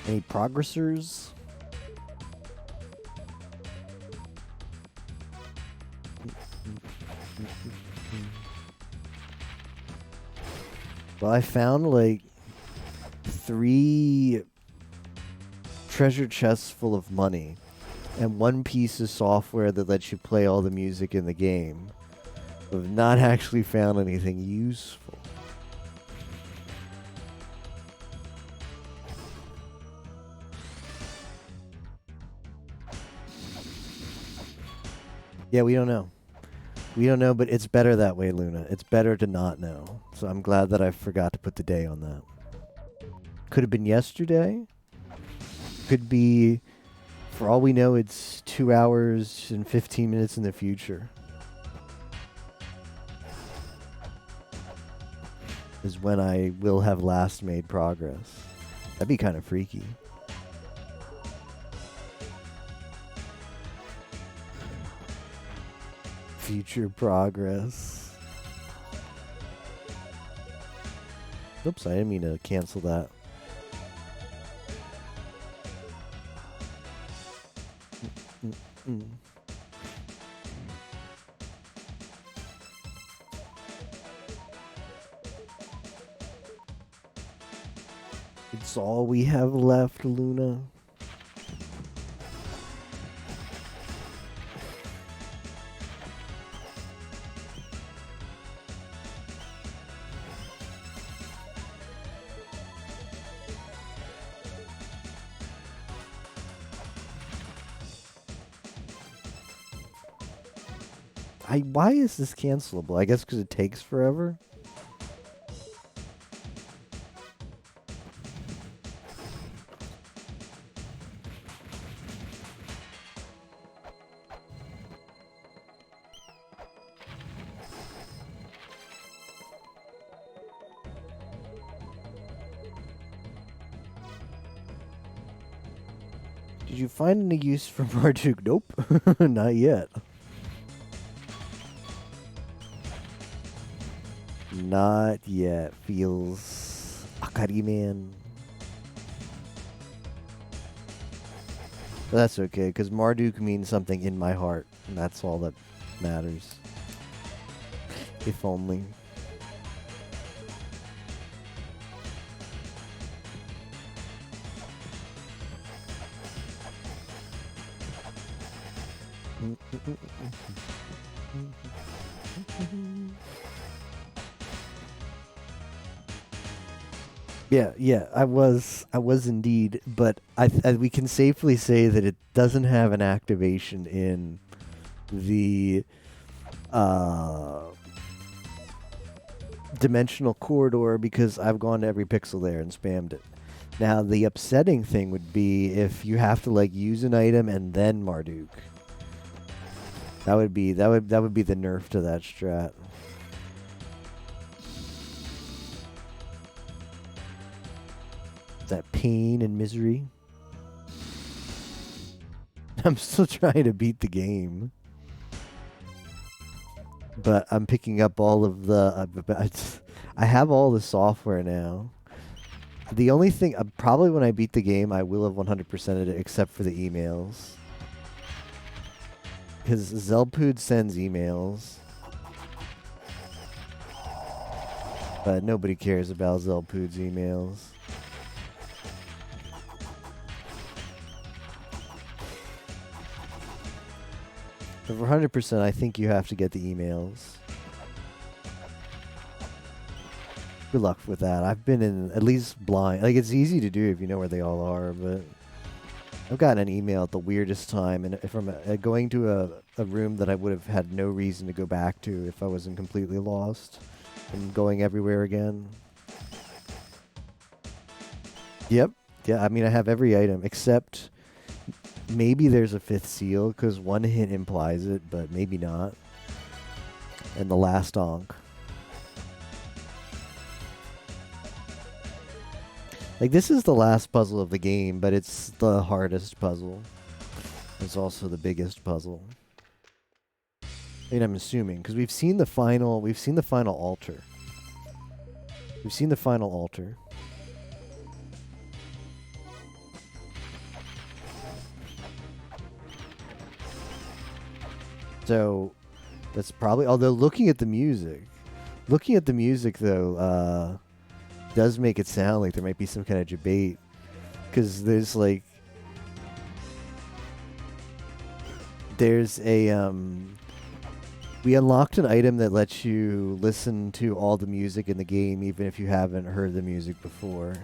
Any progressors? Well, I found like 3 treasure chests full of money and 1 piece of software that lets you play all the music in the game. I've not actually found anything useful. Yeah, we don't know. We don't know, but it's better that way, Luna. It's better to not know. So I'm glad that I forgot to put the day on that. Could have been yesterday. Could be, for all we know, it's 2 hours and 15 minutes in the future. Is when I will have last made progress. That'd be kind of freaky. Future progress. Oops, I didn't mean to cancel that. Mm. It's all we have left, Luna. Why is this cancelable? I guess because it takes forever. Did you find any use for Marduk? Nope, not yet. Not yet. Feels Akari man. But that's okay, because Marduk means something in my heart, and that's all that matters. If only. Yeah, I was indeed, but we can safely say that it doesn't have an activation in the dimensional corridor because I've gone to every pixel there and spammed it. Now the upsetting thing would be if you have to like use an item and then Marduk. That would be the nerf to that strat. That pain and misery. I'm still trying to beat the game. But I'm picking up all of the... I have all the software now. The only thing... probably when I beat the game, I will have 100%ed it, except for the emails. Because Zelpood sends emails. But nobody cares about Zelpood's emails. But for 100%, I think you have to get the emails. Good luck with that. I've been in at least blind. Like, it's easy to do if you know where they all are, but I've gotten an email at the weirdest time, and from going to a room that I would have had no reason to go back to if I wasn't completely lost, and going everywhere again. Yep. Yeah, I mean, I have every item except... maybe there's a fifth seal, because one hint implies it, but maybe not. And the last Ankh. Like, this is the last puzzle of the game, but it's the hardest puzzle. It's also the biggest puzzle. I mean, I'm assuming, because we've seen the final altar. We've seen the final altar. So that's probably, although looking at the music though, does make it sound like there might be some kind of debate, because there's a we unlocked an item that lets you listen to all the music in the game even if you haven't heard the music before.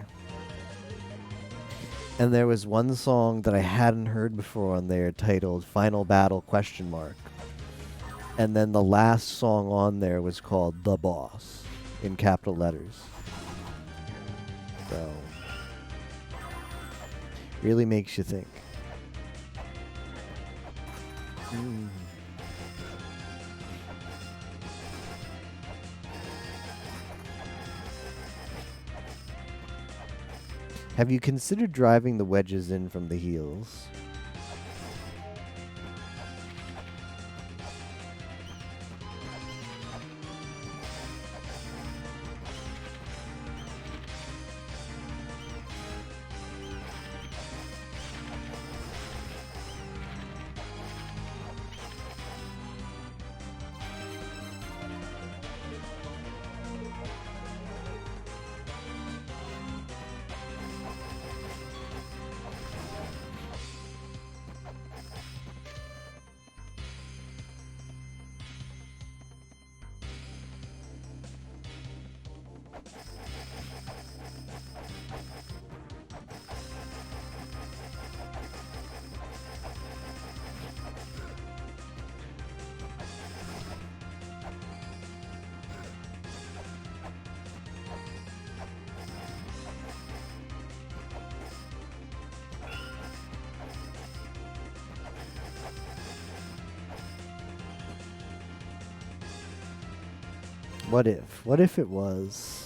And there was one song that I hadn't heard before on there titled Final Battle ? And then the last song on there was called The Boss in capital letters. So, really makes you think. Have you considered driving the wedges in from the heels? What if? What if it was?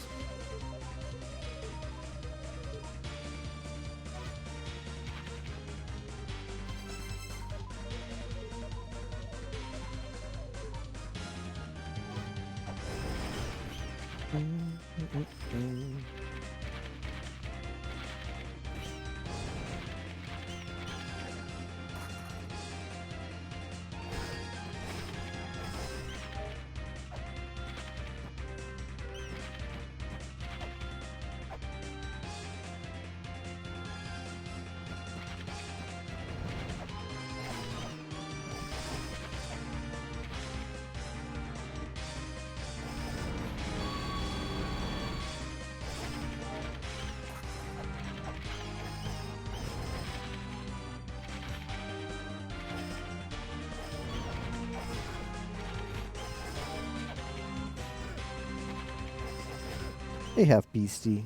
Hey, Half Beastie.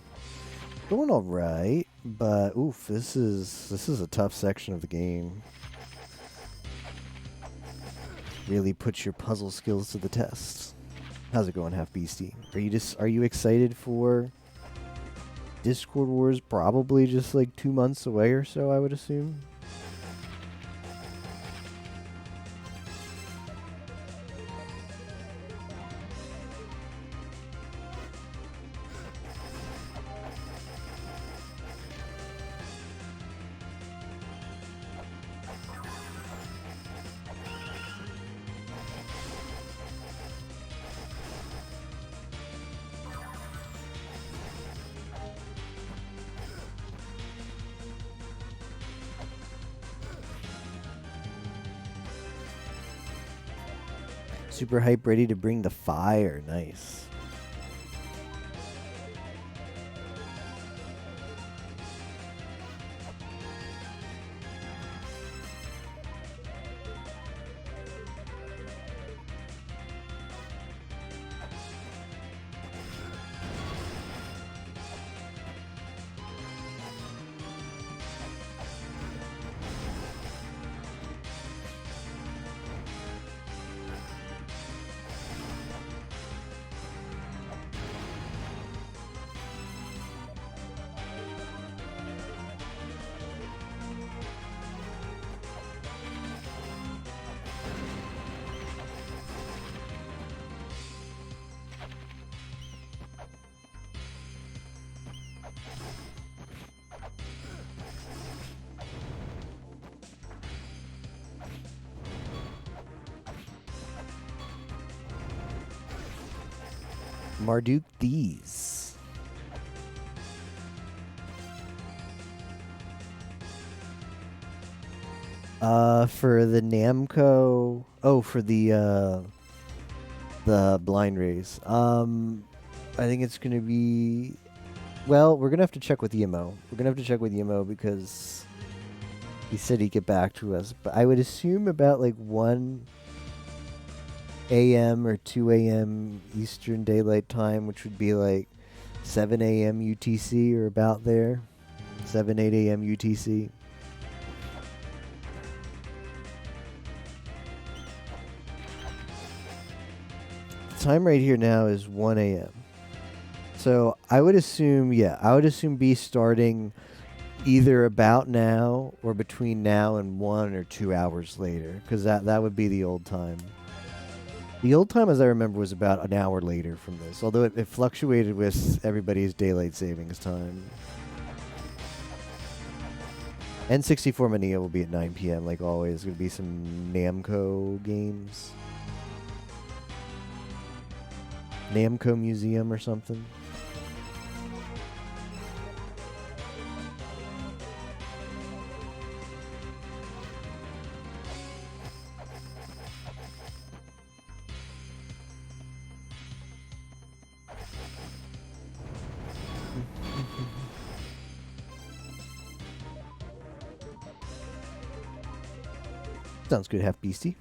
Going all right, but oof, this is a tough section of the game. Really puts your puzzle skills to the test. How's it going, Half Beastie? Are you excited for Discord Wars? Probably just like 2 months away or so, I would assume. Super hype, ready to bring the fire. Nice. Marduk these. For the Namco. Oh, for the blind race. I think it's gonna be. Well, we're gonna have to check with Yemo. We're gonna have to check with Yemo because he said he'd get back to us. But I would assume about like 1 a.m. or 2 a.m. Eastern Daylight Time, which would be like 7 a.m. UTC or about there. 7, 8 a.m. UTC. The time right here now is 1 a.m. So I would assume, be starting either about now or between now and 1 or 2 hours later, because that would be the old time. The old time, as I remember, was about an hour later from this, although it fluctuated with everybody's daylight savings time. N64 Mania will be at 9 p.m. like always. There's going to be some Namco games. Namco Museum or something. Sounds good, Half Beastie.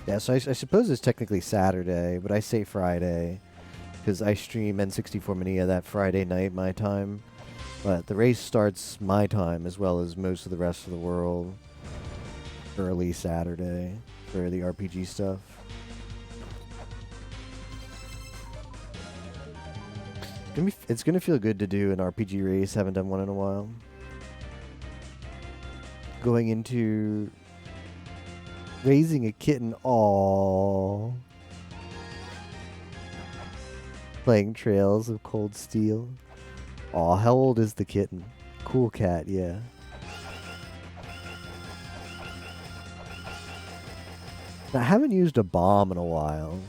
Yeah, so I suppose it's technically Saturday, but I say Friday because I stream N64 Mania that Friday night my time, but the race starts my time as well as most of the rest of the world early Saturday for the RPG stuff. It's gonna feel good to do an RPG race. Haven't done one in a while. Going into raising a kitten. Aww. Playing Trails of Cold Steel. Aw, how old is the kitten? Cool cat, yeah. I haven't used a bomb in a while.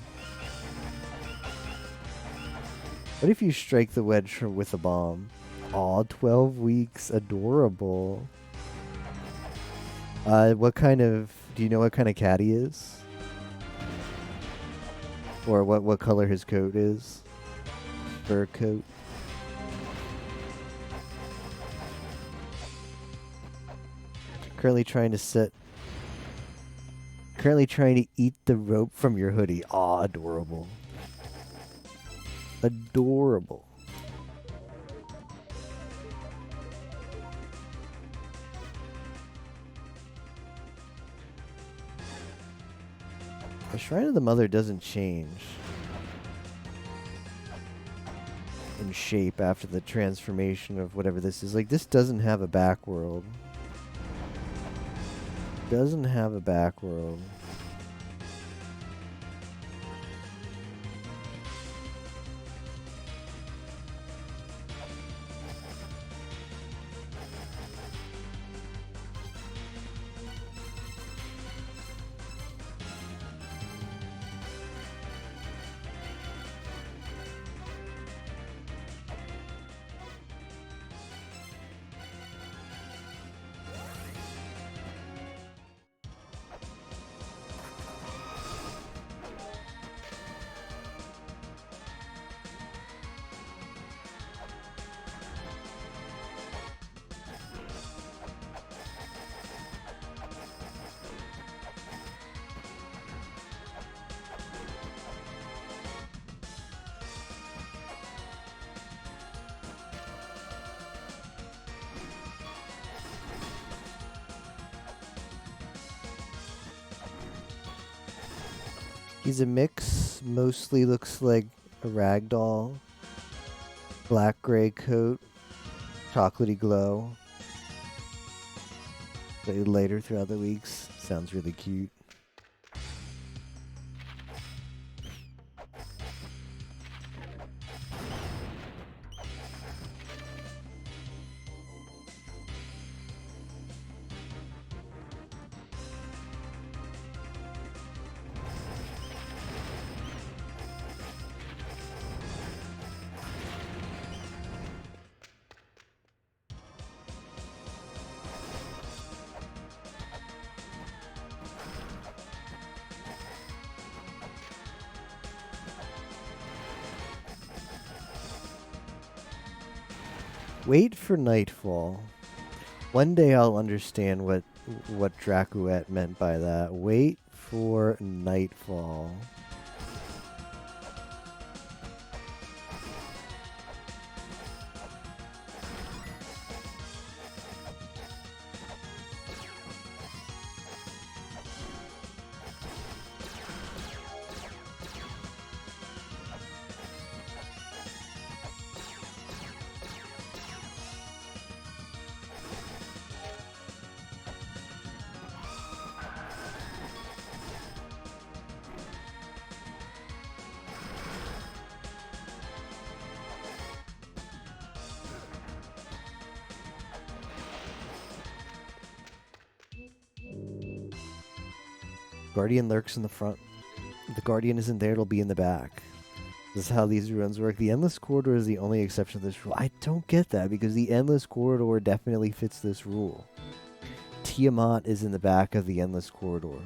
What if you strike the wedge with a bomb? Aw, 12 weeks. Adorable. What kind of... Do you know what kind of cat he is? Or what color his coat is? Fur coat. Currently trying to eat the rope from your hoodie. Aw, adorable. Adorable. The Shrine of the Mother doesn't change in shape after the transformation of whatever this is. Like, this doesn't have a back world. Doesn't have a back world. He's a mix, mostly looks like a ragdoll. Black gray coat, chocolatey glow. Later throughout the weeks, sounds really cute. Wait for nightfall. One day I'll understand what Dracuette meant by that. Wait for nightfall. Guardian lurks in the front. If the Guardian isn't there, it'll be in the back. This is how these runs work. The Endless Corridor is the only exception to this rule. I don't get that, because the Endless Corridor definitely fits this rule. Tiamat is in the back of the Endless Corridor.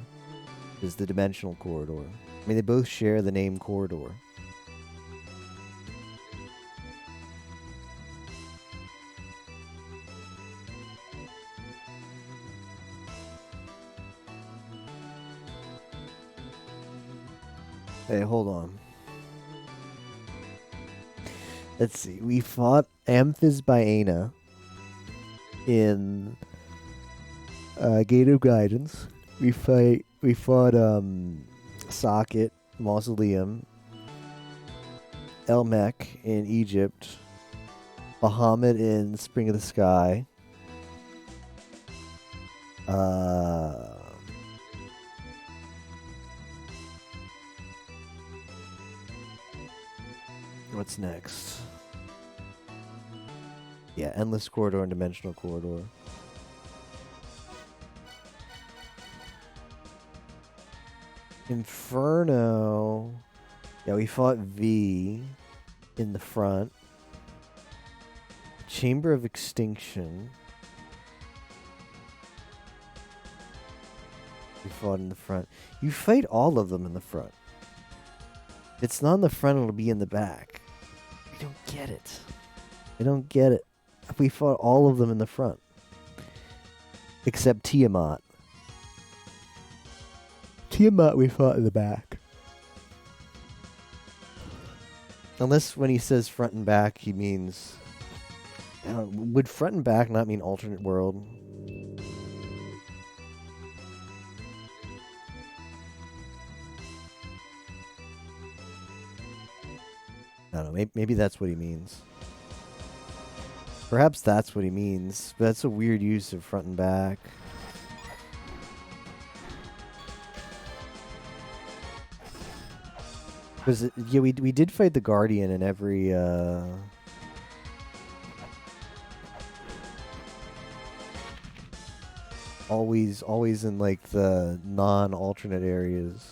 Is the Dimensional Corridor. I mean, they both share the name Corridor. Hey, hold on. Let's see. We fought Amphisbaena in Gate of Guidance. We fought Socket Mausoleum, Elmech in Egypt, Bahamut in Spring of the Sky. What's next? Yeah, Endless Corridor and Dimensional Corridor. Inferno. Yeah, we fought V in the front. Chamber of Extinction. We fought in the front. You fight all of them in the front. If it's not in the front, it'll be in the back. I don't get it. I don't get it. We fought all of them in the front. Except Tiamat. Tiamat we fought in the back. Unless when he says front and back, he means... would front and back not mean alternate world? I don't know. Maybe that's what he means. Perhaps that's what he means. But that's a weird use of front and back. Because yeah, we did fight the Guardian in every. Always in like the non-alternate areas.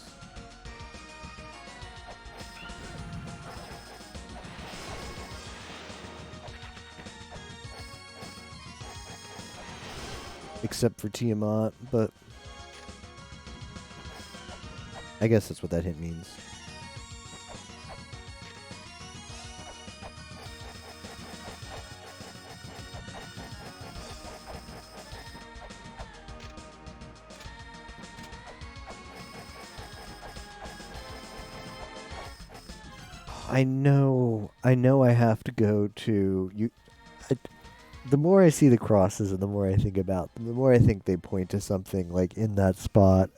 Except for Tiamat, but I guess that's what that hint means. I know I have to go to you. The more I see the crosses and the more I think about them, the more I think they point to something like in that spot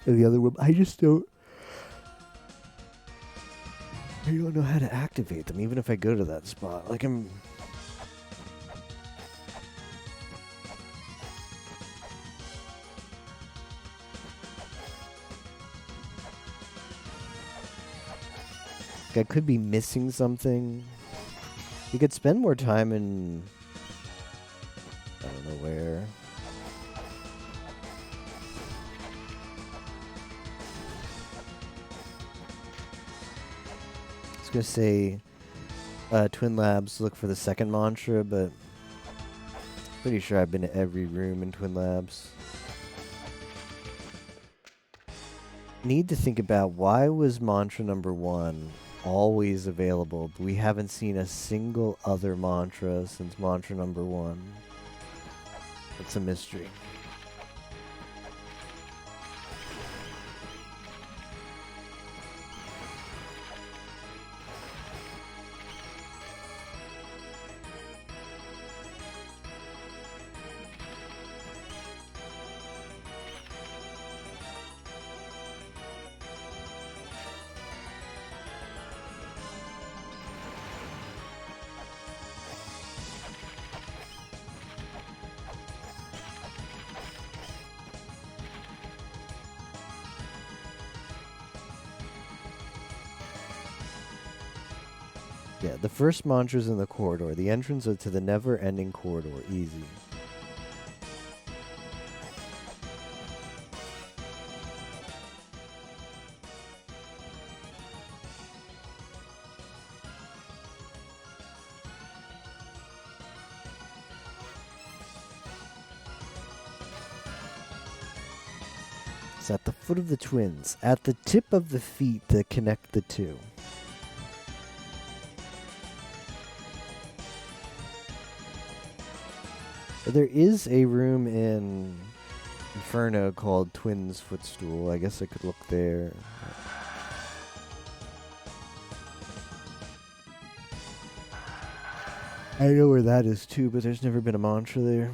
in the other room. I don't know how to activate them, even if I go to that spot. Like I could be missing something. You could spend more time in... I don't know where. I was going to say Twin Labs, look for the second mantra, but pretty sure I've been to every room in Twin Labs. Need to think about why was mantra number 1 always available, but we haven't seen a single other mantra since mantra number 1. It's a mystery. Yeah, the first mantra's in the corridor. The entrance to the never-ending corridor. Easy. It's at the foot of the twins, at the tip of the feet that connect the two. There is a room in Inferno called Twins Footstool. I guess I could look there. I know where that is too, but there's never been a mantra there.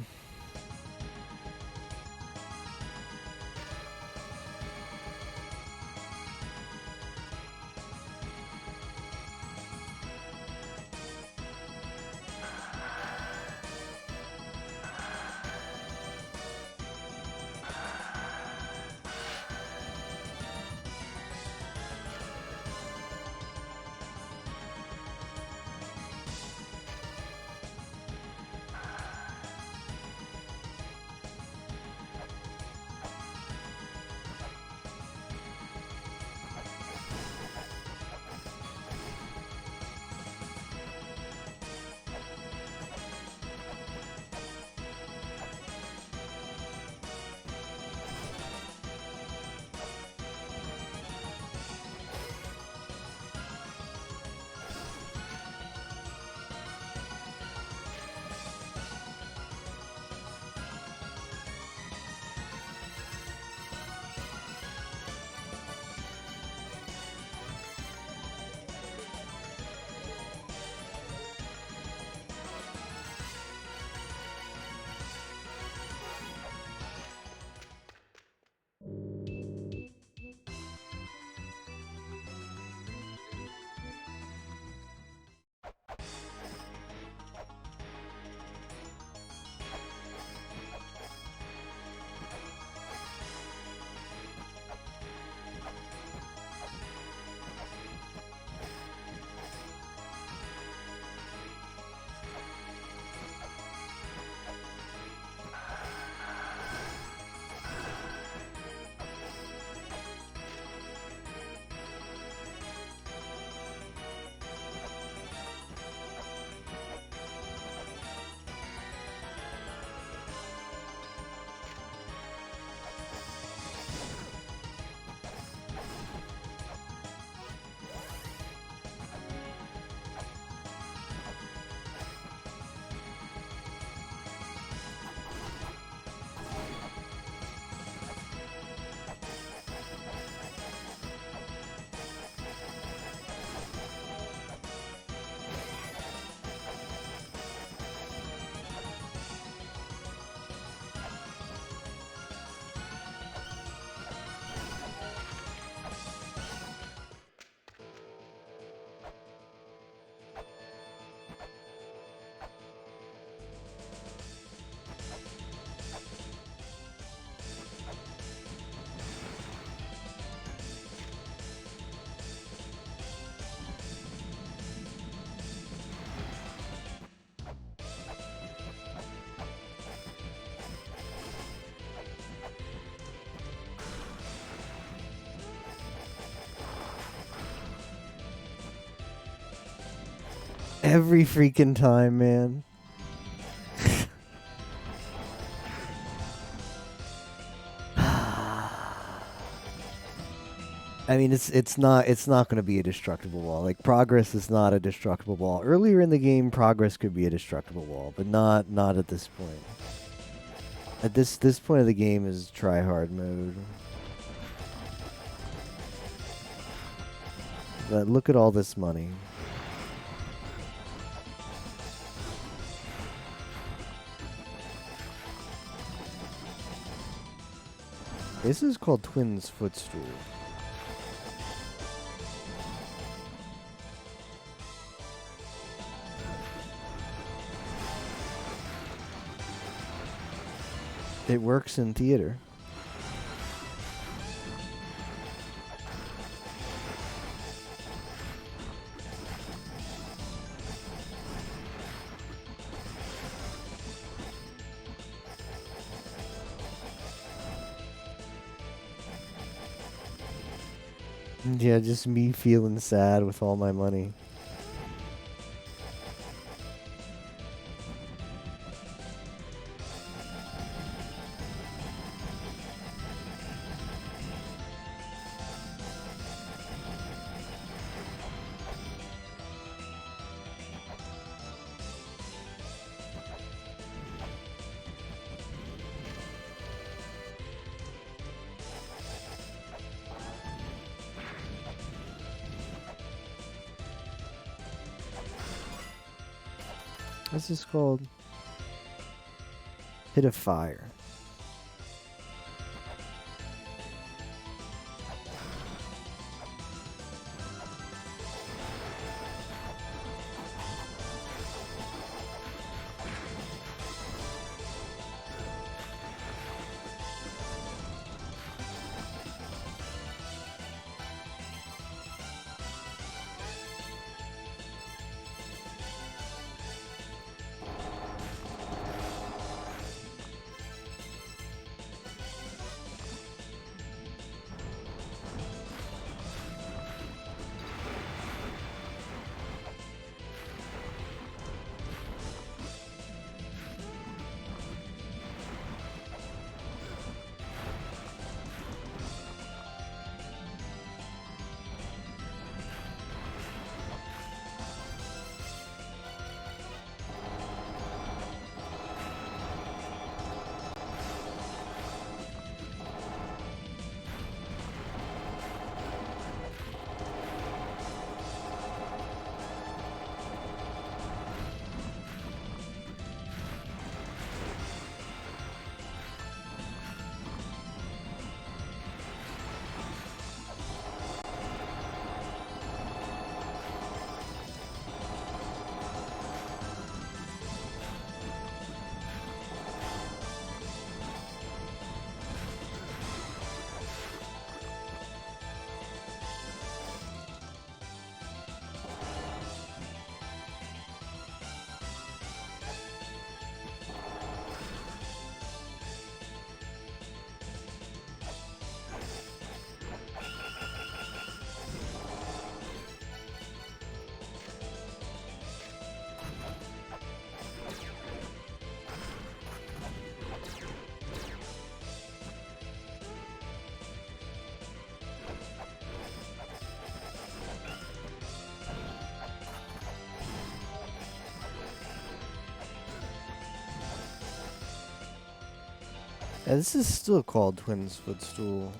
Every freaking time, man. I mean, it's not going to be a destructible wall. Like progress is not a destructible wall. Earlier in the game, progress could be a destructible wall, but not at this point. At this point of the game is try hard mode. But look at all this money. This is called Twin's Footstool. It works in theater. Yeah, just me feeling sad with all my money. This is called Hit of Fire. Yeah, this is still called Twins Footstool.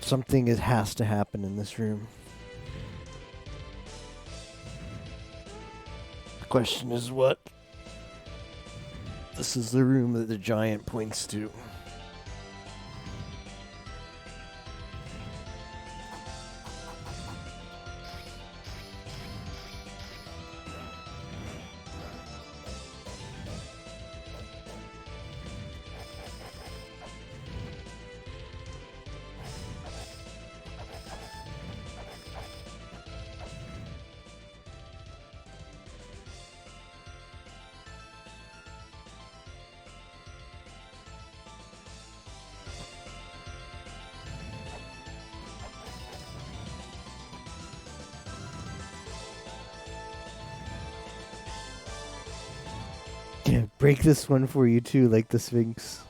Something has to happen in this room. The question is what? This is the room that the giant points to. Yeah, break this one for you too, like the Sphinx.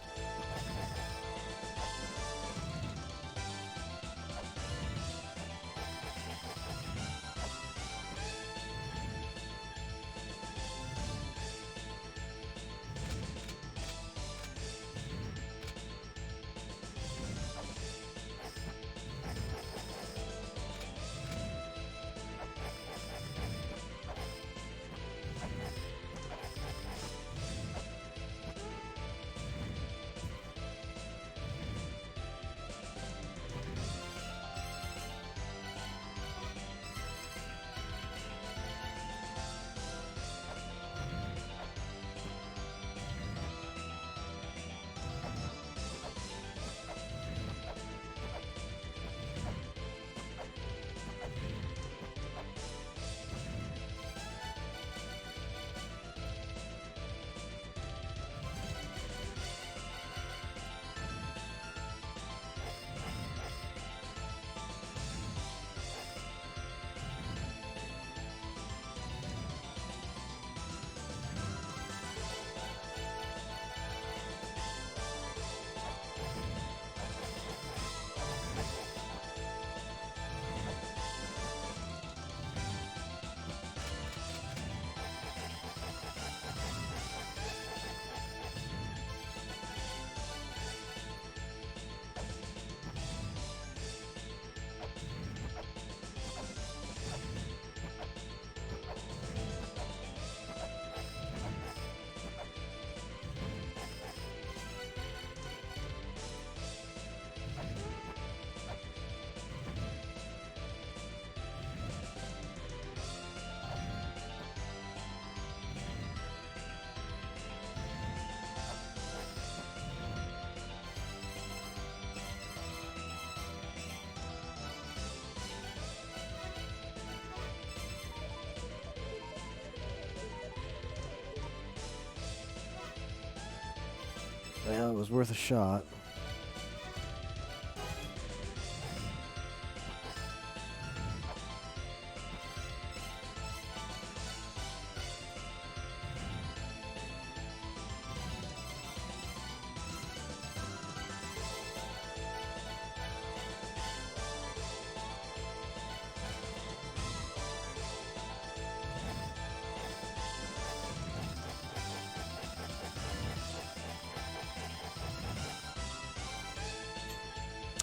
Well, it was worth a shot.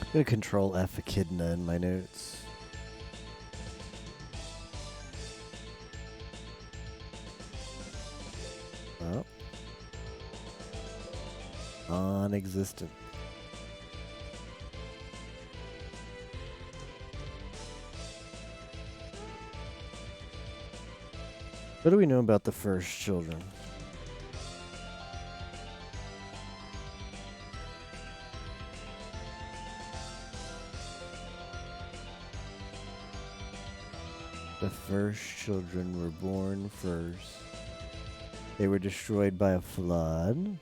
I'm gonna control F Echidna in my notes. Oh. Non-existent. What do we know about the first children? The first children were born first. They were destroyed by a flood.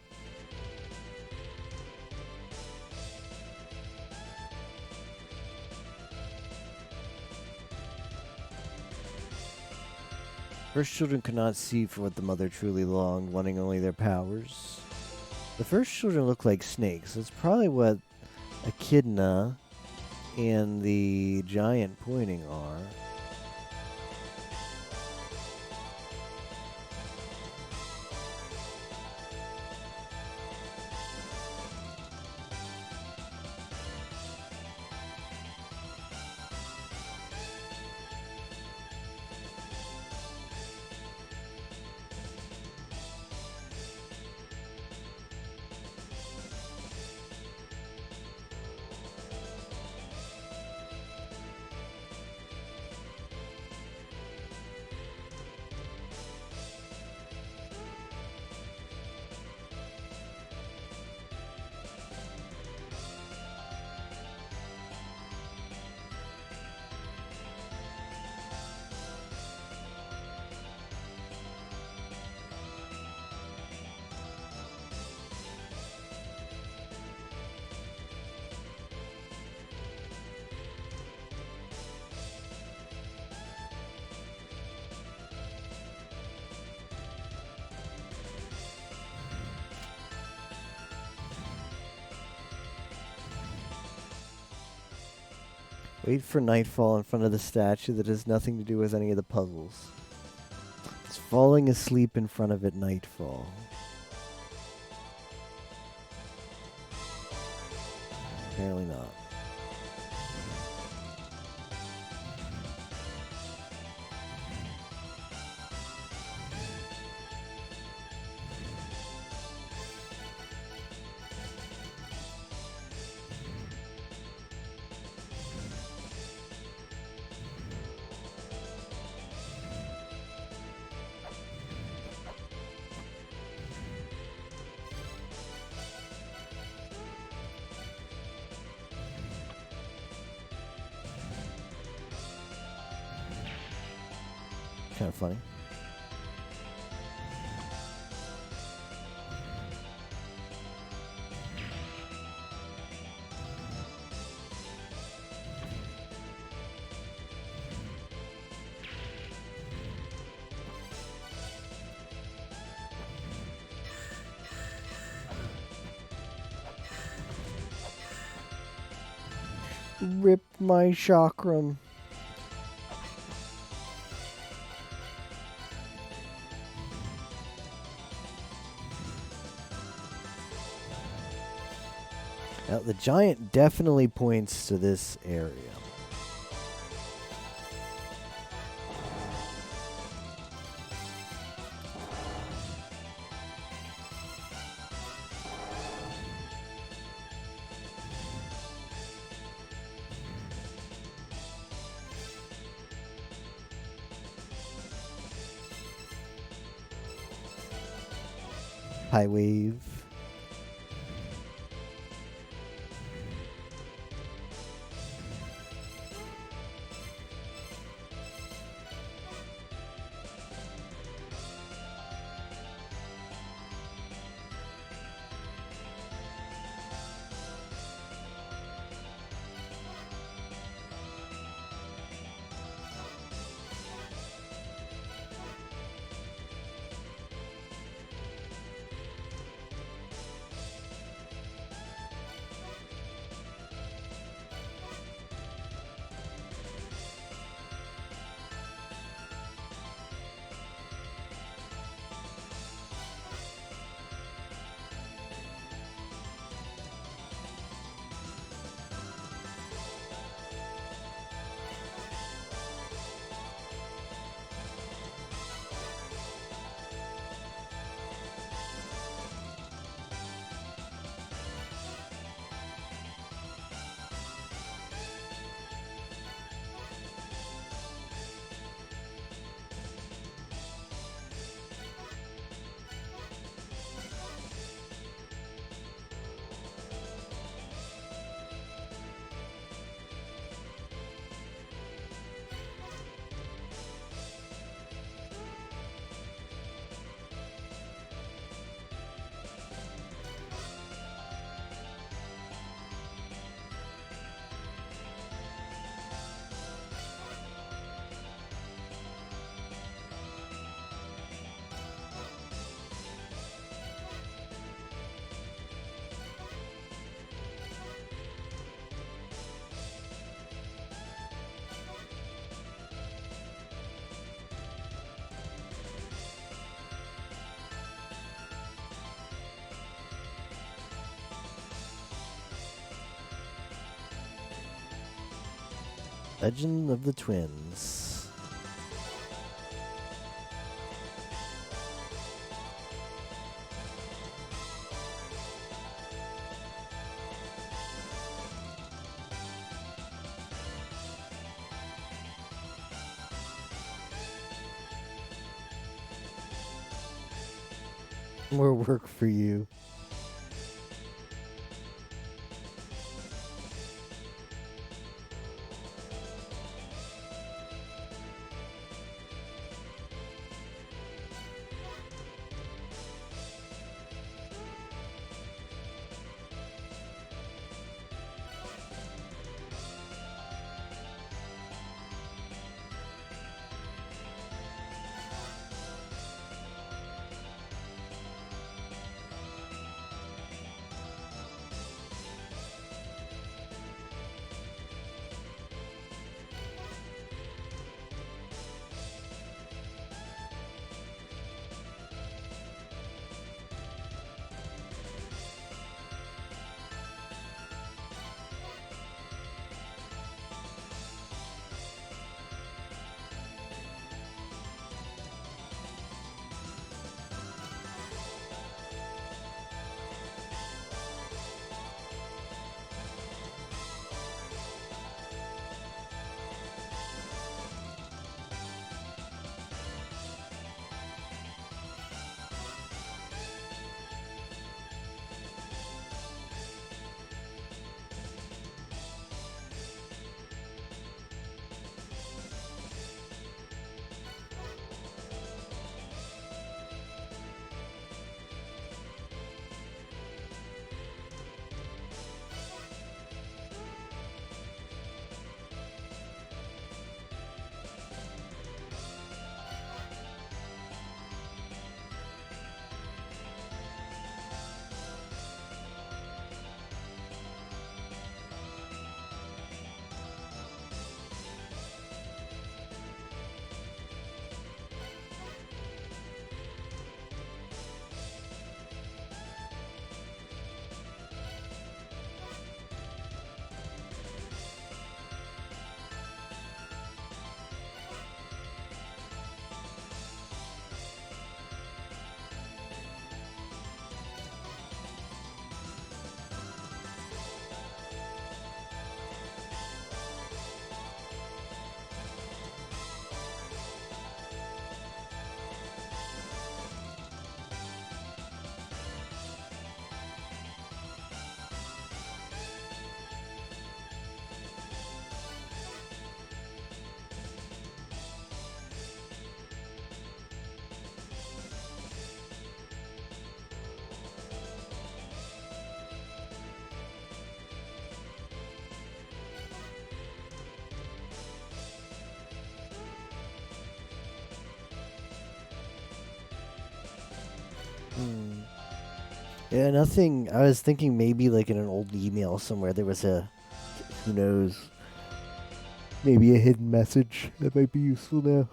First children could not see for what the mother truly longed, wanting only their powers. The first children look like snakes. That's probably what Echidna and the giant pointing are. Wait for nightfall in front of the statue that has nothing to do with any of the puzzles. It's falling asleep in front of it nightfall. Apparently not. Kind of funny. Rip my chakram. Now, the giant definitely points to this area. High wave. Legend of the Twins. More work for you. Hmm. Yeah, nothing. I was thinking maybe like in an old email somewhere there was a, who knows, maybe a hidden message that might be useful now.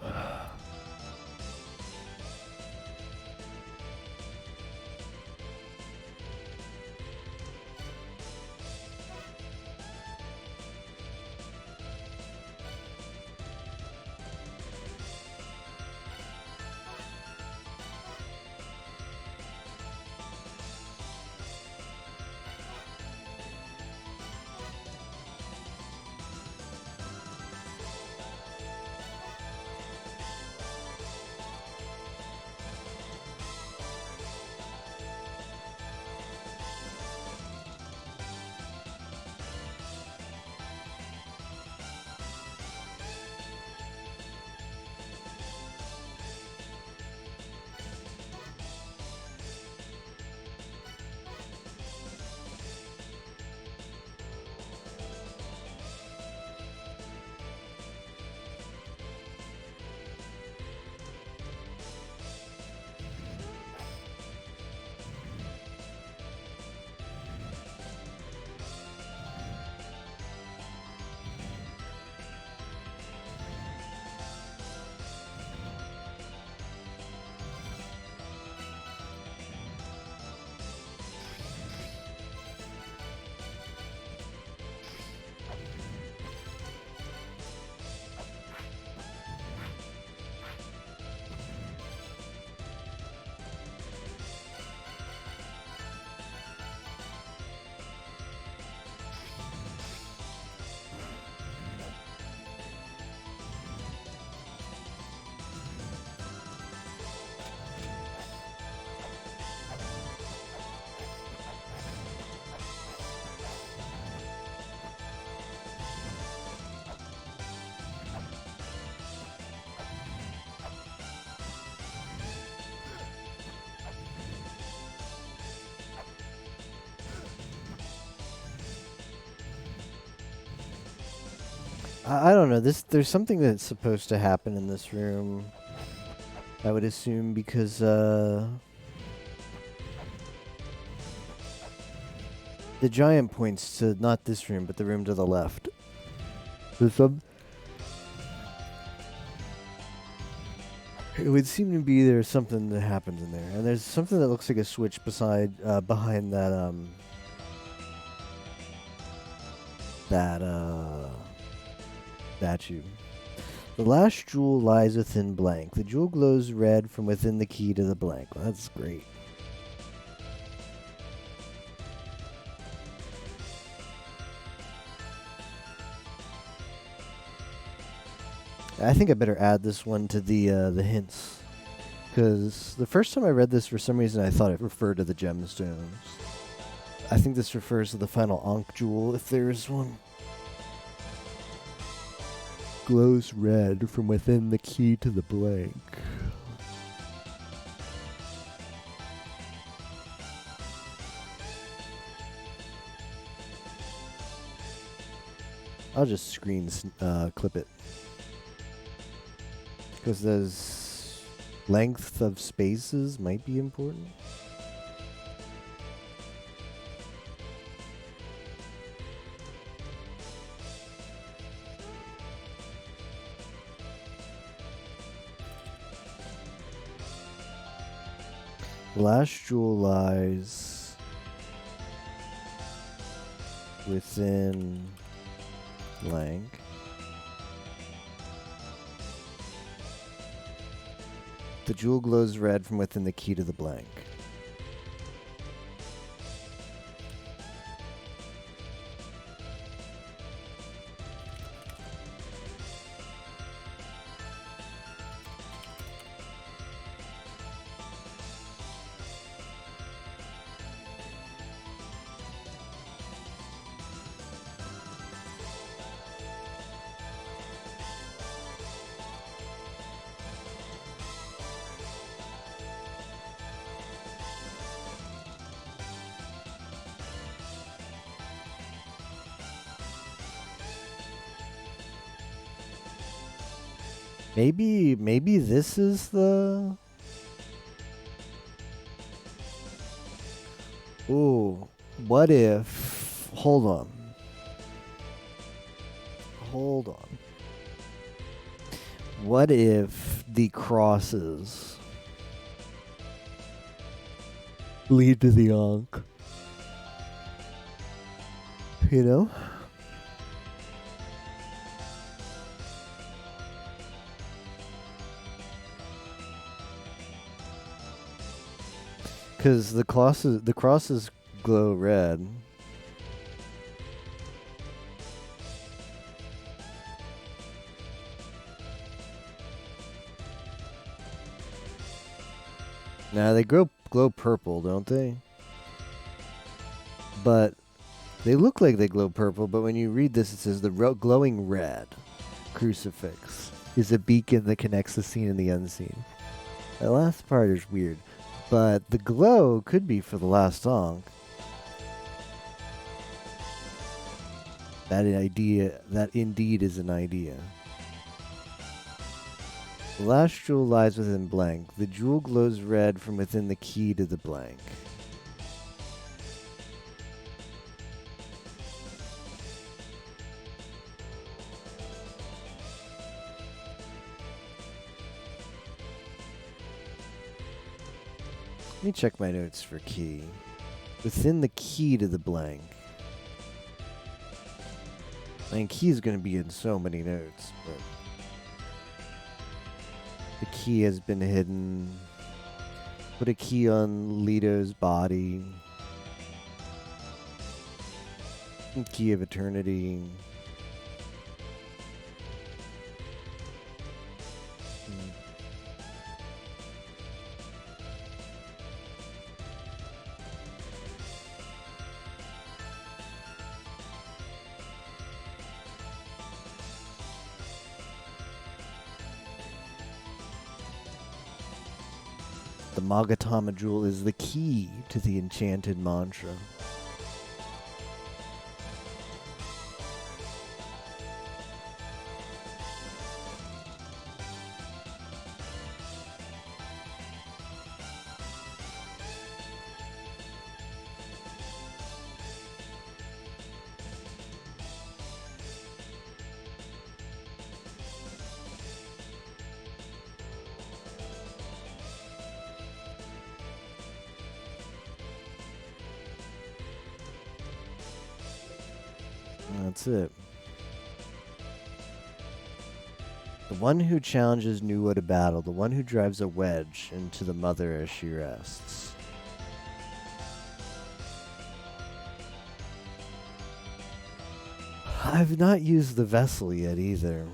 I don't know. There's something that's supposed to happen in this room. I would assume because the giant points to not this room, but the room to the left. There's some. It would seem to be there's something that happens in there, and there's something that looks like a switch behind that statue. The last jewel lies within blank. The jewel glows red from within the key to the blank. Well, that's great. I think I better add this one to the hints, because the first time I read this, for some reason, I thought it referred to the gemstones. I think this refers to the final Ankh jewel, if there is one. Glows red from within the key to the blank. I'll just clip it. Because those length of spaces might be important. The last jewel lies within blank. The jewel glows red from within the key to the blank. Maybe this is the... Ooh, what if? Hold on. Hold on. What if the crosses lead to the Ankh? You know? Because the crosses glow red. Now they glow purple, don't they? But they look like they glow purple. But when you read this, it says the glowing red crucifix is a beacon that connects the seen and the unseen. That last part is weird, but the glow could be for the last song. That indeed is an idea. The last jewel lies within blank. The jewel glows red from within the key to the blank. Let me check my notes for key. Within the key to the blank. I mean, key is going to be in so many notes, but the key has been hidden. Put a key on Leto's body. Key of eternity. The Magatama jewel is the key to the enchanted mantra. That's it. The one who challenges Nuwa to battle, the one who drives a wedge into the mother as she rests. I've not used the vessel yet either.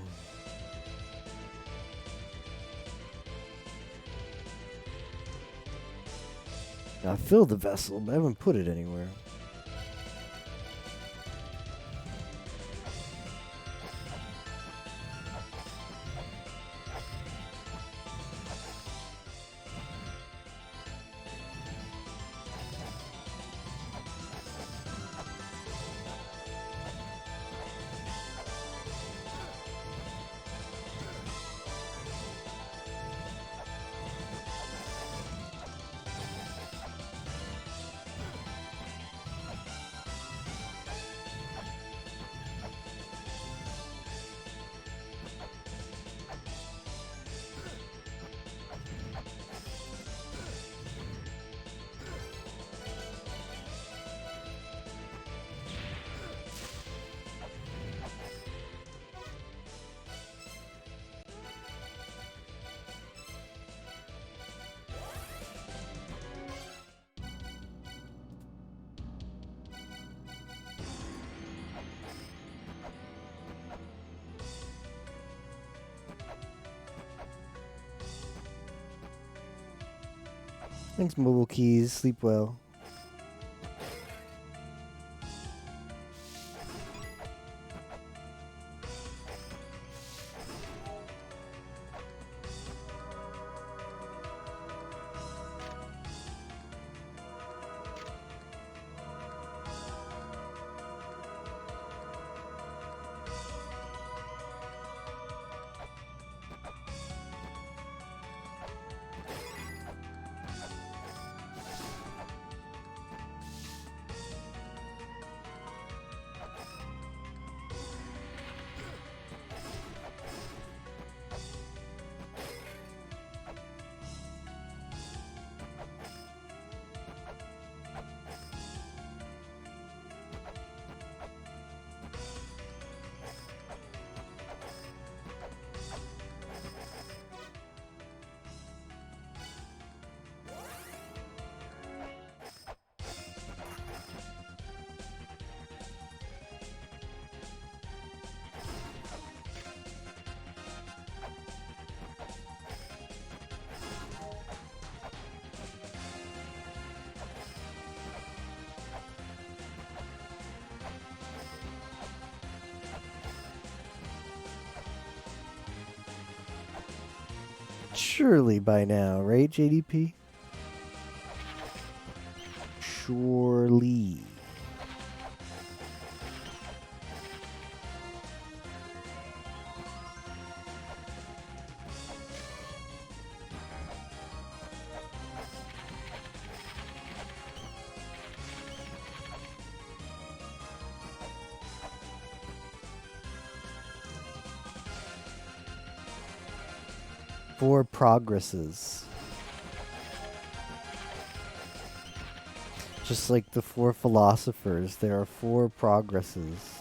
I filled the vessel, but I haven't put it anywhere. Thanks, Mobile Keys. Sleep well. Surely by now, right, JDP? Surely. Four progresses. Just like the four philosophers, there are four progresses.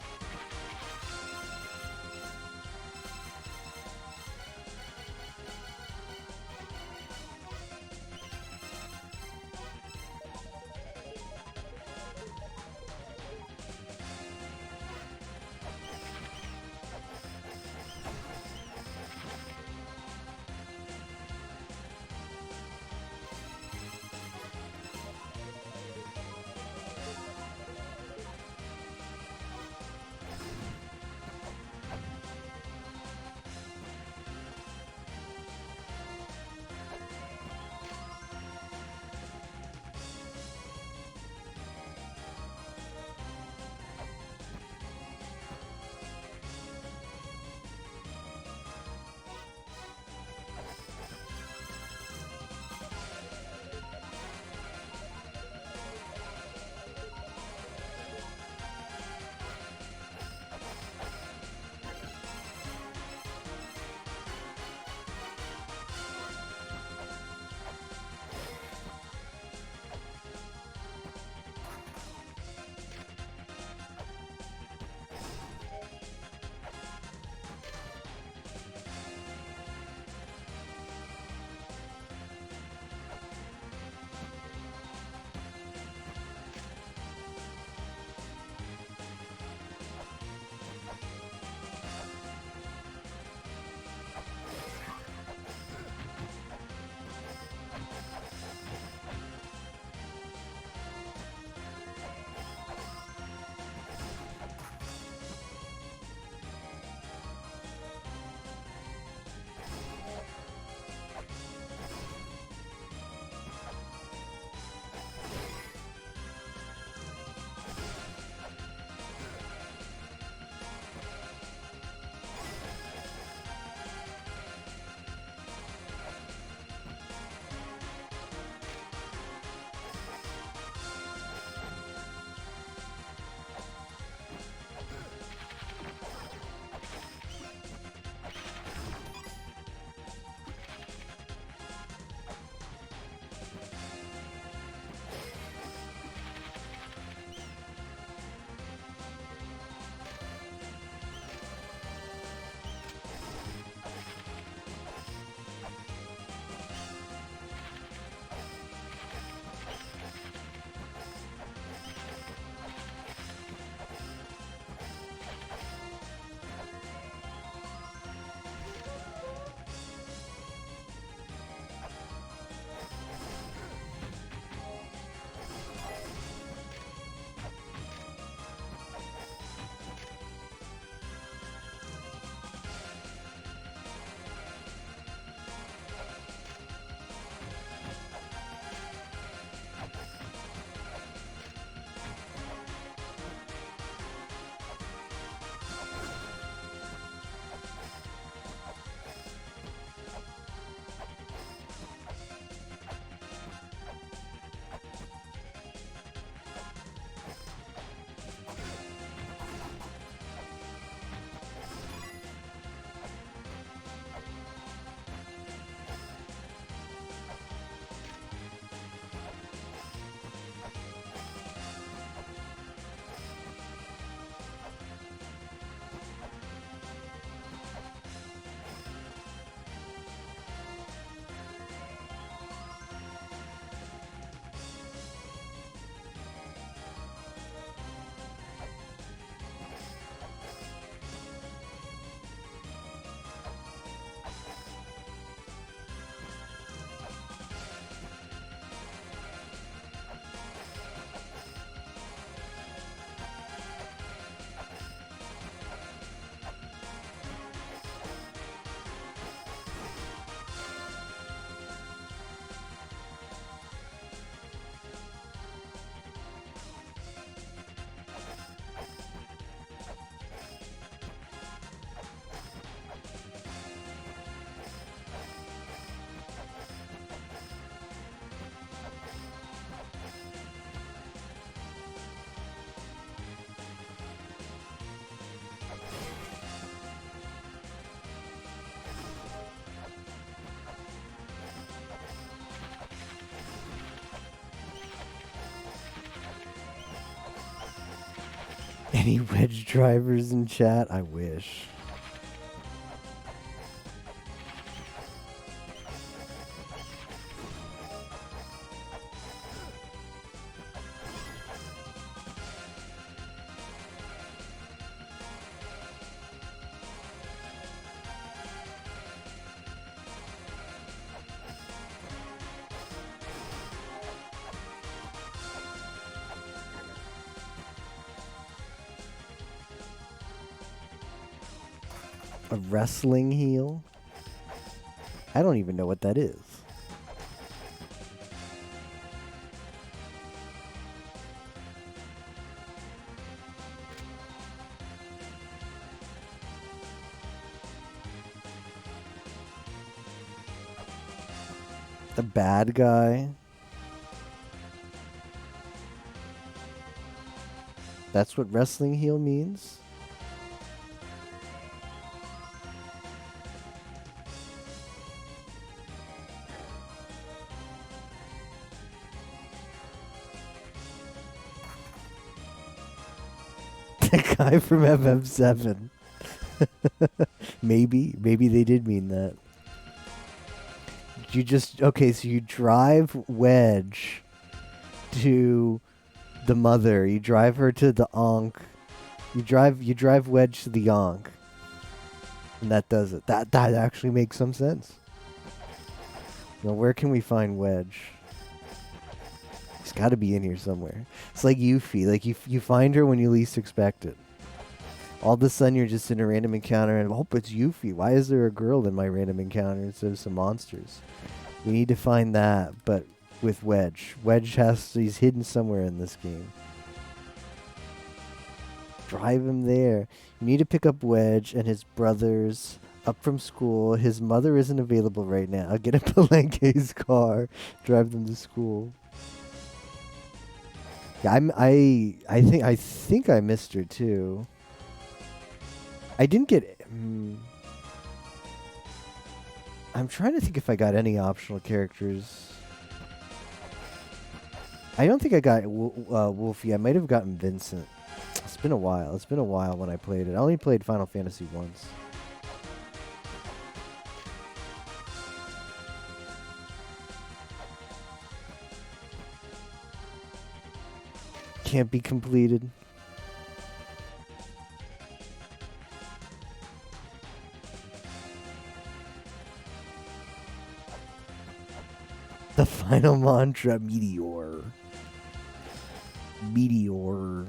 Any wedge drivers in chat? I wish. A wrestling heel? I don't even know what that is. The bad guy? That's what wrestling heel means? The guy from FF7. Maybe they did mean that. You just okay, so you drive Wedge to the mother, you drive her to the Ankh. You drive Wedge to the Ankh. And that does it. That actually makes some sense. Now where can we find Wedge? He's got to be in here somewhere. It's like Yuffie. Like you find her when you least expect it. All of a sudden you're just in a random encounter and oh, it's Yuffie. Why is there a girl in my random encounter instead of some monsters? We need to find that, but with Wedge. He's hidden somewhere in this game. Drive him there. You need to pick up Wedge and his brothers up from school. His mother isn't available right now. Get in Palenque's car. Drive them to school. Yeah, I think I missed her too. I didn't get. I'm trying to think if I got any optional characters. I don't think I got Wolfie. I might have gotten Vincent. It's been a while. It's been a while when I played it. I only played Final Fantasy once. Can't be completed. The final mantra, Meteor. Meteor.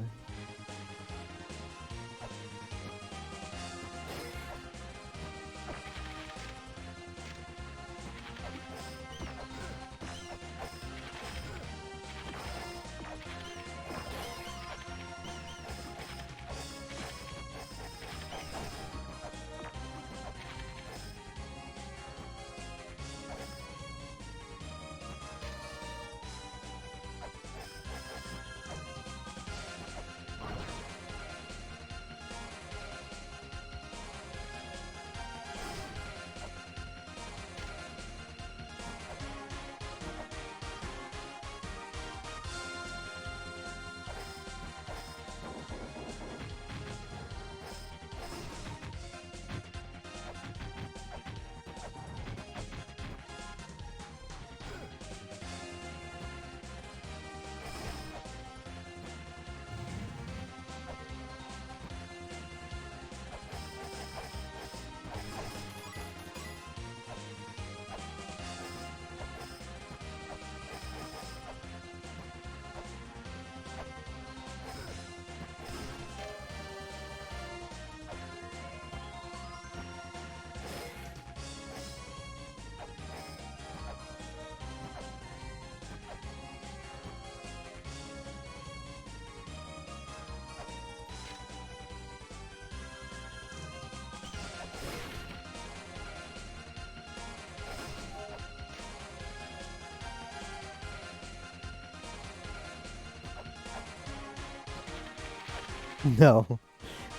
No.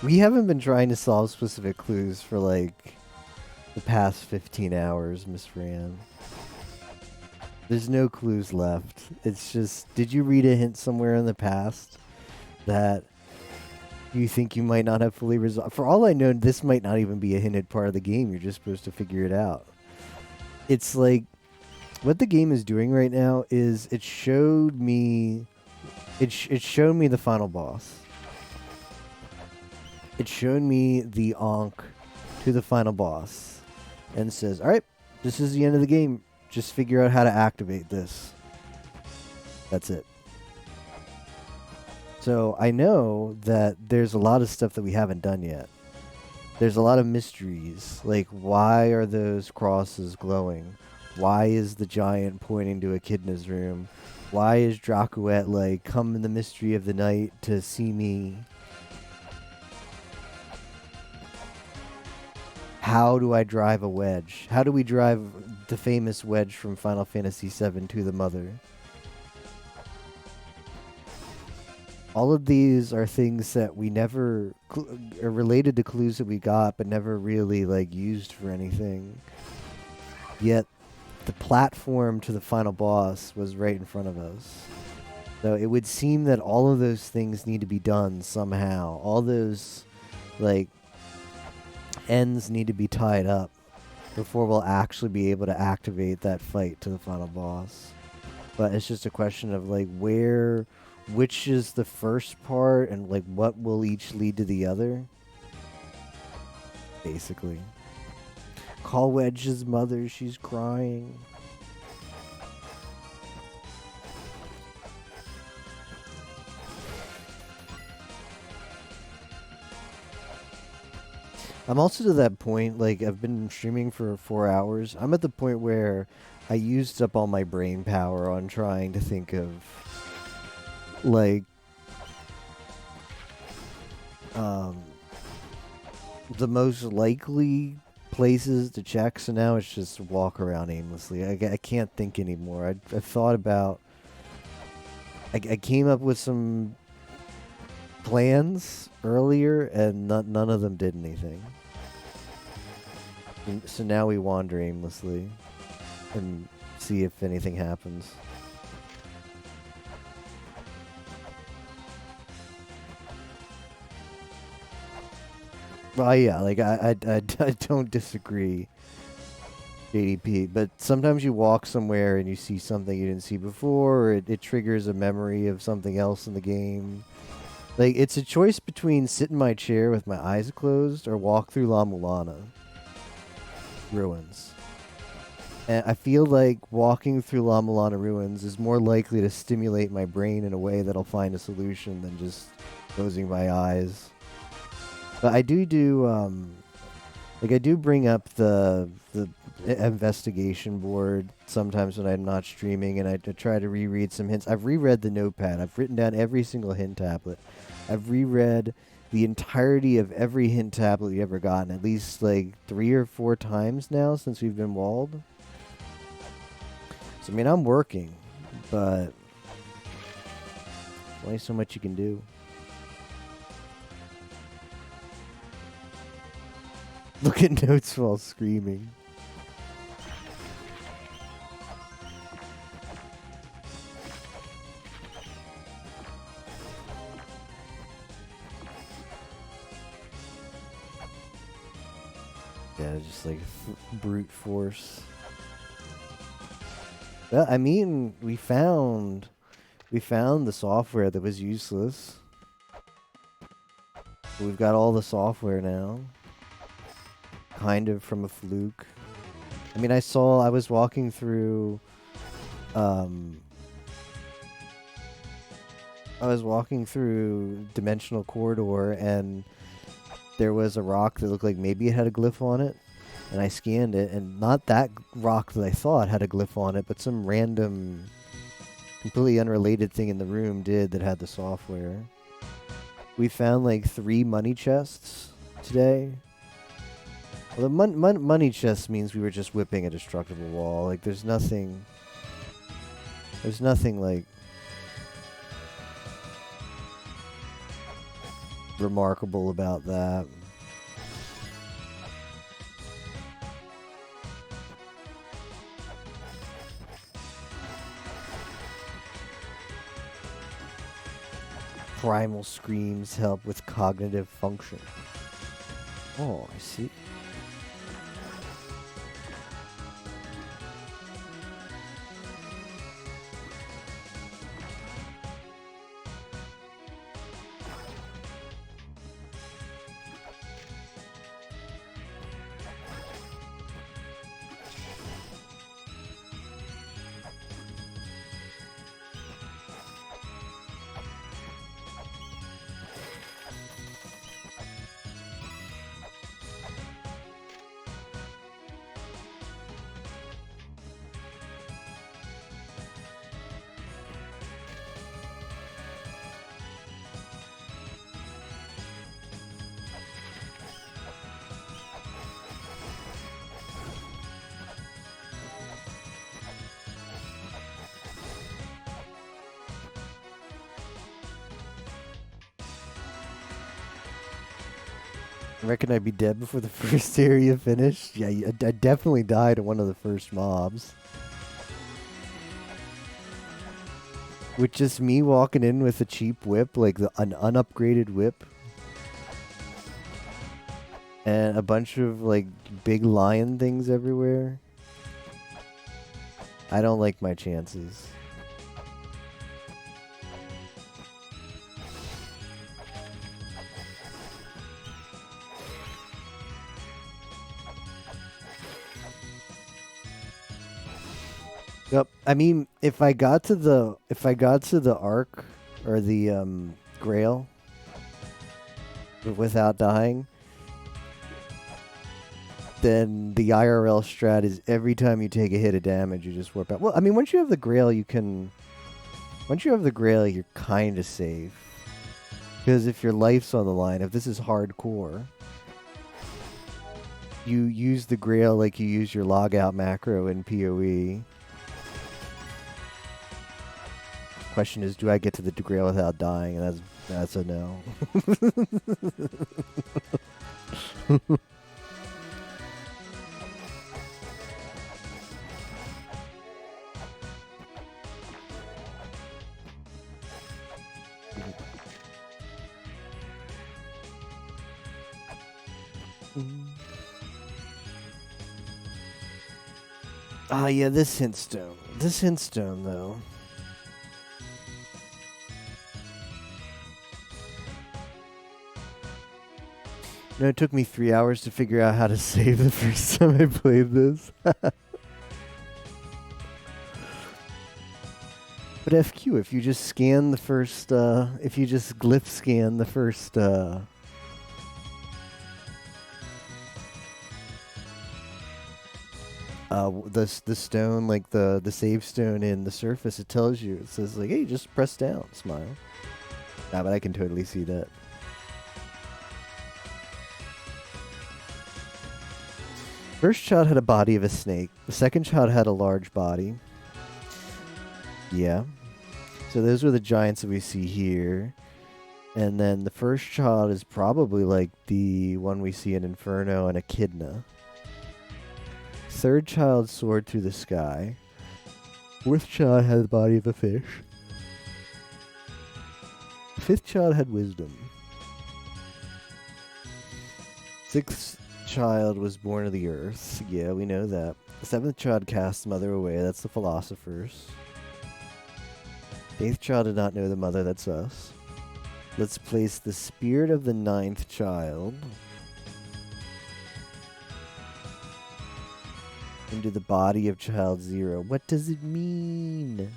We haven't been trying to solve specific clues for like the past 15 hours, Miss Fran. There's no clues left. It's just, did you read a hint somewhere in the past that You think you might not have fully resolved. For all I know, this might not even be a hinted part of the game. You're just supposed to figure it out. It's like what the game is doing right now is it showed me it showed me the final boss. It showed me the Ankh to the final boss and says, "All right, this is the end of the game. Just figure out how to activate this." That's it. So I know that there's a lot of stuff that we haven't done yet. There's a lot of mysteries, like why are those crosses glowing? Why is the giant pointing to Echidna's room? Why is Dracuet like, come in the mystery of the night to see me? How do I drive a wedge? How do we drive the famous wedge from Final Fantasy VII to the mother? All of these are things that we never are related to clues that we got, but never really like used for anything. Yet, the platform to the final boss was right in front of us. So it would seem that all of those things need to be done somehow. All those, like, ends need to be tied up before we'll actually be able to activate that fight to the final boss. But it's just a question of like which is the first part and like what will each lead to the other. Basically. Call Wedge's mother, she's crying. I'm also to that point, like, I've been streaming for 4 hours. I'm at the point where I used up all my brain power on trying to think of, like, the most likely places to check. So now it's just walk around aimlessly. I can't think anymore. I've thought about... I came up with some plans earlier, and none of them did anything. So now we wander aimlessly and see if anything happens. Well, yeah, like I don't disagree, JDP, but sometimes you walk somewhere and you see something you didn't see before, or it triggers a memory of something else in the game. Like, it's a choice between sit in my chair with my eyes closed or walk through La Mulana ruins. And I feel like walking through La Mulana ruins is more likely to stimulate my brain in a way that'll find a solution than just closing my eyes. But I do like I do bring up the investigation board sometimes when I'm not streaming, and I try to reread some hints. I've reread the notepad. I've written down every single hint tablet. I've reread the entirety of every hint tablet you've ever gotten, at least like 3 or 4 times now since we've been walled. So I mean, I'm working, but there's only so much you can do. Look at notes while screaming. Yeah, just like brute force. Well, I mean, we found the software that was useless. We've got all the software now. Kind of from a fluke. I mean, I was walking through, Dimensional Corridor, and there was a rock that looked like maybe it had a glyph on it, and I scanned it, and not that rock that I thought had a glyph on it, but some random, completely unrelated thing in the room did that had the software. We found like 3 money chests today. Well, the money chest means we were just whipping a destructible wall. Like, there's nothing like remarkable about that. Primal screams help with cognitive function. Oh, I see. I reckon I'd be dead before the first area finished. Yeah, I definitely died at one of the first mobs. With just me walking in with a cheap whip, like an unupgraded whip. And a bunch of, like, big lion things everywhere. I don't like my chances. Yep. I mean, if I got to the Ark or the Grail without dying, then the IRL strat is every time you take a hit of damage, you just warp out. Well, I mean, once you have the Grail, you're kind of safe. Because if your life's on the line, if this is hardcore, you use the Grail like you use your logout macro in PoE. Question is, do I get to the Grail without dying? And that's a no. Ah, yeah, this hintstone. This hintstone, though. No, it took me 3 hours to figure out how to save the first time I played this. But FQ, if you just scan the first, if you just glyph scan the first, the stone, like the save stone in the surface, it tells you, it says like, hey, just press down, smile. Nah, but I can totally see that. First child had a body of a snake. The second child had a large body. Yeah. So those are the giants that we see here. And then the first child is probably like the one we see in Inferno and Echidna. Third child soared through the sky. Fourth child had the body of a fish. Fifth child had wisdom. Sixth child was born of the earth. Yeah, we know that. The seventh child cast the mother away. That's the philosophers. The eighth child did not know the mother. That's us. Let's place the spirit of the ninth child into the body of child 0. What does it mean?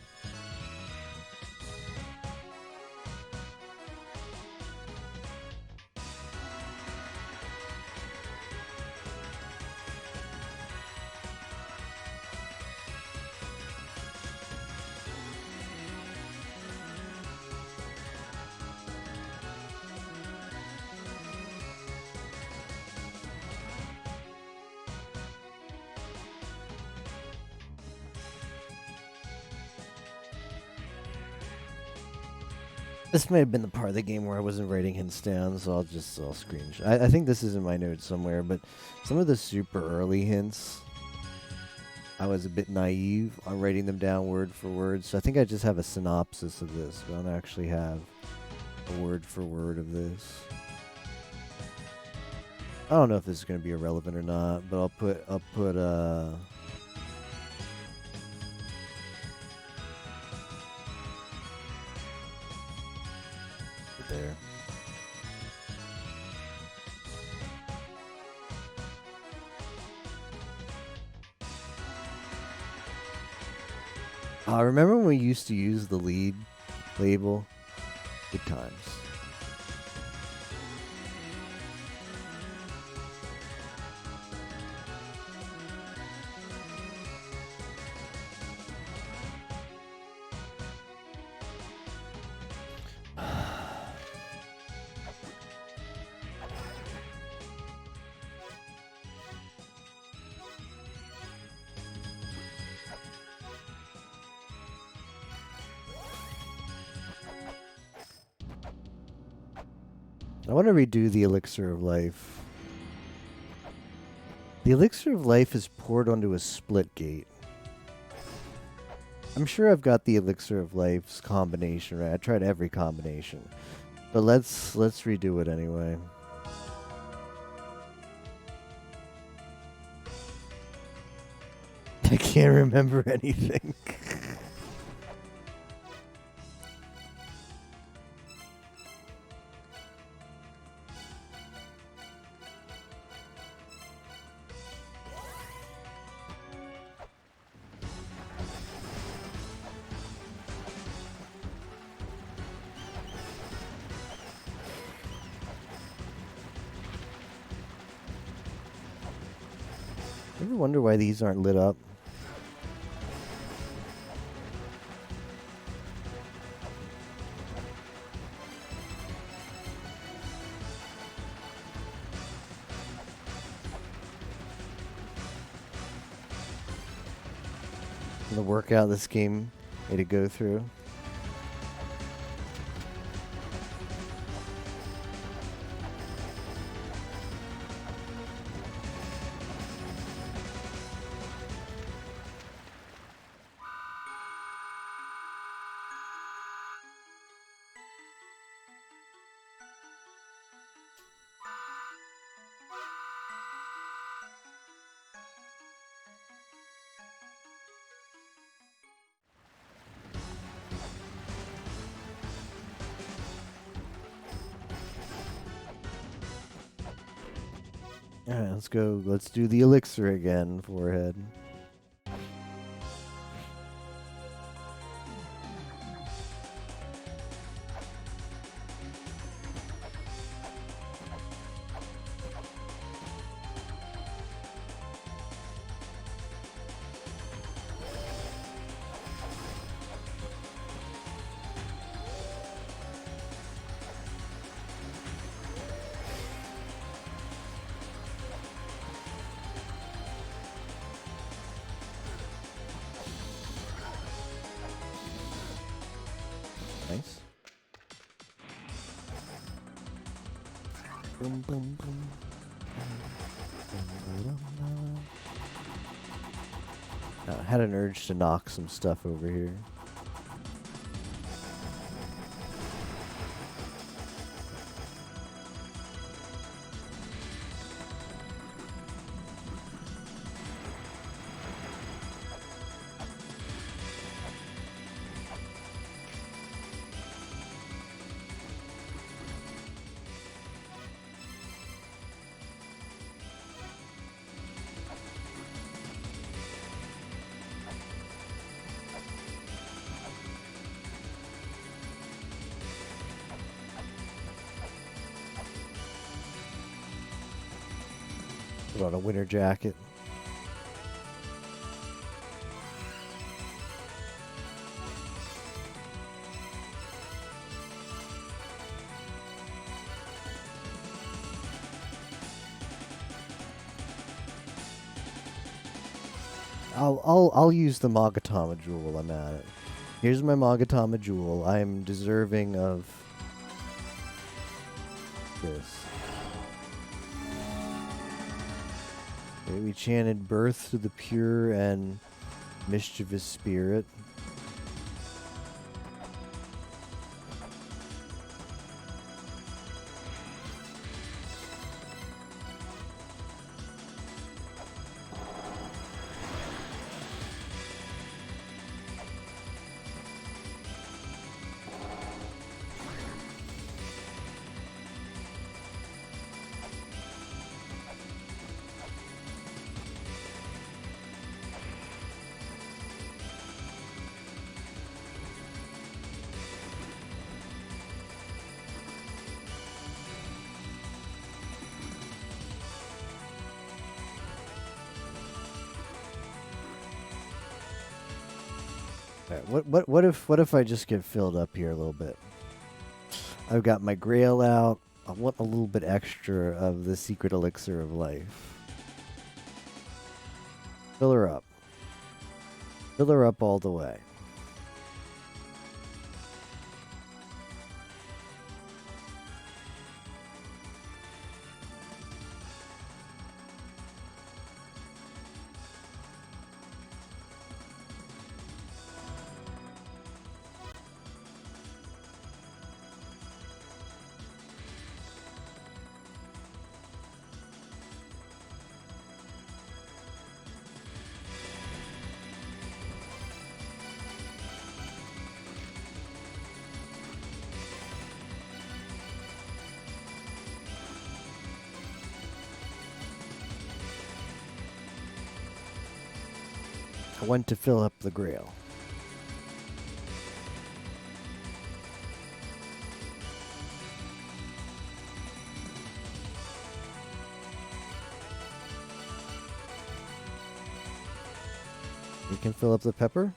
This may have been the part of the game where I wasn't writing hints down, so I'll screenshot. I think this is in my notes somewhere, but some of the super early hints, I was a bit naive on writing them down word for word, so I think I just have a synopsis of this. I don't actually have word for word of this. I don't know if this is going to be irrelevant or not, but I'll put there. I remember when we used to use the lead label? Good times. I want to redo the Elixir of Life. The Elixir of Life is poured onto a split gate. I'm sure I've got the Elixir of Life's combination right. I tried every combination. But let's redo it anyway. I can't remember anything. Ever wonder why these aren't lit up? The workout this game had to go through. Alright, let's go. Let's do the elixir again, forehead. Nice. Boom, boom, boom. I had an urge to knock some stuff over here. Put on a winter jacket. I'll use the Magatama Jewel. I'm at it. Here's my Magatama Jewel. I am deserving of this. Okay, we chanted birth to the pure and mischievous spirit. Alright, what if I just get filled up here a little bit? I've got my grail out. I want a little bit extra of the secret elixir of life. Fill her up. Fill her up all the way. I want to fill up the grail. You can fill up the pepper.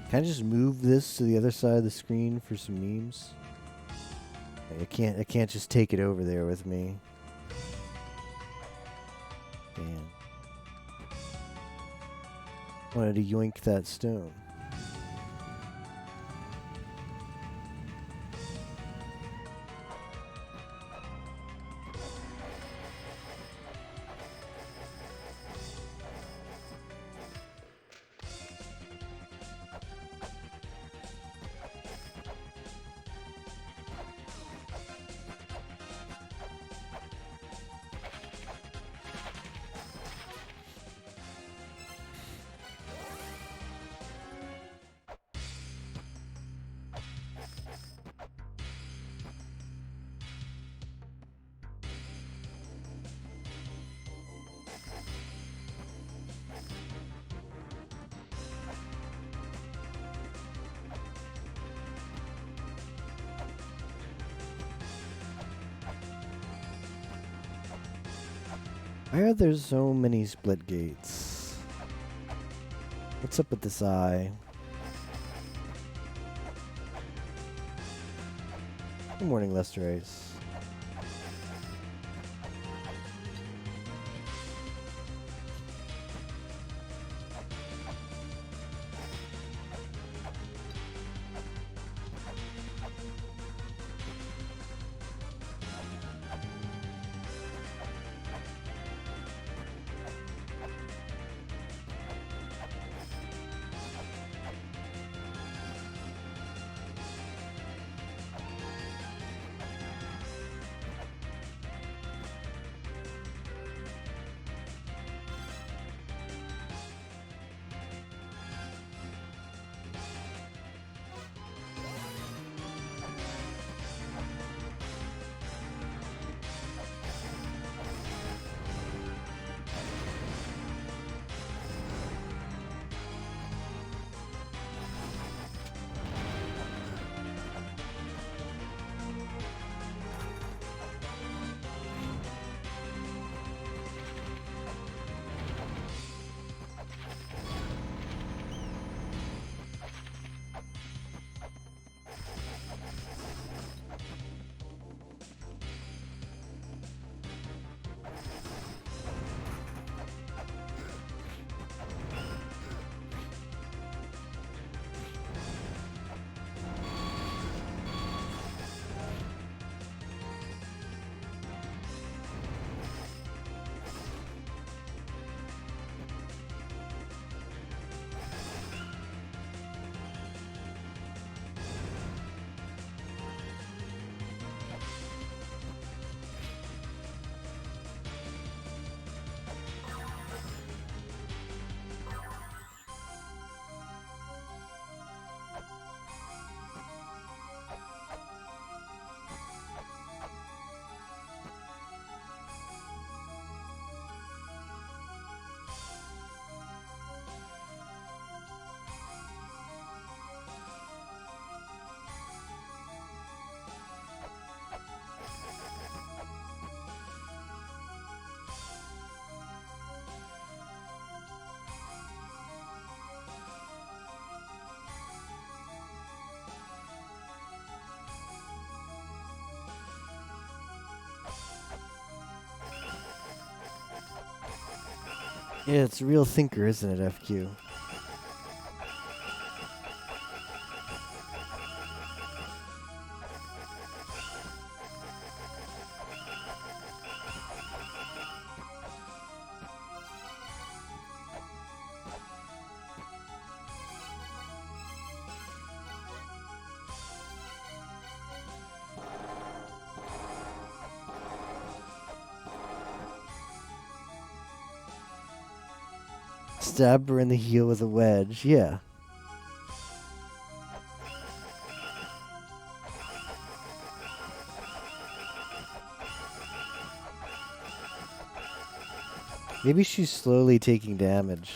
Can I just move this to the other side of the screen for some memes? I can't just take it over there with me. Damn. Wanted to yoink that stone. Why are there so many split gates? What's up with this eye? Good morning, Lester Ace. Yeah, it's a real thinker, isn't it, FQ? Stab her in the heel with a wedge, yeah. Maybe she's slowly taking damage.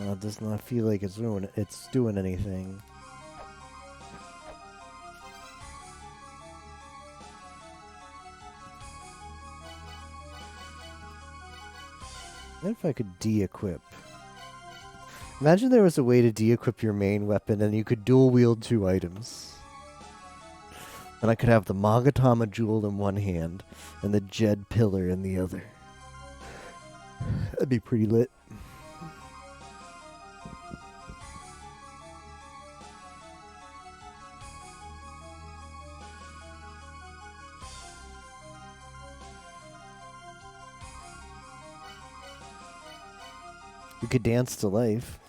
It does not feel like it's doing anything. What if I could de-equip? Imagine there was a way to de-equip your main weapon and you could dual wield 2 items. And I could have the Magatama Jewel in one hand and the Jed Pillar in the other. That'd be pretty lit. We could dance to life.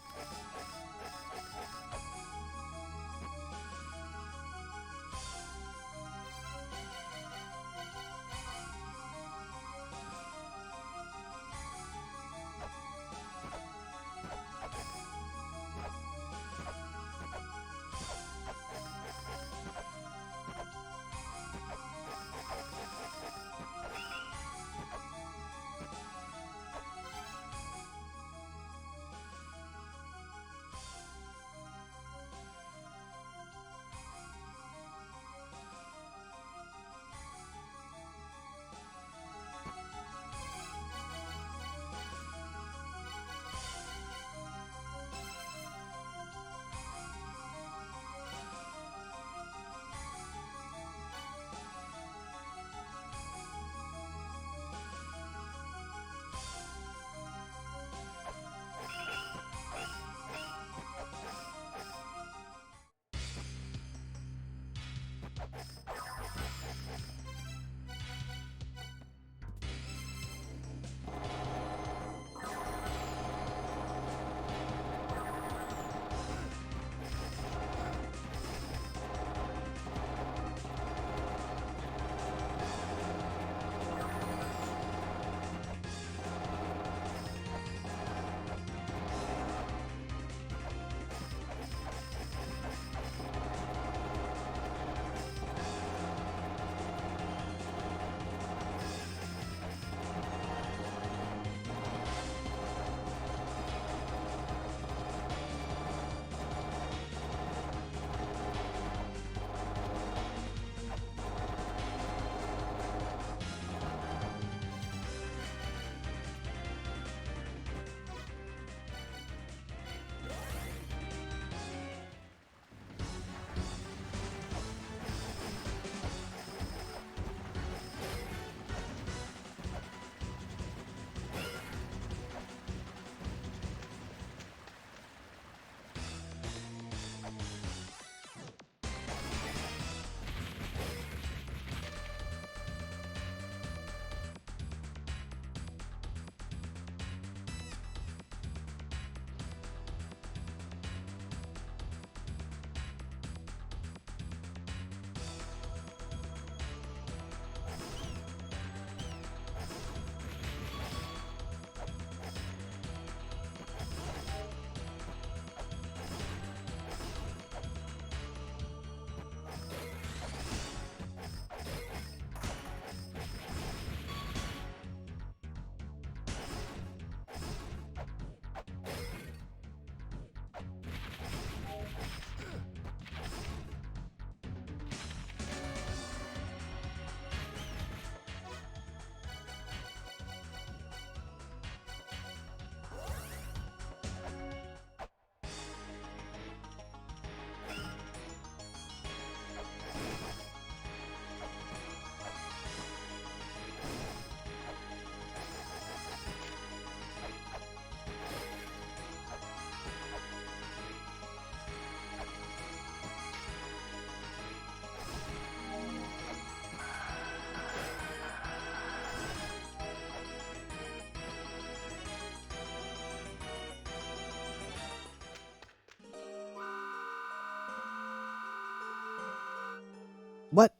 What?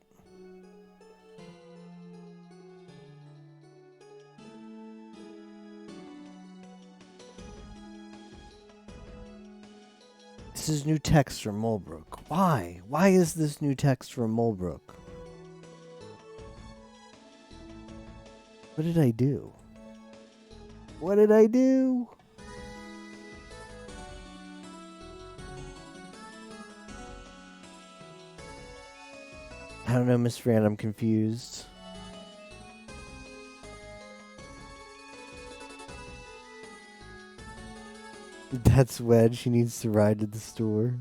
This is new text from Mulbrook. Why? Why is this new text from Mulbrook? What did I do? What did I do? I don't know, Miss Fran, I'm confused. That's Wedge. She needs to ride to the store.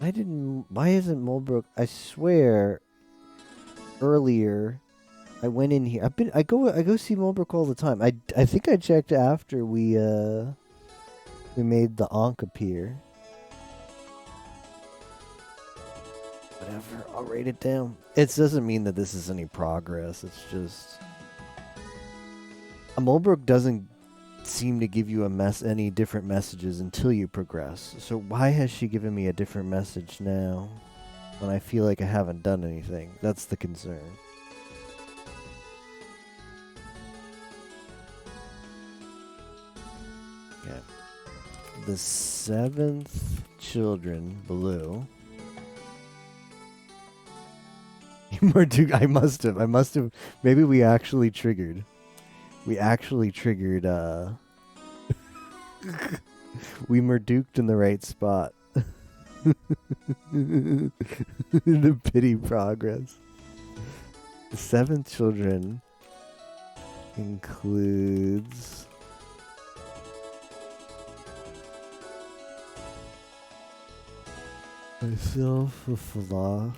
Why isn't Mulbrook? I swear, earlier, I went in here. I go see Mulbrook all the time. I think I checked after we made the Ankh appear. Whatever, I'll write it down. It doesn't mean that this is any progress. It's just Mulbrook doesn't seem to give you any different messages until you progress. So why has she given me a different message now when I feel like I haven't done anything? That's the concern. Okay. The 7th children, Blue. I must have. Maybe we actually triggered. We Murduked in the right spot. The pity progress. The 7th children includes myself, a philosopher.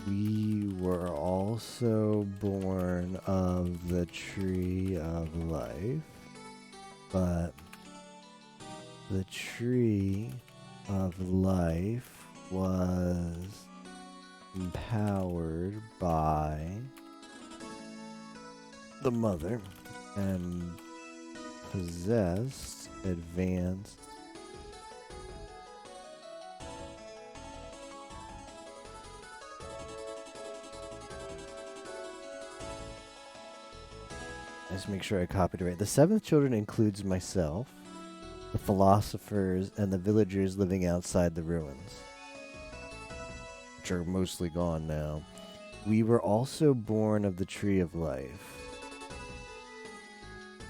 We were also born of the tree of life, but the tree of life was empowered by the mother and possessed advanced Let's make sure I copied it right. The 7th children includes myself, the philosophers, and the villagers living outside the ruins, which are mostly gone now. We were also born of the Tree of Life.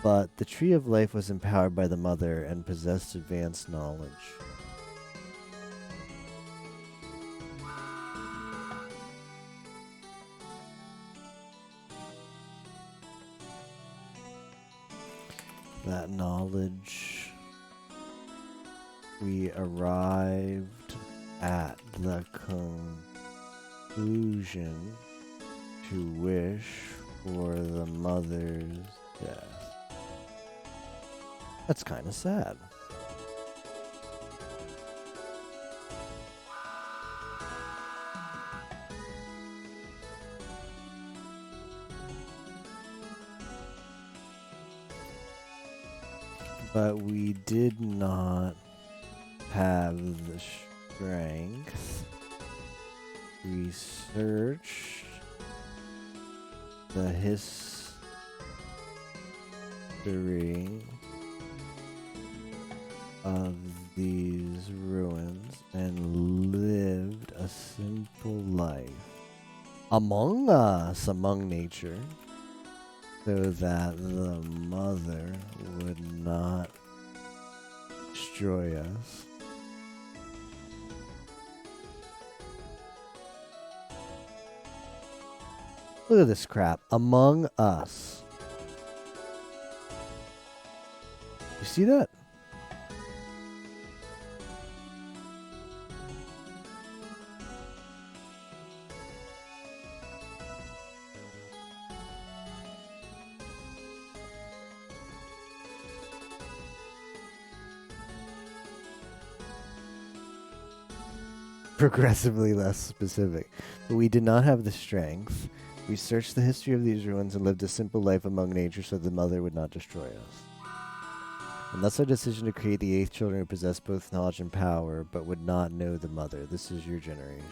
But the Tree of Life was empowered by the Mother and possessed advanced knowledge. That knowledge, we arrived at the conclusion to wish for the mother's death. That's kind of sad. But we did not have the strength. We searched the history of these ruins and lived a simple life among us, among nature, so that the mother would not destroy us. Look at this crap. Among us. You see that? Progressively less specific. But we did not have the strength. We searched the history of these ruins and lived a simple life among nature so the mother would not destroy us. And thus our decision to create the 8th children who possess both knowledge and power, but would not know the mother. This is your generation.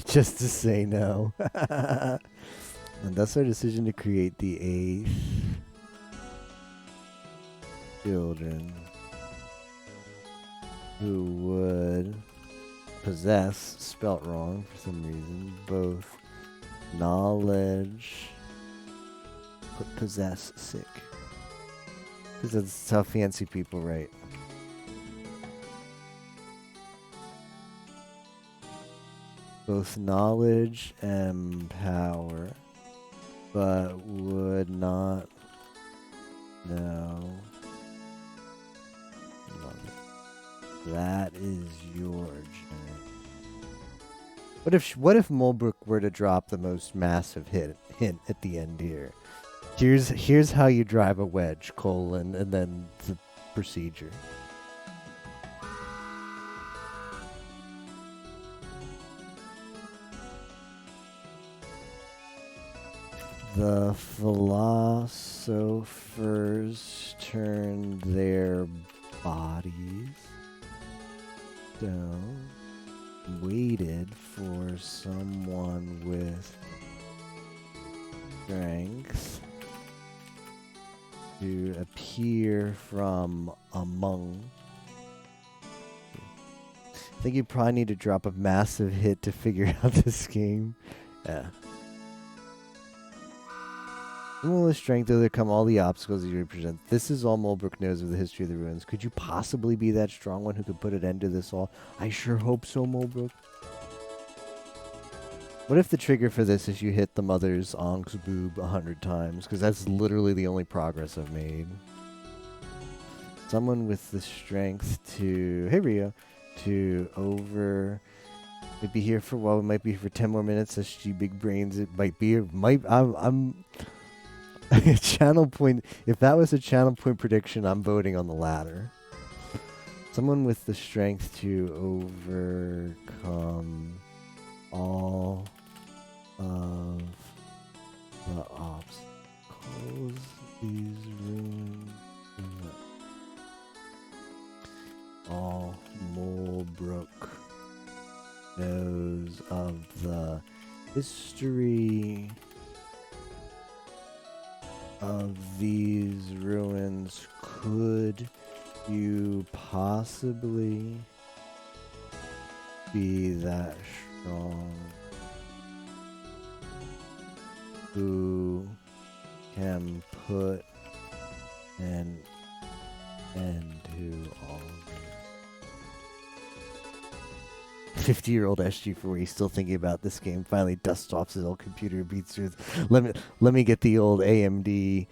just to say no. And thus our decision to create the 8th children who would possess, spelt wrong for some reason, both knowledge, but possess sick. Because that's how fancy people write. Both knowledge and power, but would not know. That is your journey. What if Mulbrook were to drop the most massive hint at the end here? Here's how you drive a wedge, and then the procedure. The philosophers turned their bodies down, waited for someone with strength to appear from among. I think you probably need to drop a massive hit to figure out this game. Yeah. With strength to overcome all the obstacles you represent. This is all Mulbrook knows of the history of the ruins. Could you possibly be that strong one who could put an end to this all? I sure hope so, Mulbrook. What if the trigger for this is you hit the mother's Ank's boob 100 times? Because that's literally the only progress I've made. Someone with the strength to... Hey, Rio. To over... Might be here for a while. We might be here for 10 more minutes. SG Big Brains. It might be... I'm channel point. If that was a channel point prediction, I'm voting on the latter. Someone with the strength to overcome all of the obstacles these ruins. All Mulbrook knows of the history of these ruins. Could you possibly be that strong who can put an end to all this? 50-year-old SG4, he's still thinking about this game. Finally dusts off his old computer, beats through. Let me get the old AMD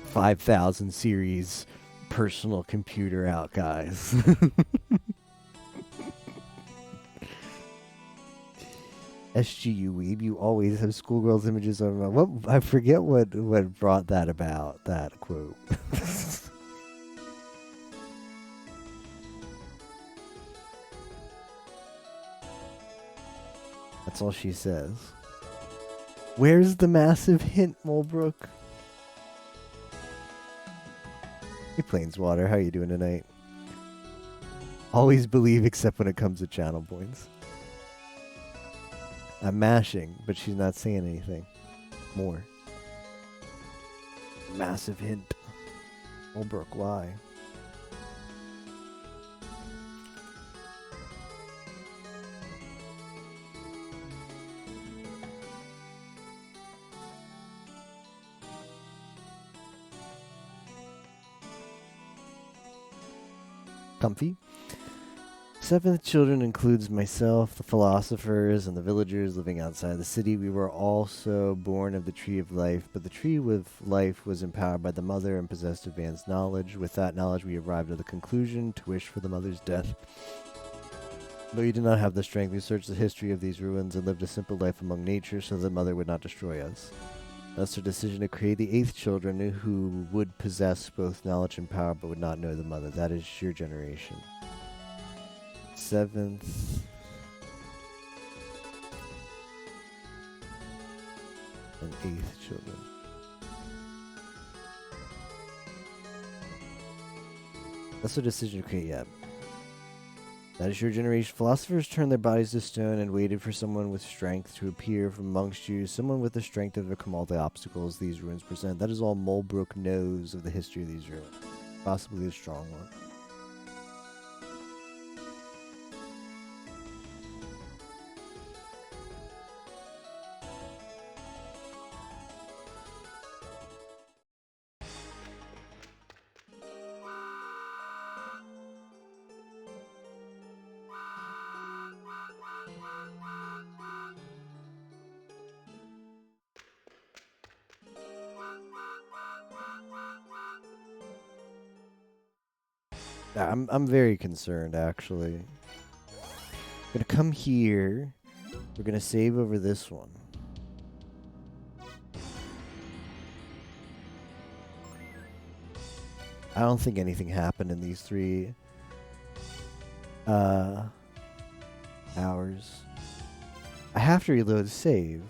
5000 series personal computer out, guys. SGU Weeb, you always have schoolgirls' images on my... What? I forget what brought that about, that quote. That's all she says. Where's the massive hint, Mulbrook? Hey, Plainswater, how you doing tonight? Always believe except when it comes to channel points. I'm mashing, but she's not saying anything. More. Massive hint. Mulbrook, why? Comfy. 7th children includes myself, the philosophers, and the villagers living outside the city. We were also born of the Tree of Life, but the Tree of Life was empowered by the mother and possessed advanced knowledge. With that knowledge, we arrived at the conclusion to wish for the mother's death. Though we did not have the strength, we searched the history of these ruins and lived a simple life among nature so the mother would not destroy us. Thus our decision to create the 8th children who would possess both knowledge and power but would not know the mother. That is your generation. 7th and 8th children. That's a decision to create, yeah. That is your generation. Philosophers turned their bodies to stone and waited for someone with strength to appear from amongst you, someone with the strength to overcome all the obstacles these ruins present. That is all Mulbrook knows of the history of these ruins. Possibly a strong one. I'm very concerned, actually. I'm gonna come here. We're gonna save over this one. I don't think anything happened in these 3 hours. I have to reload save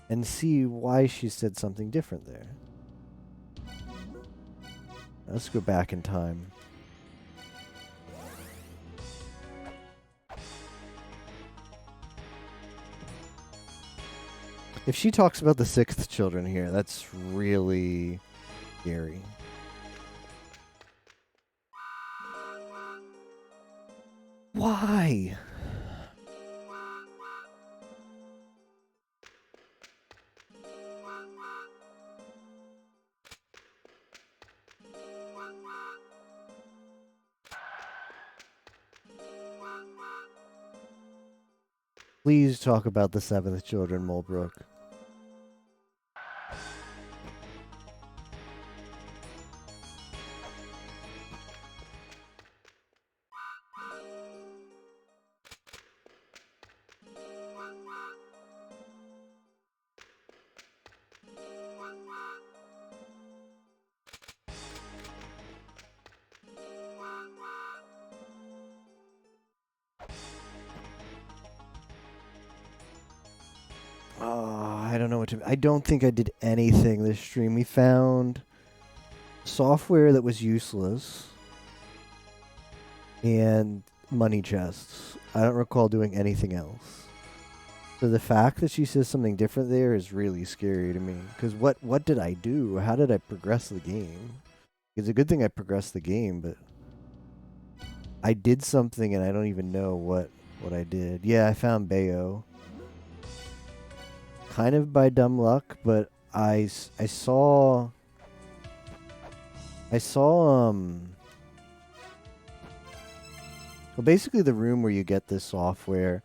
and see why she said something different there. Let's go back in time. If she talks about the 6th children here, that's really scary. Why? Please talk about the 7th children, Mulbrook. I don't know what to... I don't think I did anything this stream. We found software that was useless and money chests. I don't recall doing anything else. So the fact that she says something different there is really scary to me. Because what did I do? How did I progress the game? It's a good thing I progressed the game, but I did something and I don't even know what I did. Yeah, I found Bayo. Kind of by dumb luck, but I saw well, basically the room where you get this software,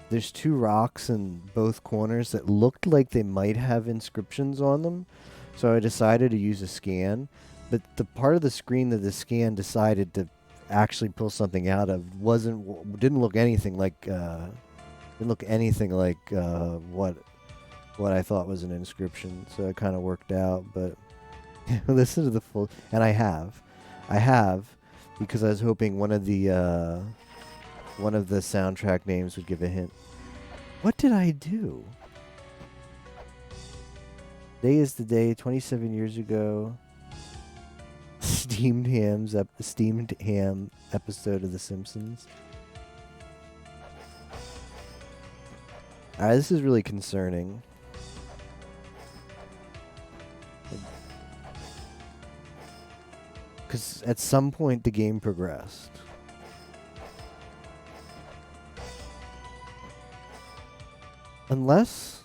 there's 2 rocks in both corners that looked like they might have inscriptions on them. So I decided to use a scan, but the part of the screen that the scan decided to actually pull something out of didn't look anything like what I thought was an inscription. So it kind of worked out, but listen to the full, and I have because I was hoping one of the soundtrack names would give a hint. What did I do? Today is the day 27 years ago. Steamed ham episode of The Simpsons. This is really concerning. Because at some point the game progressed. Unless...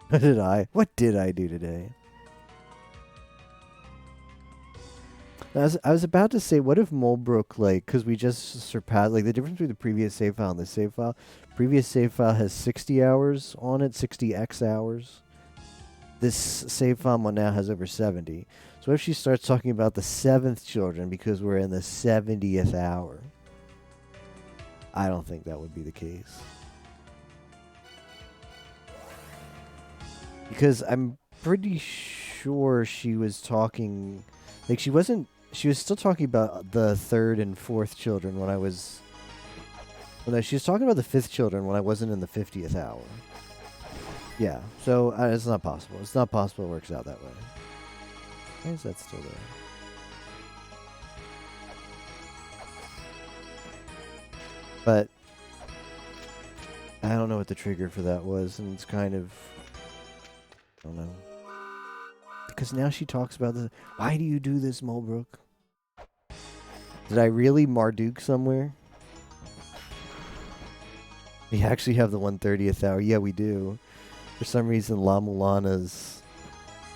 What did I do today? I was about to say, what if Mulbrook, like, because we just surpassed, like, the difference between the previous save file and this save file. Previous save file has 60 hours on it, 60x hours. This save file one now has over 70. So if she starts talking about the 7th children because we're in the 70th hour, I don't think that would be the case. Because I'm pretty sure she was talking, like, she was still talking about the 3rd and 4th children when I was... Well, no, she was talking about the 5th children when I wasn't in the 50th hour. Yeah, so it's not possible. It's not possible it works out that way. Why is that still there? But I don't know what the trigger for that was, and it's kind of, I don't know. Because now she talks about this. Why do you do this, Mulbrook? Did I really Marduk somewhere? We actually have the 130th hour. Yeah, we do. For some reason, La Mulana's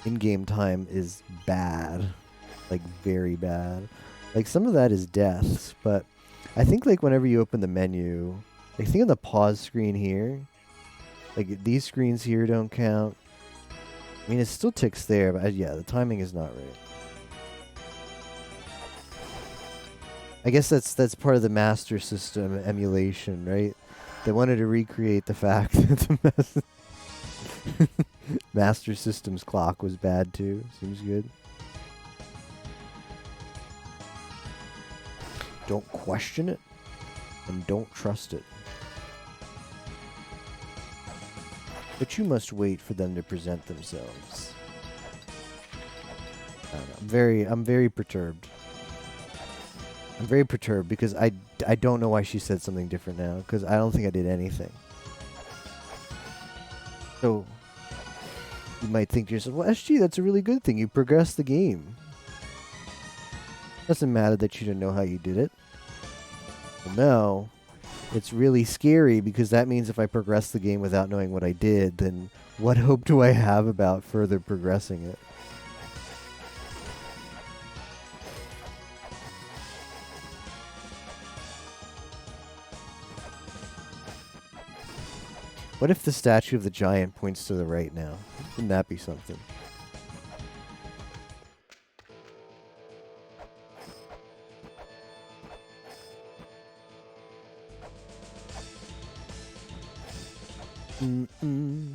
in-game time is bad. Like, very bad. Like, some of that is deaths, but I think, like, whenever you open the menu, like, think of the pause screen here. Like, these screens here don't count. I mean, it still ticks there, but yeah, the timing is not right. I guess that's part of the Master System emulation, right? They wanted to recreate the fact that the Master System's clock was bad too. Seems good. Don't question it, and don't trust it. But you must wait for them to present themselves. I don't know. I'm very perturbed. I'm very perturbed because I don't know why she said something different now, because I don't think I did anything. So, you might think to yourself, well, SG, that's a really good thing. You progressed the game. Doesn't matter that you didn't know how you did it. Well, no. It's really scary because that means if I progress the game without knowing what I did, then what hope do I have about further progressing it? What if the statue of the giant points to the right now? Wouldn't that be something? Mm-mm.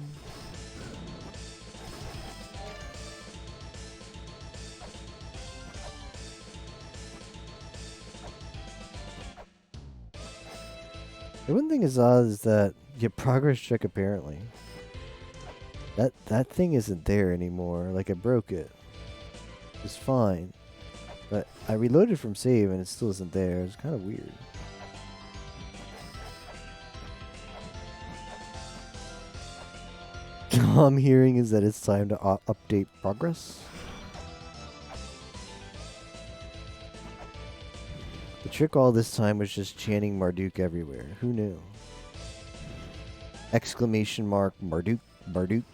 The one thing is odd is that your progress check apparently. That thing isn't there anymore. Like I broke it. It's fine. But I reloaded from save and it still isn't there. It's kind of weird. All I'm hearing is that it's time to update progress. The trick all this time was just chanting Marduk everywhere. Who knew? Exclamation mark Marduk, Marduk.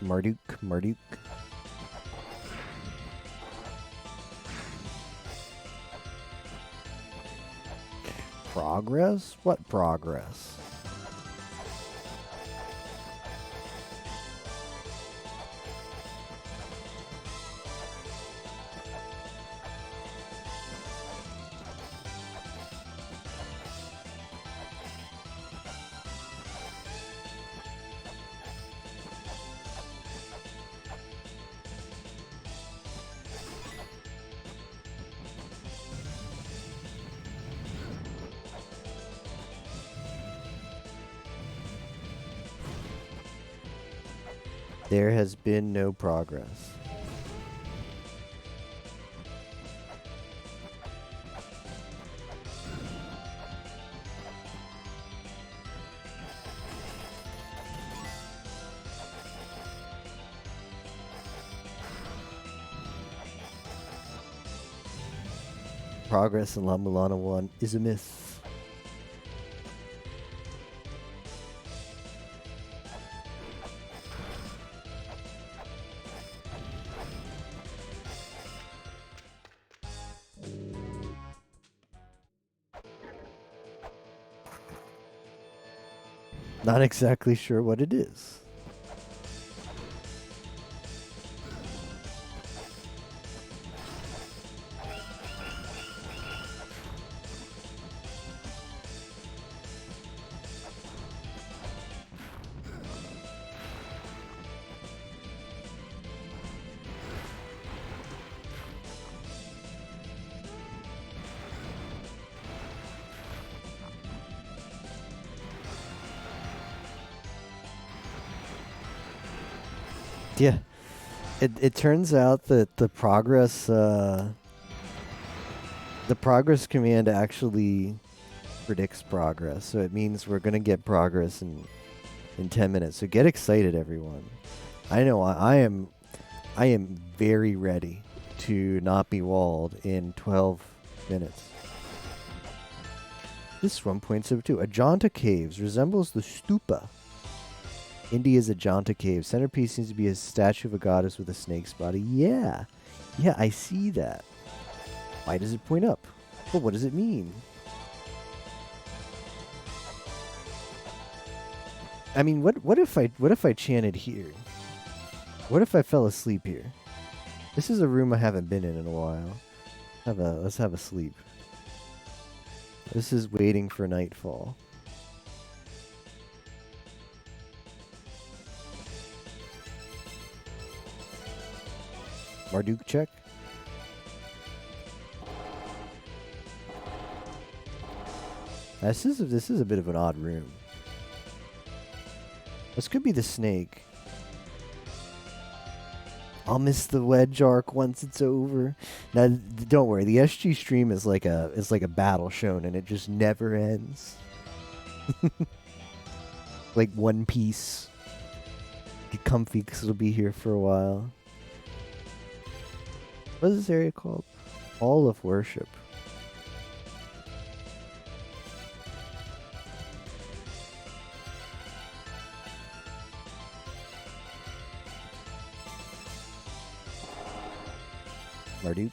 Marduk, Marduk. Progress? What progress? There has been no progress. Progress in La Mulana 1 is a myth. Not exactly sure what it is. Yeah. It turns out that the progress command actually predicts progress. So it means we're gonna get progress in 10 minutes. So get excited, everyone. I know I am very ready to not be walled in 12 minutes. This 1.72. Ajanta Caves resembles the stupa. India's Ajanta Cave. Centerpiece seems to be a statue of a goddess with a snake's body. Yeah. Yeah, I see that. Why does it point up? But what does it mean? I mean, what if I chanted here? What if I fell asleep here? This is a room I haven't been in a while. Let's have a sleep. This is waiting for nightfall. Marduk check. This is a bit of an odd room. This could be the snake. I'll miss the wedge arc once it's over. Now, don't worry. The SG stream is like a battle shown, and it just never ends. Like One Piece. Get comfy because it'll be here for a while. What is this area called? Hall of Worship. Marduk.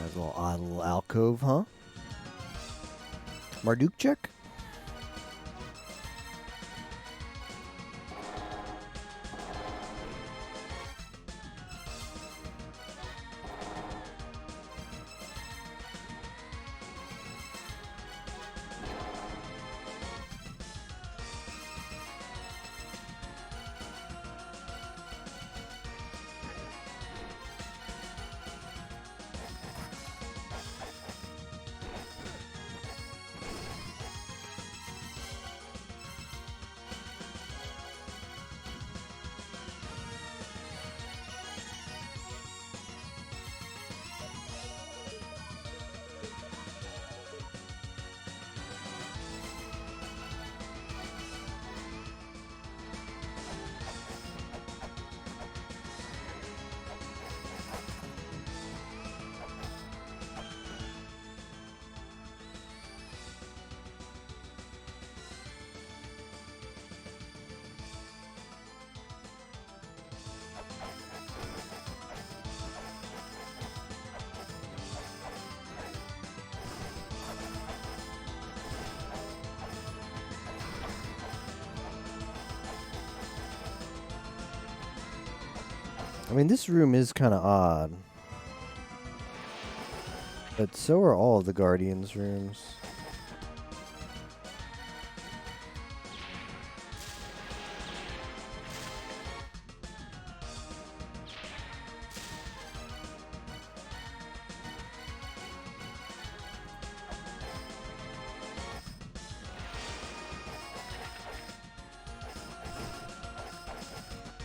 Nice little odd little alcove, huh? Marduk check? I mean, this room is kind of odd. But so are all of the Guardians' rooms.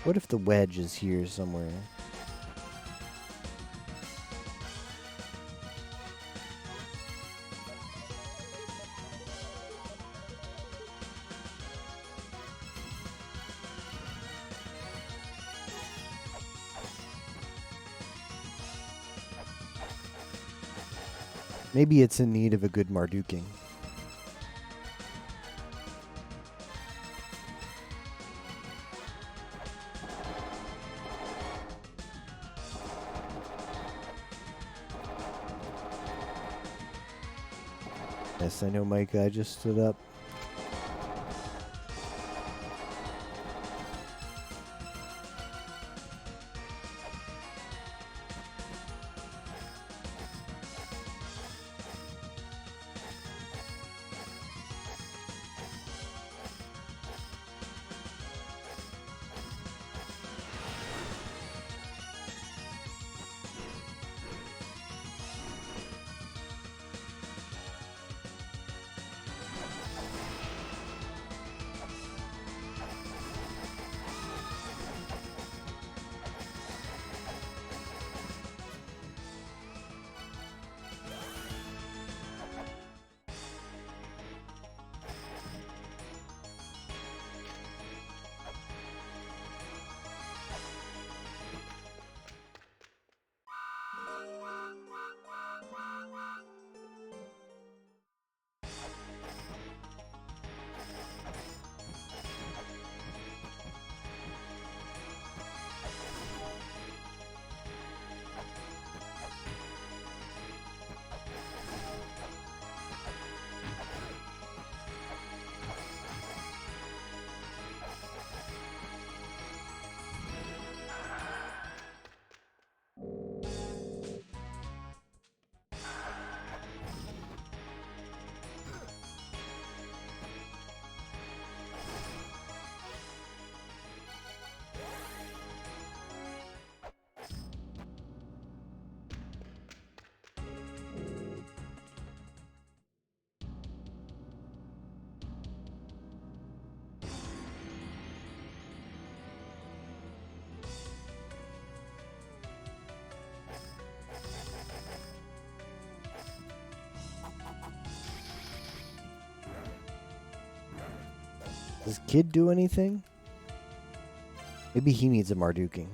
What if the wedge is here somewhere? Maybe it's in need of a good Marduking. Yes, I know, Mike. I just stood up. Does Kid do anything? Maybe he needs a Marduking.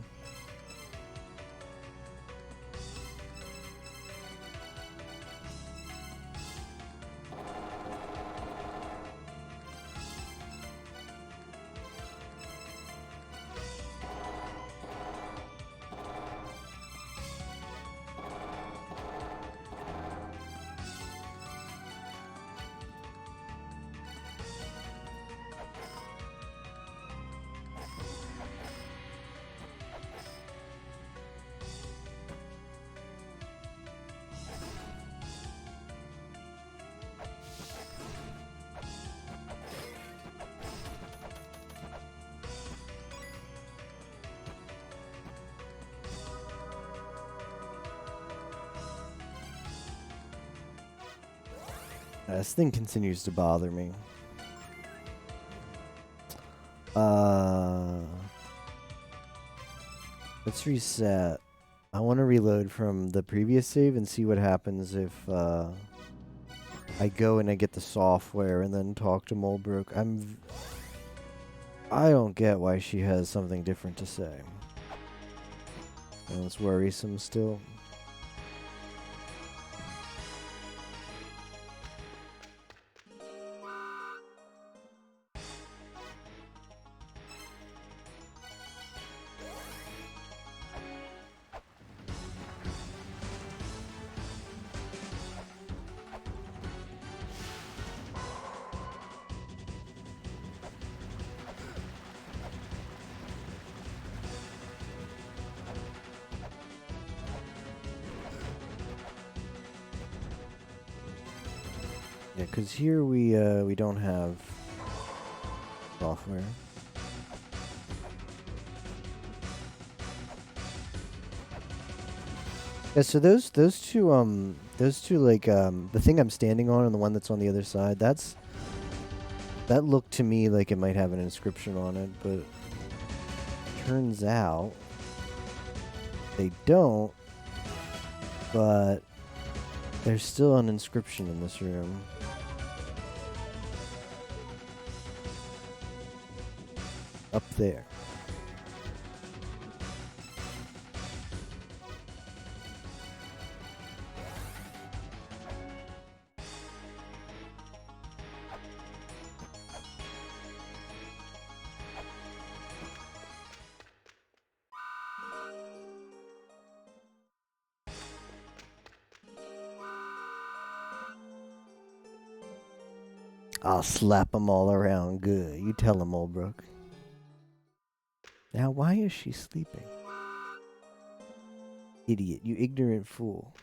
This thing continues to bother me. Let's reset. I want to reload from the previous save and see what happens if I go and I get the software and then talk to Mulbrook. I don't get why she has something different to say. And it's worrisome still. Yeah, because here we don't have software. Yeah, so those two like the thing I'm standing on and the one that's on the other side, that looked to me like it might have an inscription on it, but turns out they don't. But there's still an inscription in this room. Up there. I'll slap them all around good. You tell him, Mulbrook. Now, why is she sleeping? Idiot, you ignorant fool.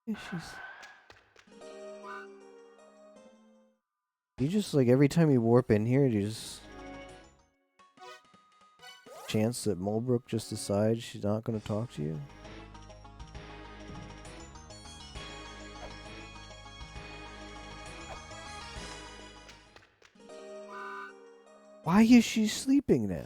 Yeah, you just, like, every time you warp in here, you just... chance that Mulbrook just decides she's not going to talk to you? Why is she sleeping now?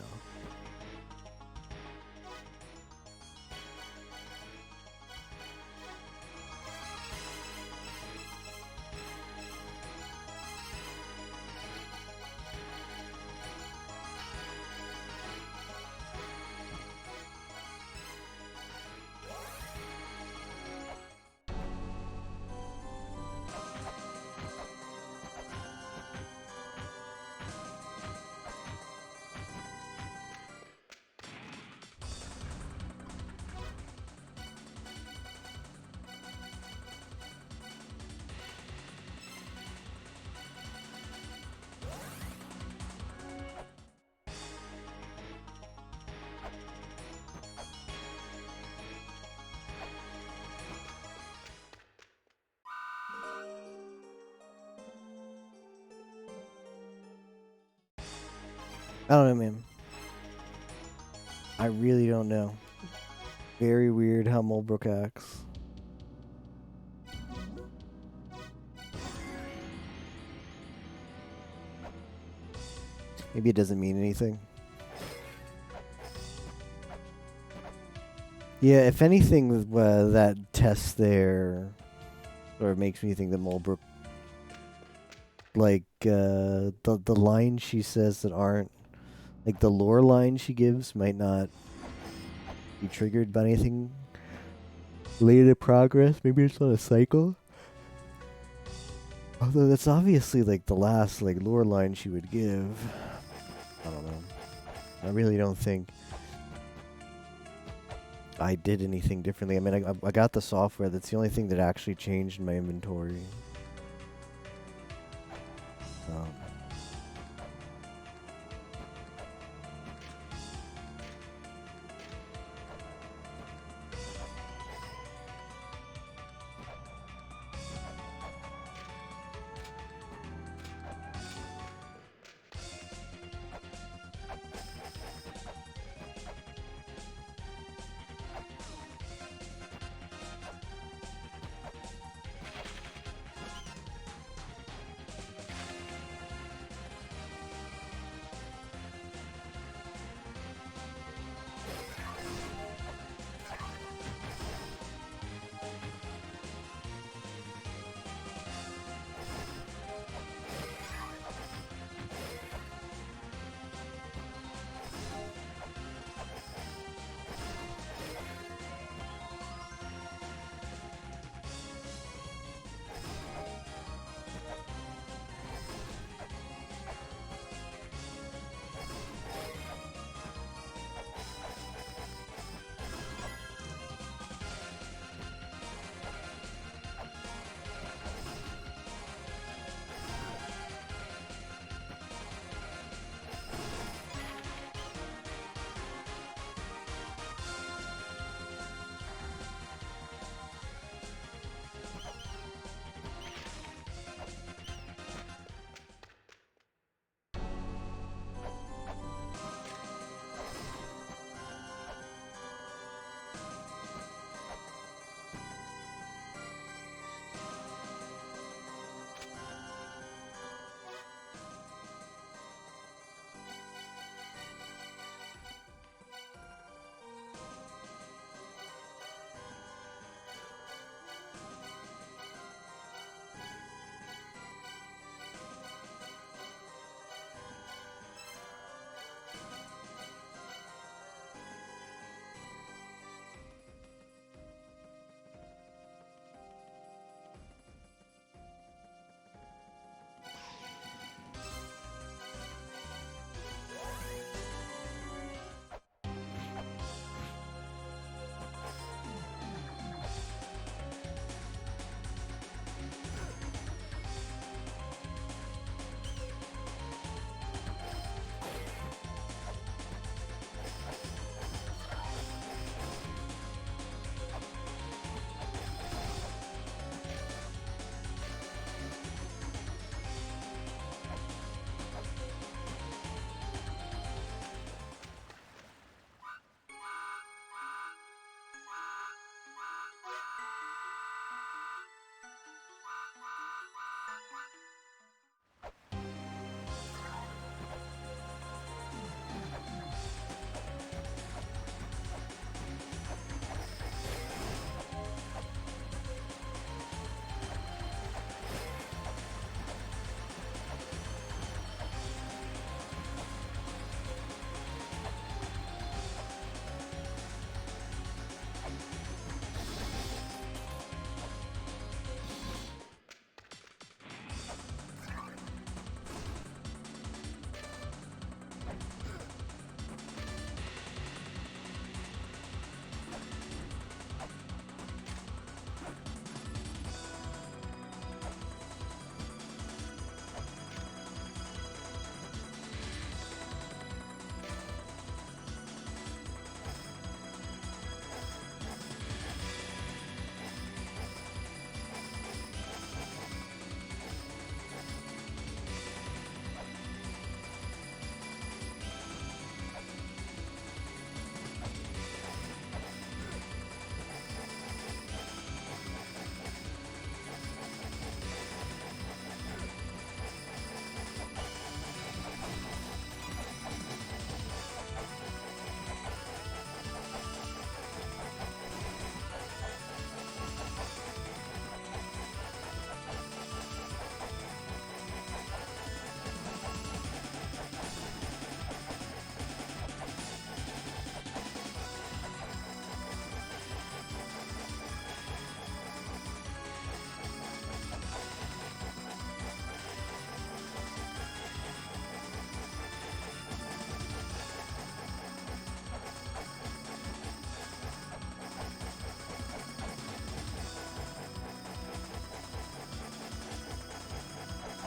I don't know, man. I really don't know. Very weird how Mulbrook acts. Maybe it doesn't mean anything. Yeah, if anything, that test there sort of makes me think that Mulbrook, like, the lines she says that aren't, like, the lore line she gives might not be triggered by anything related to progress. Maybe it's not a cycle. Although that's obviously, like, the last, like, lore line she would give. I don't know. I really don't think I did anything differently. I mean, I got the software. That's the only thing that actually changed in my inventory.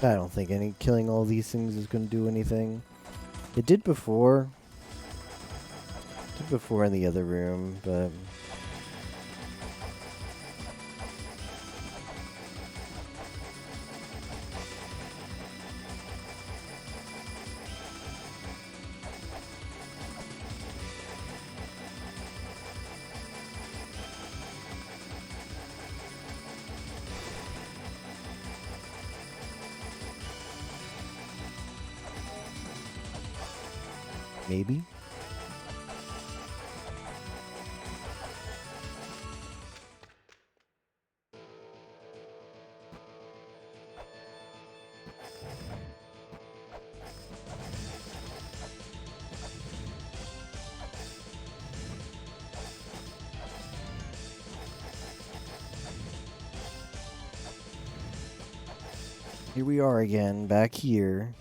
I don't think any killing all these things is going to do anything. It did before. It did before in the other room, but... maybe? Here we are again, back here.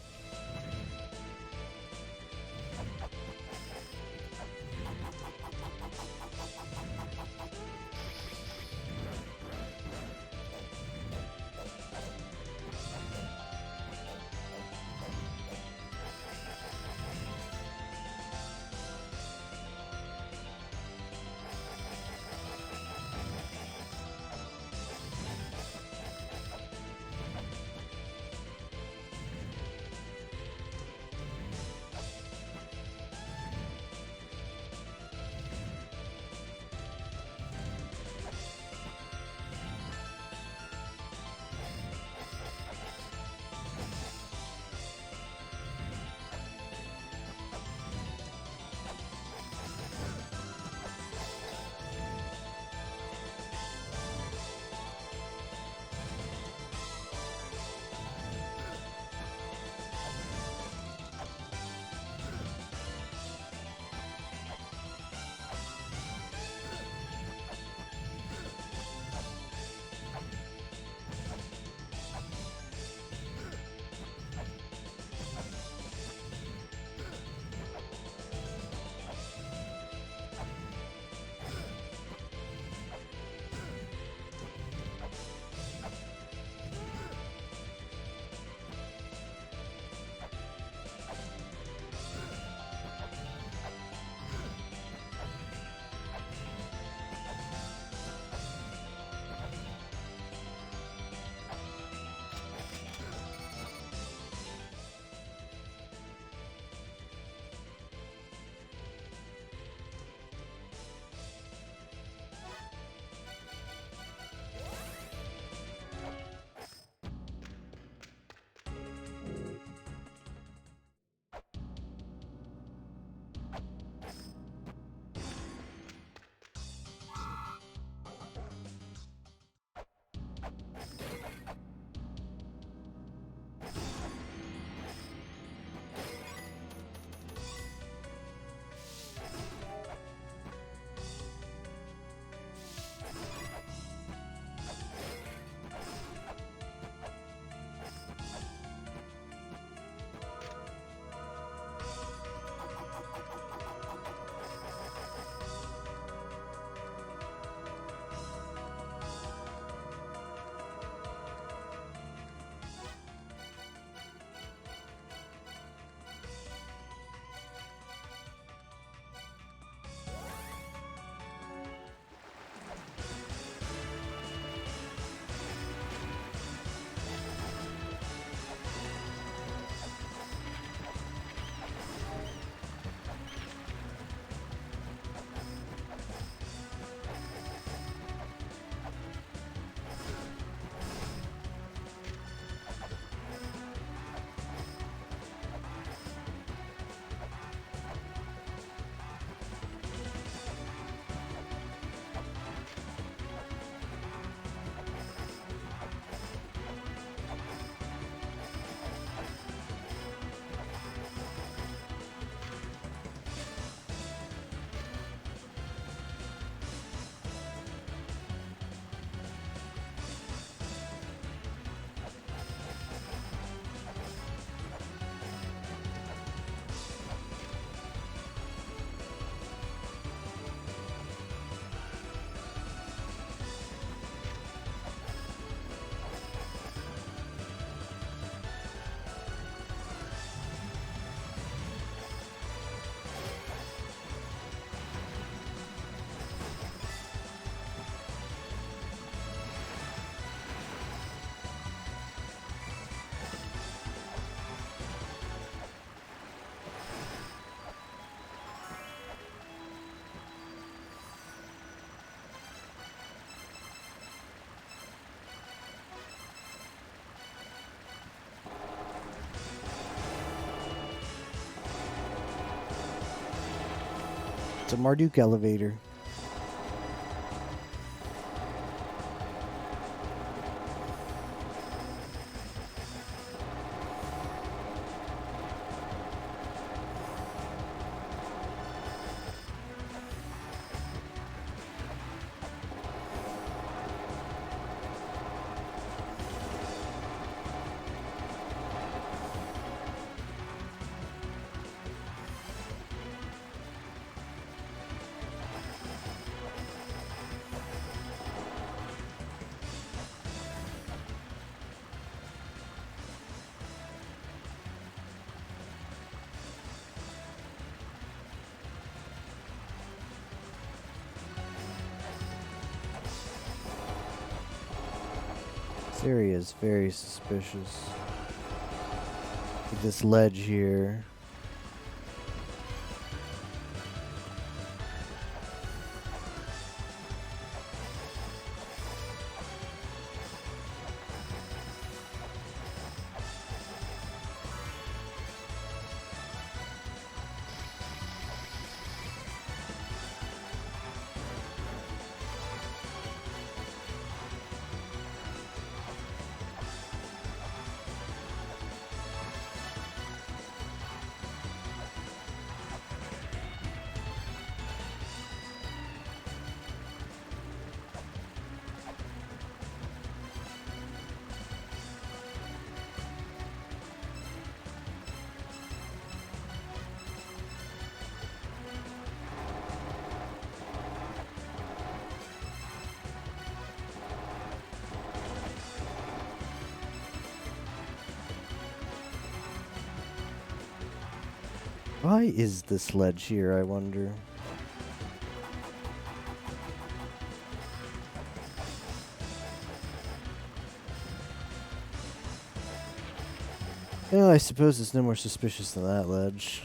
It's a Marduk elevator. This area is very suspicious. With this ledge here. Why is this ledge here, I wonder? Well, I suppose it's no more suspicious than that ledge.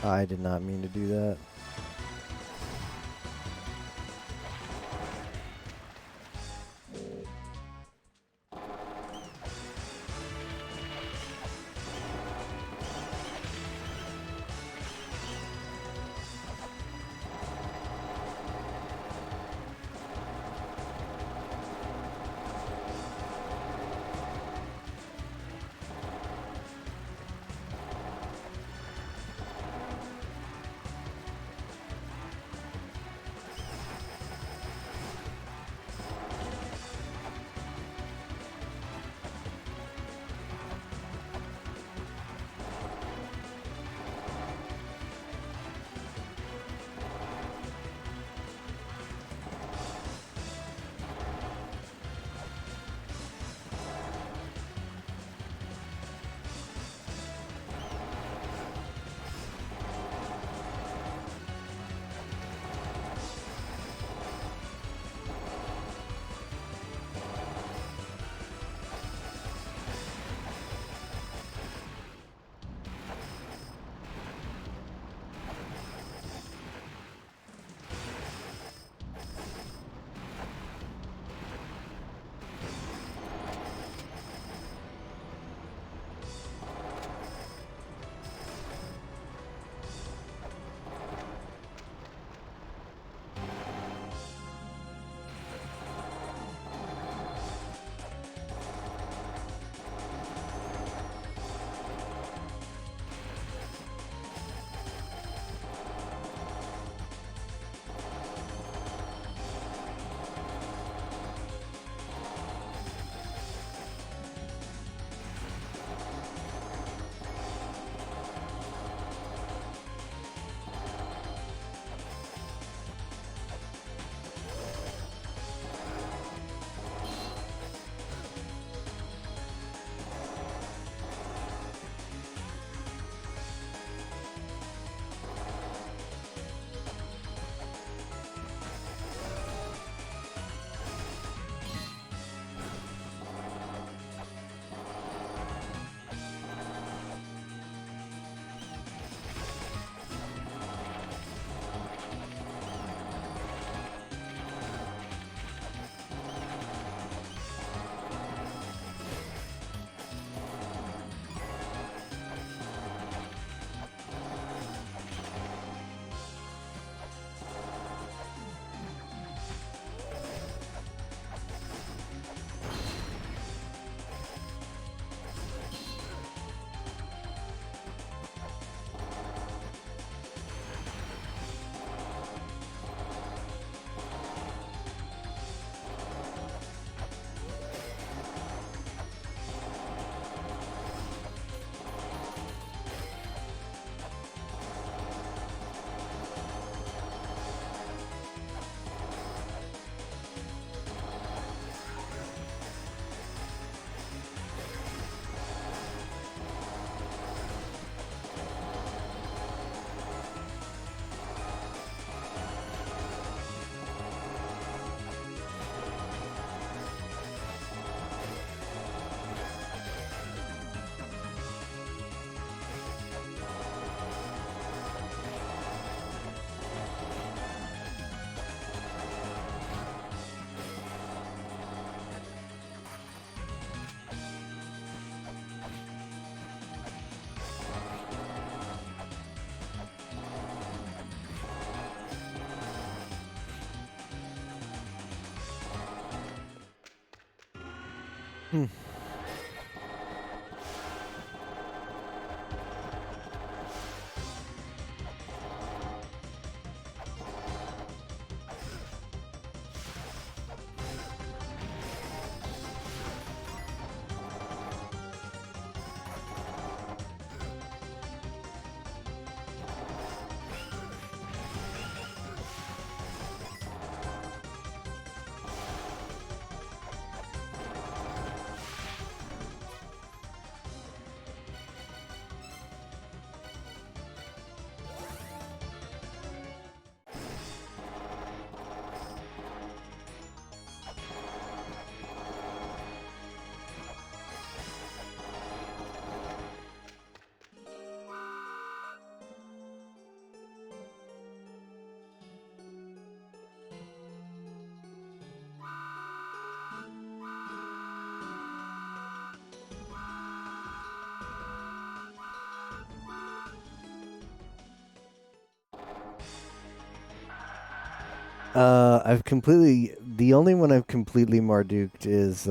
I did not mean to do that. Hmm. The only one I've completely Marduked is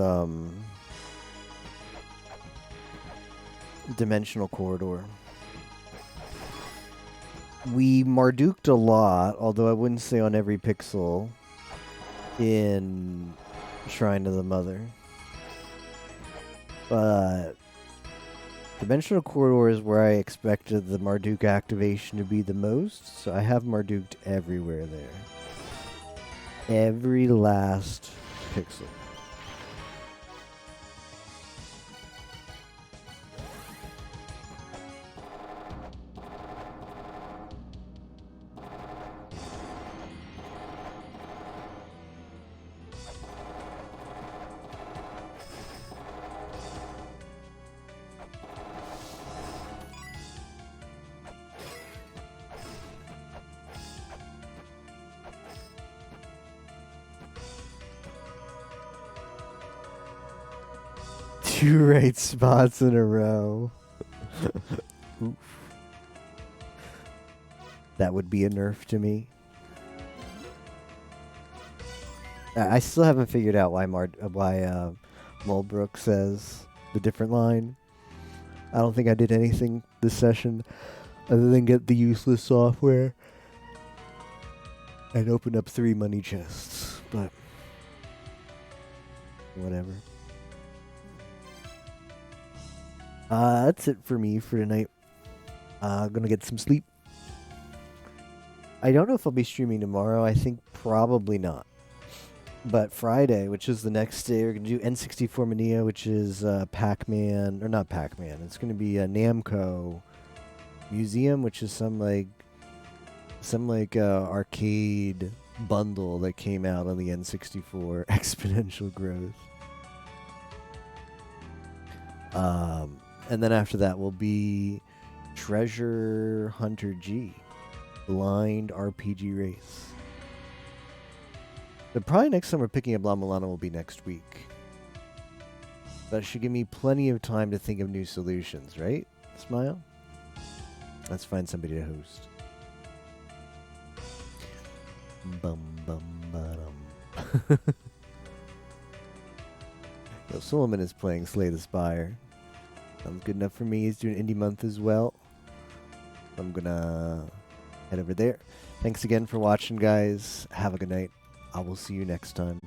Dimensional Corridor. We Marduked a lot, although I wouldn't say on every pixel in Shrine of the Mother. But Dimensional Corridor is where I expected the Marduk activation to be the most, so I have Marduked everywhere there. Every last pixel. Two right spots in a row. Oof. That would be a nerf to me. I still haven't figured out why Mulbrook says the different line. I don't think I did anything this session other than get the useless software and open up 3 money chests, but whatever. That's it for me for tonight. Gonna get some sleep. I don't know if I'll be streaming tomorrow. I think probably not. But Friday, which is the next day, we're gonna do N64 Mania, which is Pac-Man, or not Pac-Man. It's gonna be a Namco Museum, which is some arcade bundle that came out on the N64 Exponential Growth. And then after that will be Treasure Hunter G, Blind RPG Race. But probably next time we're picking up La Milano will be next week. That should give me plenty of time to think of new solutions, right? Smile? Let's find somebody to host. Bum bum ba-dum. Yo, Solomon is playing Slay the Spire. Sounds good enough for me. He's doing Indie Month as well. I'm gonna head over there. Thanks again for watching, guys. Have a good night. I will see you next time.